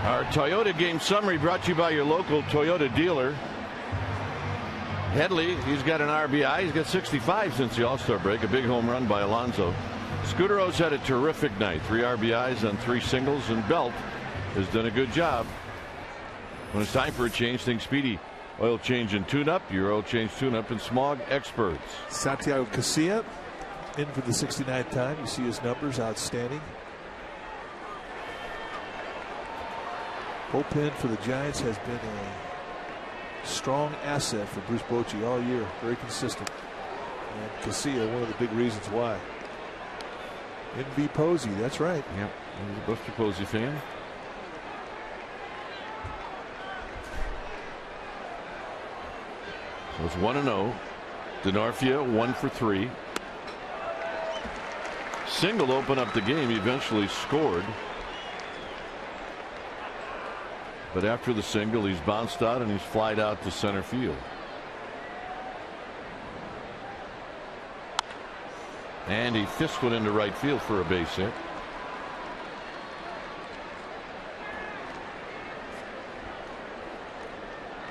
Our Toyota game summary brought to you by your local Toyota dealer. Headley, he's got an RBI. He's got 65 since the All-Star break. A big home run by Alonso. Scudero's had a terrific night. 3 RBIs on 3 singles, and Belt has done a good job. When it's time for a change, think Speedy Oil Change and Tune-Up. Your oil change tune-up and smog experts. Santiago Casilla in for the 69th time. You see his numbers outstanding. Bullpen for the Giants has been a strong asset for Bruce Bochy all year. Very consistent. And Casilla, one of the big reasons why. NB Posey, that's right. Yep, he's a Buster Posey fan. So it's 1-0. Denarfia 1 for 3. Single opened up the game. He eventually scored. But after the single, he's bounced out and he's flied out to center field. And he fists one into right field for a base hit.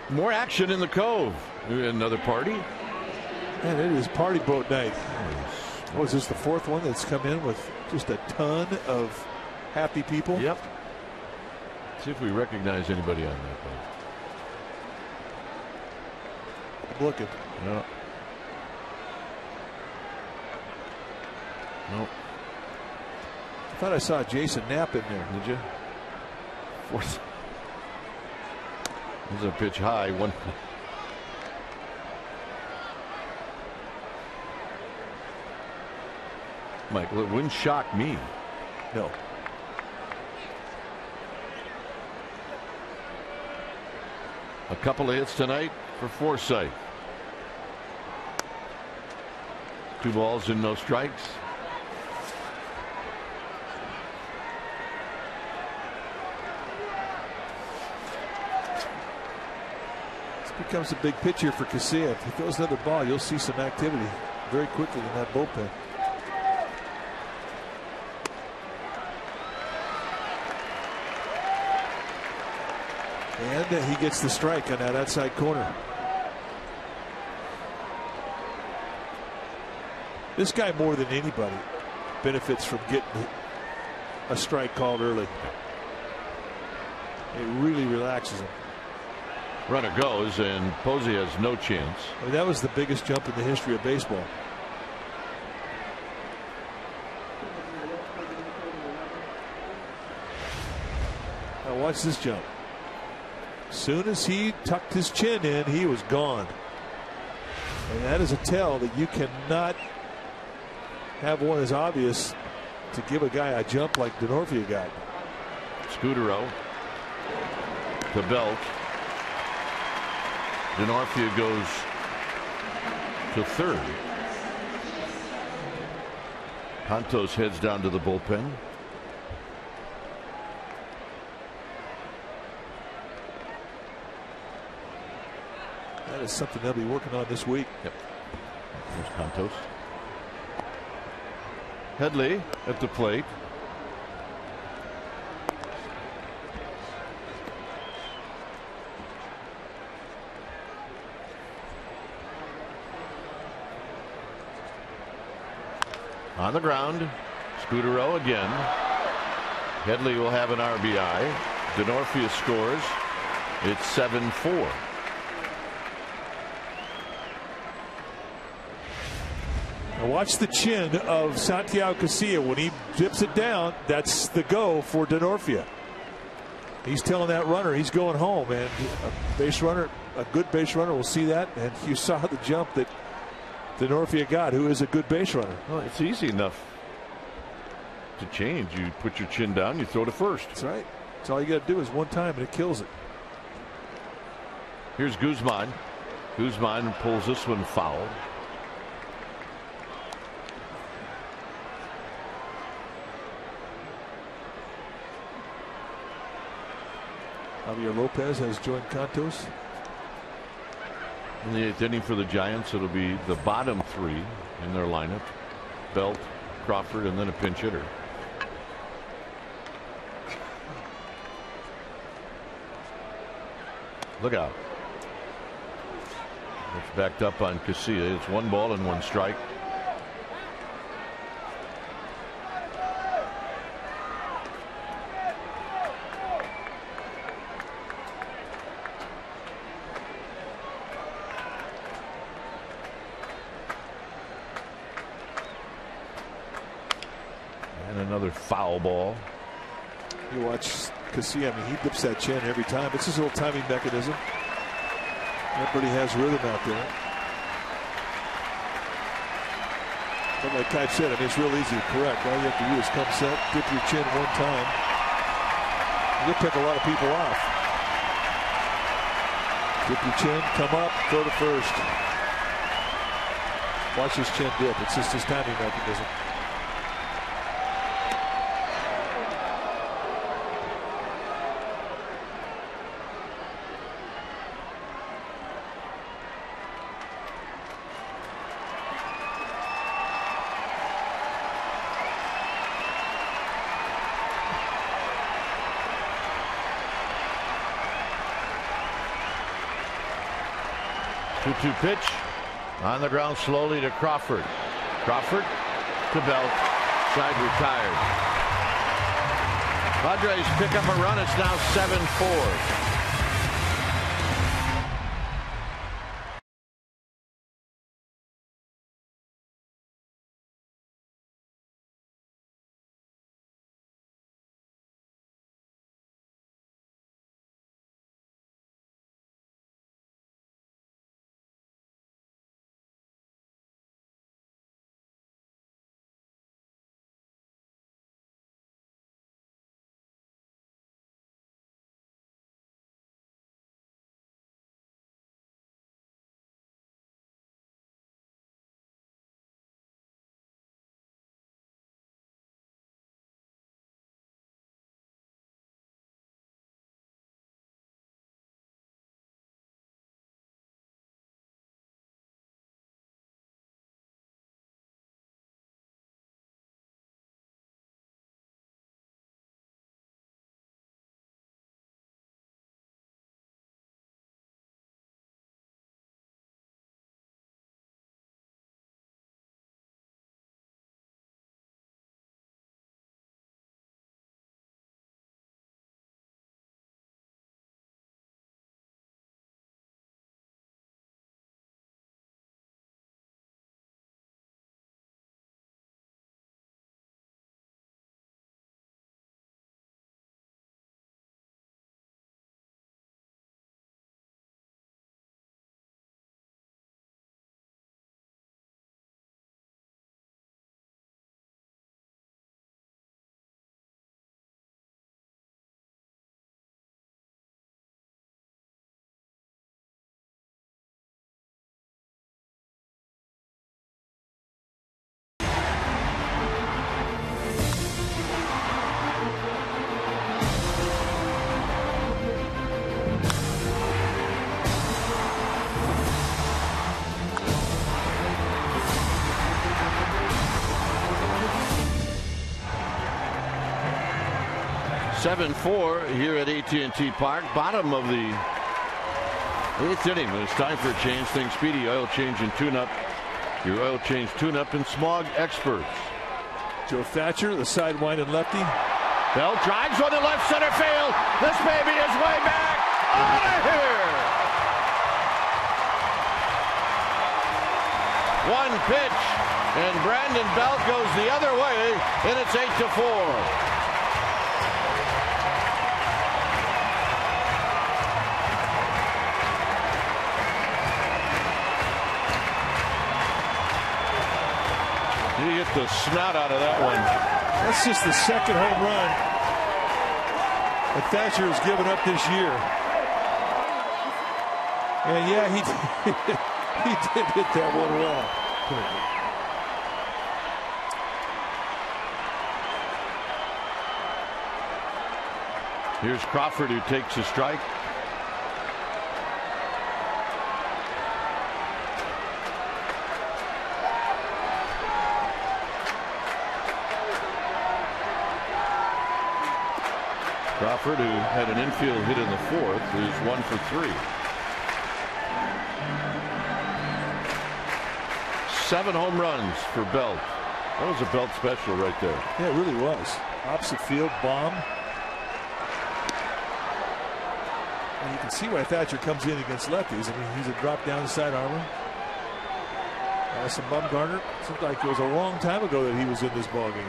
More action in the Cove. Another party. And it is party boat night. What is this, the fourth one that's come in with just a ton of happy people? Yep. See if we recognize anybody on that boat. I'm looking. No. Nope. I thought I saw Jason Knapp in there. Did you? Fourth. This is a pitch high. One. Mike, it wouldn't shock me. No. A couple of hits tonight for Forsythe. 2 balls and no strikes. This becomes a big pitch here for Casilla. If he throws another ball, you'll see some activity very quickly in that bullpen. And he gets the strike on that outside corner. This guy, more than anybody, benefits from getting a strike called early. It really relaxes him. Runner goes, and Posey has no chance. I mean, that was the biggest jump in the history of baseball. Now watch this jump. Soon as he tucked his chin in, he was gone. And that is a tell that you cannot have one as obvious to give a guy a jump like Denarfia got. Scudero to Belt. Denarfia goes to third. Contos heads down to the bullpen. That is something they'll be working on this week. Yep. There's Contos. Headley at the plate. On the ground. Scudero again. Headley will have an RBI. Denarfia scores. It's 7-4. Now watch the chin of Santiago Casilla. When he dips it down, that's the go for Denarfia. He's telling that runner he's going home, and a base runner, a good base runner, will see that. And you saw the jump that Denarfia got, who is a good base runner. Well, it's easy enough to change. You put your chin down, you throw to first. That's right. That's all you got to do is one time, and it kills it. Here's Guzman. Guzman pulls this one foul. Javier Lopez has joined Contos. In the 8th inning for the Giants, it'll be the bottom 3 in their lineup. Belt, Crawford, and then a pinch hitter. Look out. It's backed up on Casilla. It's 1 ball and 1 strike. Another foul ball. You watch Casilla, I mean, he dips that chin every time. It's his little timing mechanism. Everybody has rhythm out there. But like Kai said, I mean, it's real easy to correct. All you have to do is come set, dip your chin one time. You'll pick a lot of people off. Dip your chin, come up, throw to first. Watch his chin dip. It's just his timing mechanism. Two pitch on the ground slowly to Crawford. Crawford to Belt. Side retired. Padres pick up a run. It's now 7-4. Here at AT&T Park, bottom of the 8th inning. It's time for a change. Think Speedy Oil Change and Tune-Up. Your oil change tune-up and smog experts. Joe Thatcher, the sidewinded lefty. Bell drives on the left center field. This baby is way back. Out of here. One pitch, and Brandon Belt goes the other way, and it's 8-4. You get the snot out of that one. That's just the second home run that Thatcher has given up this year. And yeah, he did hit that one well. Here's Crawford, who takes a strike. Crawford, who had an infield hit in the 4th, is 1 for 3. 7 home runs for Belt. That was a Belt special right there. Yeah, it really was. Opposite field bomb. And you can see why Thatcher comes in against lefties. I mean, he's a drop down side armor. Some Bumgarner. Seemed like it was a long time ago that he was in this ballgame.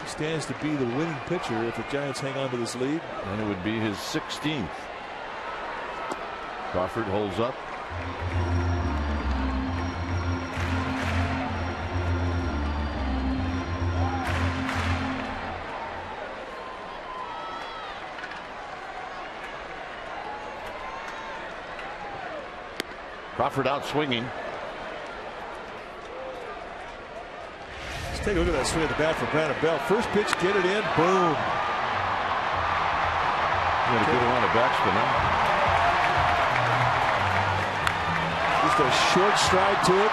Stands to be the winning pitcher if the Giants hang on to this lead. And it would be his 16th. Crawford holds up. Crawford out swinging. Let's take a look at that swing at the bat for Brandon Belt. First pitch, get it in, boom. Got a good amount of backspin, huh? Just a short stride to it.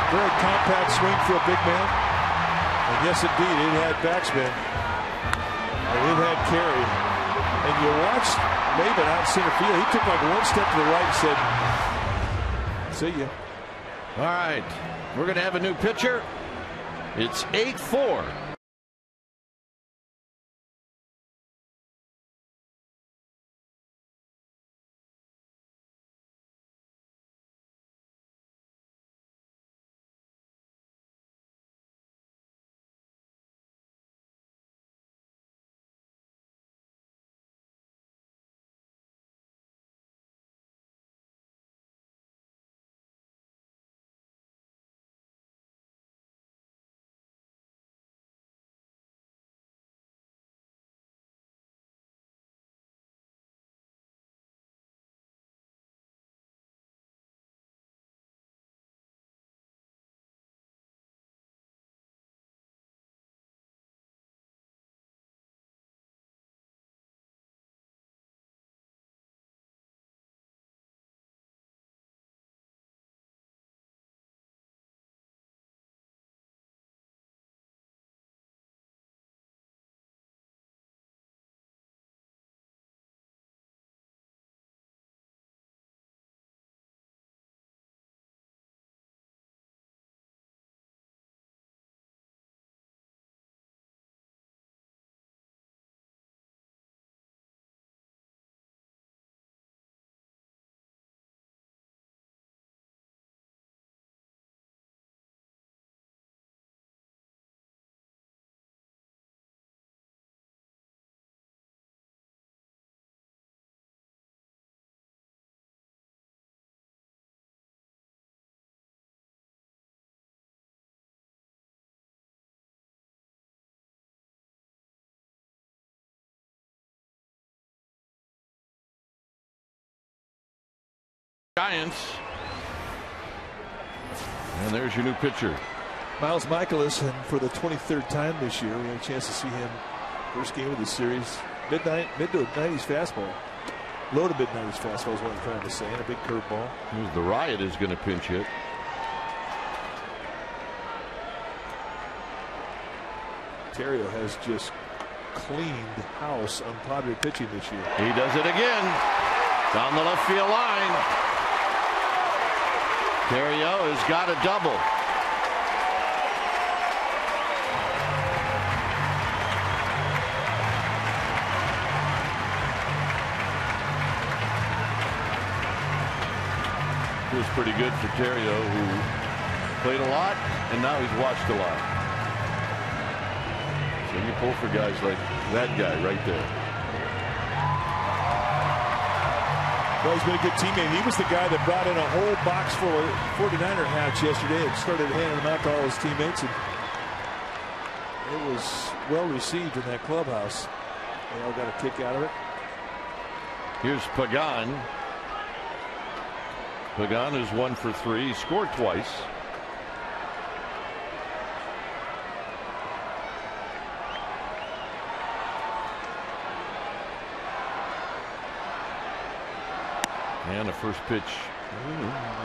Very compact swing for a big man. And yes, indeed, it had backspin. And it had carry. And you watched Maben out center field. He took like one step to the right and said, see ya. All right. We're going to have a new pitcher. It's 8-4. Giants. And there's your new pitcher. Miles Michaelis, and for the 23rd time this year, we had a chance to see him first game of the series. Mid to 90s fastball. Low to mid 90s fastball is what I'm trying to say, and a big curveball. The Riot is going to pinch hit. Terrio has just cleaned house on Padre pitching this year. He does it again. Down the left field line. Terrio has got a double. Feels pretty good for Terrio, who played a lot and now he's watched a lot. So you pull for guys like that guy right there. Well, he's been a good teammate. He was the guy that brought in a whole box full of 49er hats yesterday and started handing them out to all his teammates. And it was well received in that clubhouse. They all got a kick out of it. Here's Pagan. Pagan is 1 for 3. He scored twice. And the first pitch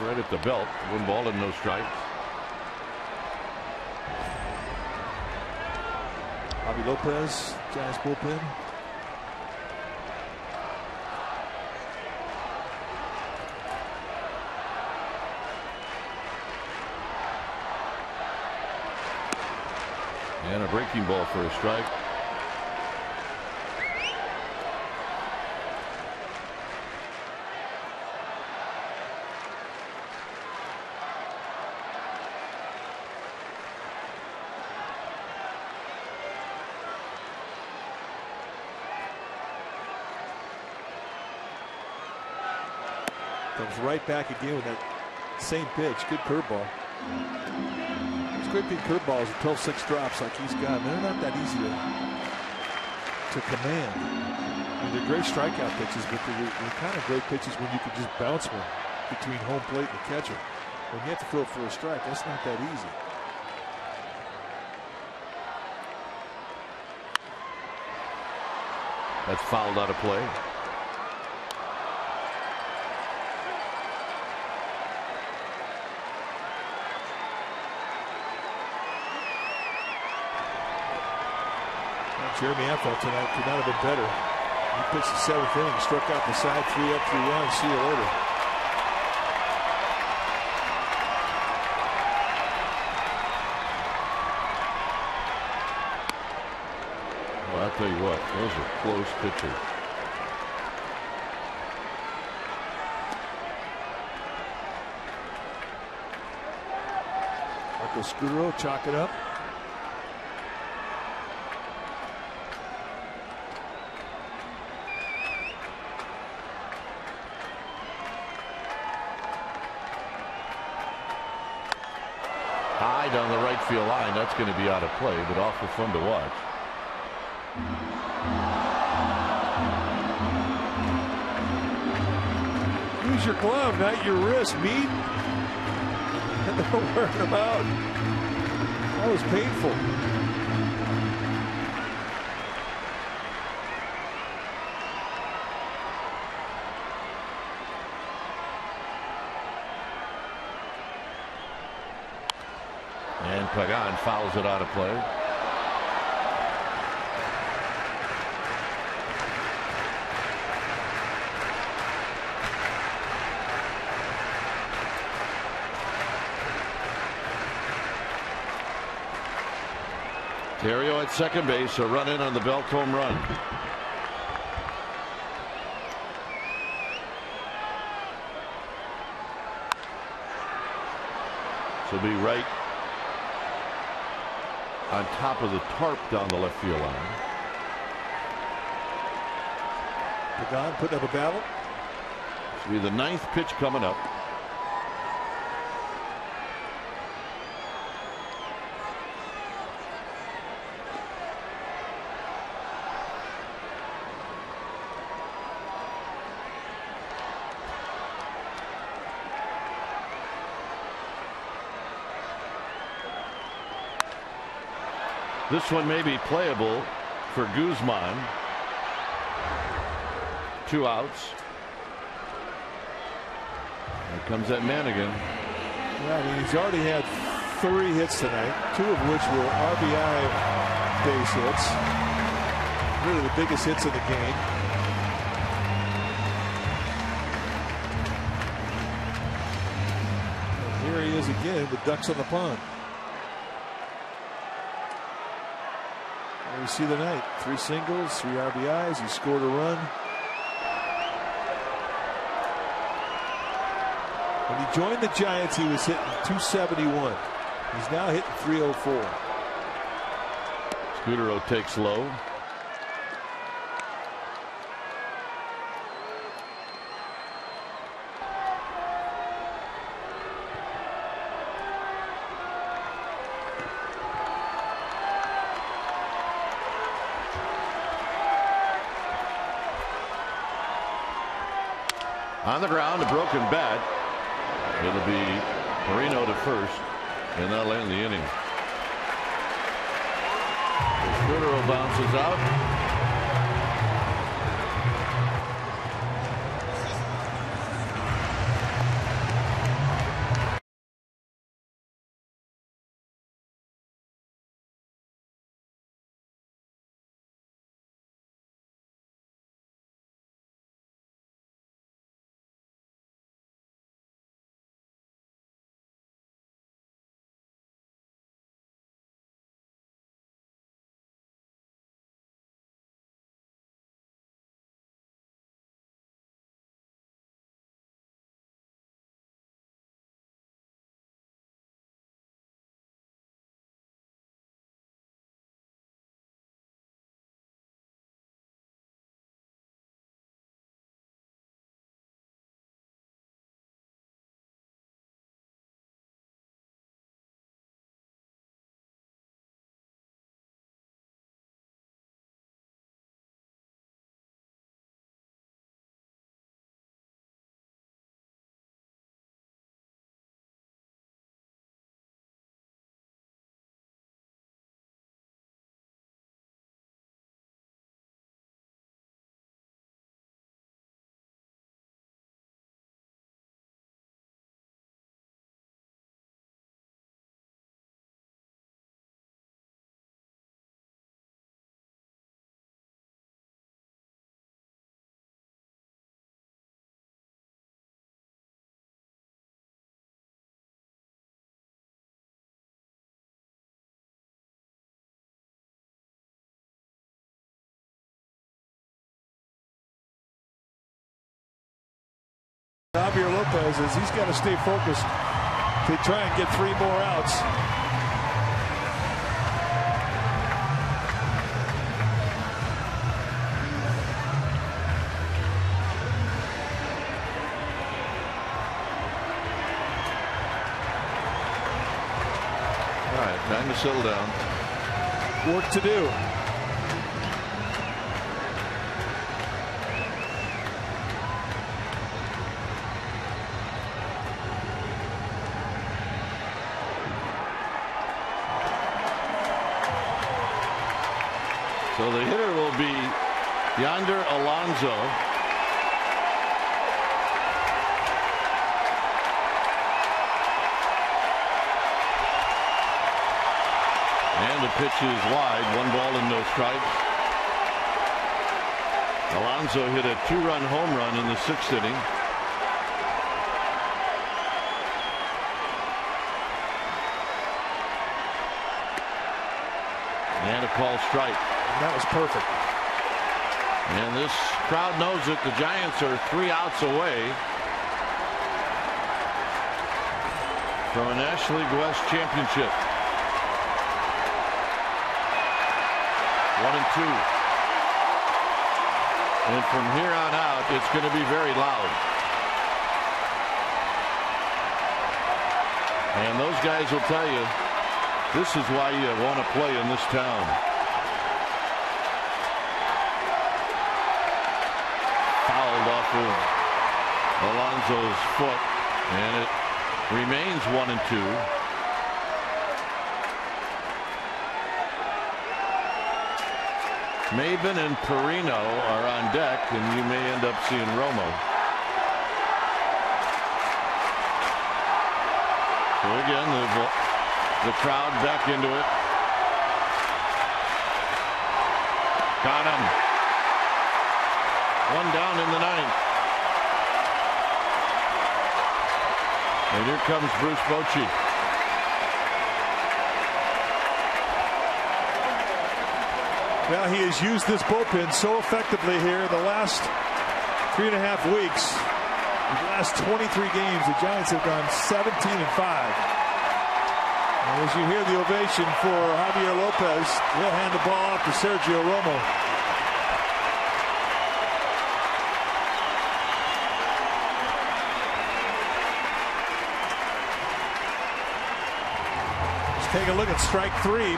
right at the belt. 1 ball and no strikes. Bobby Lopez, Giants bullpen. And a breaking ball for a strike. Comes right back again with that same pitch. Good curveball. Those great big curveballs with 12-6 drops like he's got. They're not that easy to command. I mean, they're great strikeout pitches, but they're kind of great pitches when you can just bounce one. between home plate and the catcher. When you have to throw it for a strike, that's not that easy. That's fouled out of play. Jeremy Infield tonight could not have been better. He pitched the 7th inning, struck out the side, 3 up, 3 down. See you later. Well, I'll tell you what, those are close pitches. Marco Scutaro chalk it up. High down the right field line. That's going to be out of play, but awful fun to watch. Use your glove, not your wrist, Mead. And they're wearing them out. That was painful. And Pagan fouls it out of play. Terrio at second base, a run in on the Belt home run. So be right on top of the tarp down the left field line. Pagan putting up a battle. This will be the 9th pitch coming up. This one may be playable for Guzman. 2 outs. Here comes that man again. Yeah, I mean, he's already had 3 hits tonight, 2 of which were RBI base hits. Really the biggest hits of the game. And here he is again with ducks on the pond. We see the night. 3 singles, 3 RBIs. He scored a run. When he joined the Giants, he was hitting .271. He's now hitting .304. Scutaro takes low. On the ground, a broken bat. It'll be Marino to first, and that'll end the inning. Scutaro bounces out. Javier Lopez is he's got to stay focused to try and get 3 more outs. All right, time to settle down. Work to do. So the hitter will be Yonder Alonso. And the pitch is wide. 1 ball and no strikes. Alonso hit a 2-run home run in the 6th inning. And a call strike. That was perfect. And this crowd knows that the Giants are 3 outs away from a National League West championship. 1-2. And from here on out, it's going to be very loud. And those guys will tell you, this is why you want to play in this town. Fouled off of Alonso's foot, and it remains 1-2. Maben and Perino are on deck, and you may end up seeing Romo. So again, the crowd back into it. Got him. 1 down in the 9th. And here comes Bruce Bochy. Well, he has used this bullpen so effectively here the last 3.5 weeks. The last 23 games, the Giants have gone 17-5. And as you hear the ovation for Javier Lopez, he'll hand the ball off to Sergio Romo. Let's take a look at strike 3.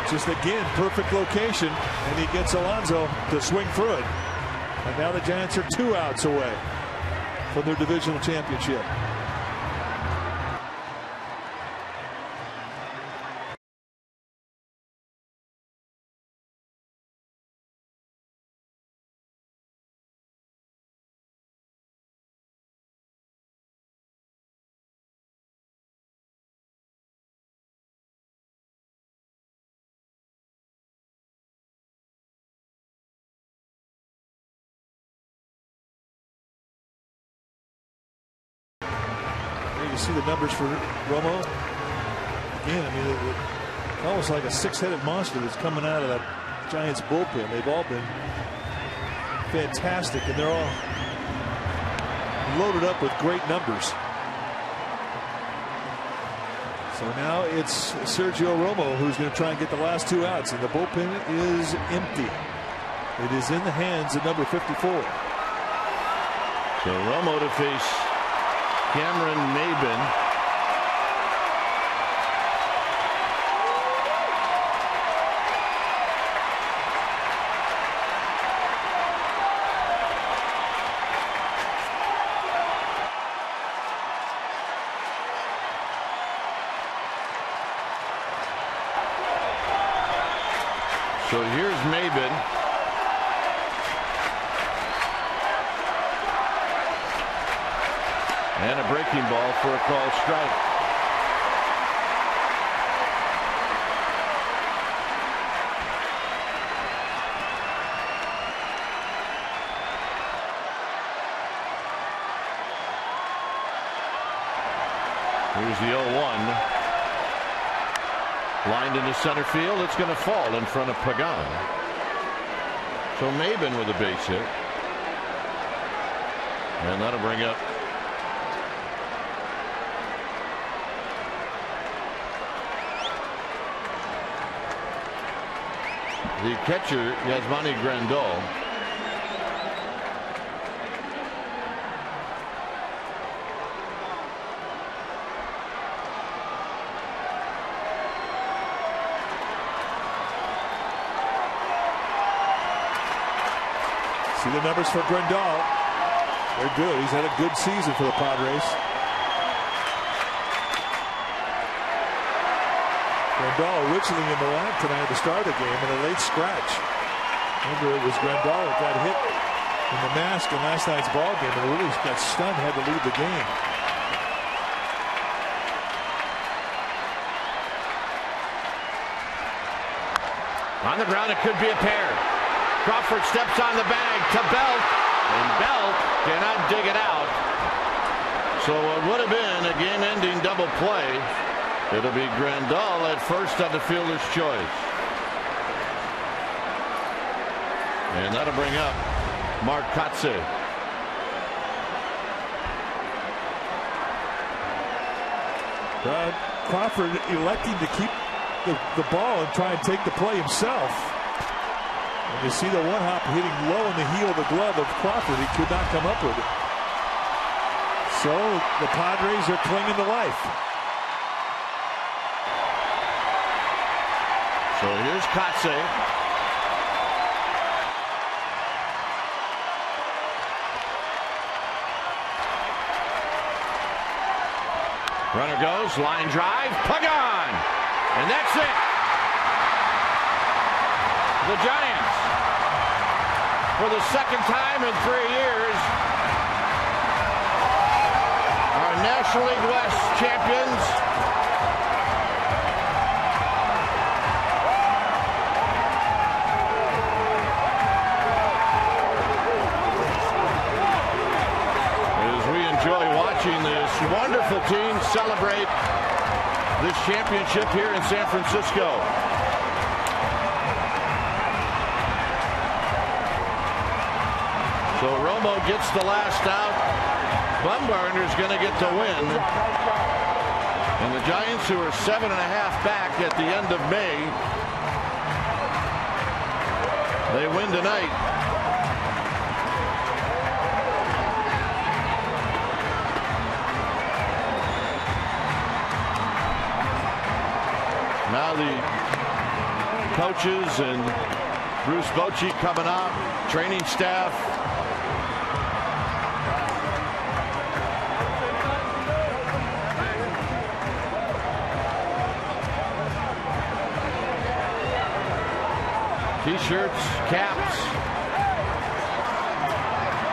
Just again, perfect location, and he gets Alonso to swing through it. And now the Giants are 2 outs away from their divisional championship. You see the numbers for Romo. Again, I mean, almost like a 6-headed monster that's coming out of that Giants bullpen. They've all been fantastic, and they're all loaded up with great numbers. So now it's Sergio Romo who's going to try and get the last 2 outs, and the bullpen is empty. It is in the hands of number 54. So Romo to face Cameron Maben. So here's Maben. And a breaking ball for a called strike. Here's the 0-1. Lined into center field. It's going to fall in front of Pagan. So Maben with a base hit. And that'll bring up the catcher, Yasmani Grandal. See the numbers for Grandal. They're good. He's had a good season for the Padres. Grandal originally in the line tonight at the start of the game in a late scratch. Remember, it was Grandal that got hit in the mask in last night's ball game and really got stunned, had to leave the game. On the ground, it could be a pair. Crawford steps on the bag to Belt, and Belt cannot dig it out. So it would have been a game-ending double play. It'll be Grandal at first on the fielder's choice. And that'll bring up Mark Kotze. Crawford electing to keep the ball and try and take the play himself. And you see the one hop hitting low in the heel of the glove of Crawford. He could not come up with it. So the Padres are clinging to life. So here's Kotze. Runner goes, line drive, Pagan, and that's it. The Giants, for the second time in 3 years, are National League West champions. As we enjoy watching this wonderful team celebrate this championship here in San Francisco. So Romo gets the last out. Bumgarner's going to get the win. And the Giants, who are 7.5 back at the end of May, they win tonight. Now the coaches and Bruce Bochy coming up, training staff. T-shirts, caps,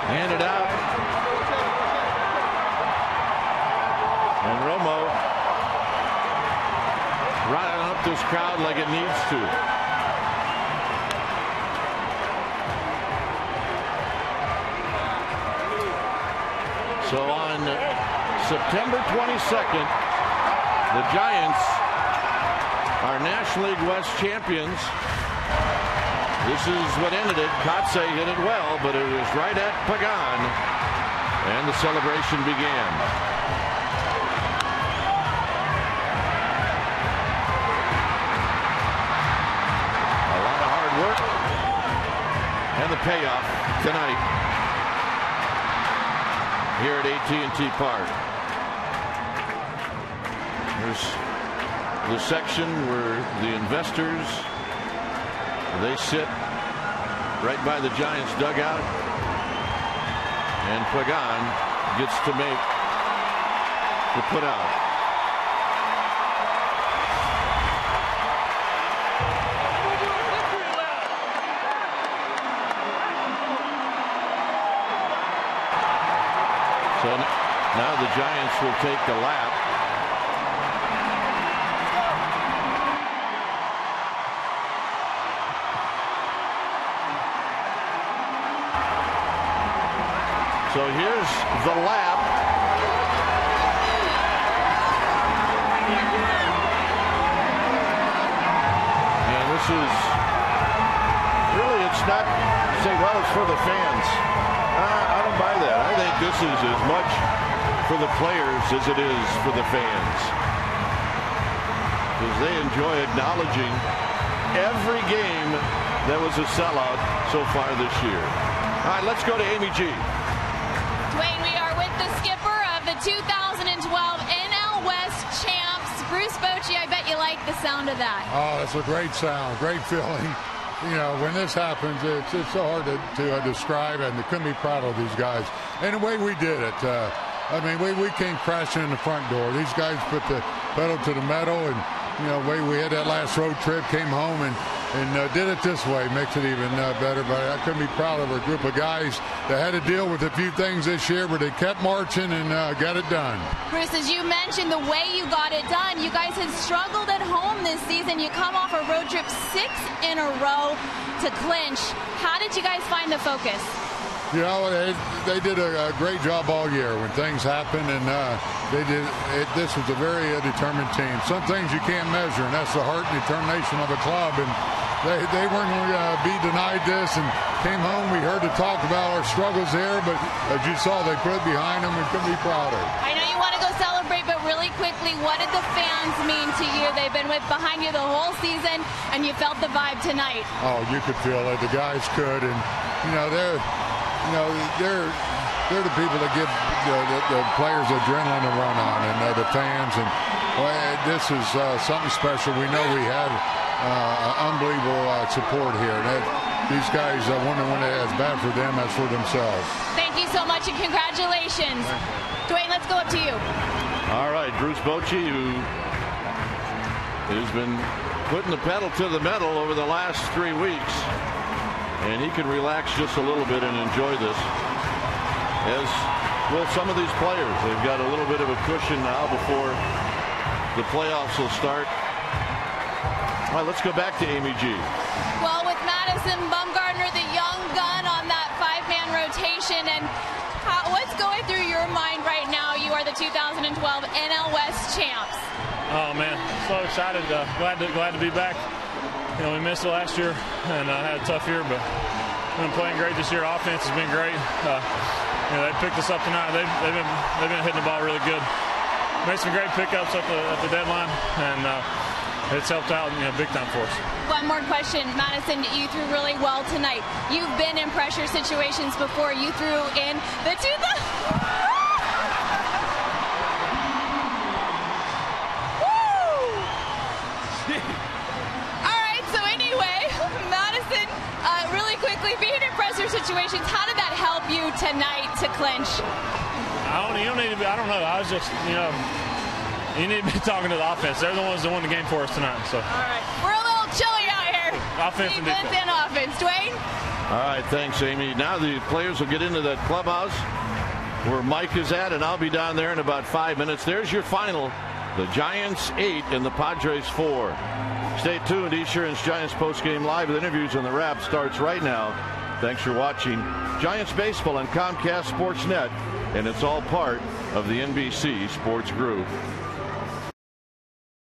handed out. And Romo riding up this crowd like it needs to. So on September 22nd, the Giants are National League West champions. This is what ended it. Kotze hit it well, but it was right at Pagan, and the celebration began. A lot of hard work, and the payoff tonight here at AT&T Park. There's the section where the investors, they sit right by the Giants dugout, and Pagan gets to make the put out. So now the Giants will take a lap. So here's the lap. And this is really, it's not say, well, it's for the fans. I don't buy that. I think think this is as much for the players as it is for the fans, because they enjoy acknowledging every game that was a sellout so far this year. All right, let's go to Amy G. Dwayne, we are with the skipper of the 2012 NL West champs, Bruce Bochy. I bet you like the sound of that. Oh, that's a great sound, great feeling. You know, when this happens, it's so hard to describe, and they couldn't be proud of these guys. And the way we did it, I mean, we came crashing in the front door. These guys put the pedal to the metal, and, you know, the way we had that last road trip, came home and did it this way, makes it even better. But I couldn't be proud of a group of guys that had to deal with a few things this year, but they kept marching and got it done. Bruce, as you mentioned, the way you got it done, you guys had struggled at home this season. You come off a road trip 6 in a row to clinch. How did you guys find the focus? You know, they did a great job all year when things happened, and this was a very determined team. Some things you can't measure, and that's the heart and determination of the club. And they weren't going to be denied this, and came home. We heard the talk about our struggles here, but as you saw, they put it behind them. We couldn't be prouder. I know you want to go celebrate, but really quickly, what did the fans mean to you? They've been behind you the whole season, and you felt the vibe tonight. Oh, you could feel it. The guys could, and they're the people that give the players adrenaline to run on, and the fans. And this is something special. We know we have unbelievable support here. And these guys wonder when it's bad for them as for themselves. Thank you so much, and congratulations. Dwayne, let's go up to you. All right, Bruce Bochy, who has been putting the pedal to the metal over the last 3 weeks. And he can relax just a little bit and enjoy this, as will some of these players. They've got a little bit of a cushion now before the playoffs will start. All right, let's go back to Amy G. Well, with Madison Bumgarner, the young gun on that 5-man rotation, and what's going through your mind right now? You are the 2012 NL West champs. Oh man, so excited! Glad to be back. You know, we missed it last year and had a tough year, but we've been playing great this year. Offense has been great. You know, they picked us up tonight. They've been hitting the ball really good. Made some great pickups at the deadline, and it's helped out, you know, big time for us. One more question, Madison. You threw really well tonight. You've been in pressure situations before. You threw in the really quickly, being in pressure situations, how did that help you tonight to clinch? I don't know. I was just, you know, you need to be talking to the offense. They're the ones that won the game for us tonight. So. All right. We're a little chilly out here. Offense and defense. And offense. Dwayne? All right, thanks, Amy. Now the players will get into that clubhouse where Mike is at, and I'll be down there in about 5 minutes. There's your final. The Giants 8 and the Padres 4. Stay tuned. Esurance Giants postgame live with interviews on the wrap starts right now. Thanks for watching Giants baseball on Comcast Sportsnet, and it's all part of the NBC Sports Group.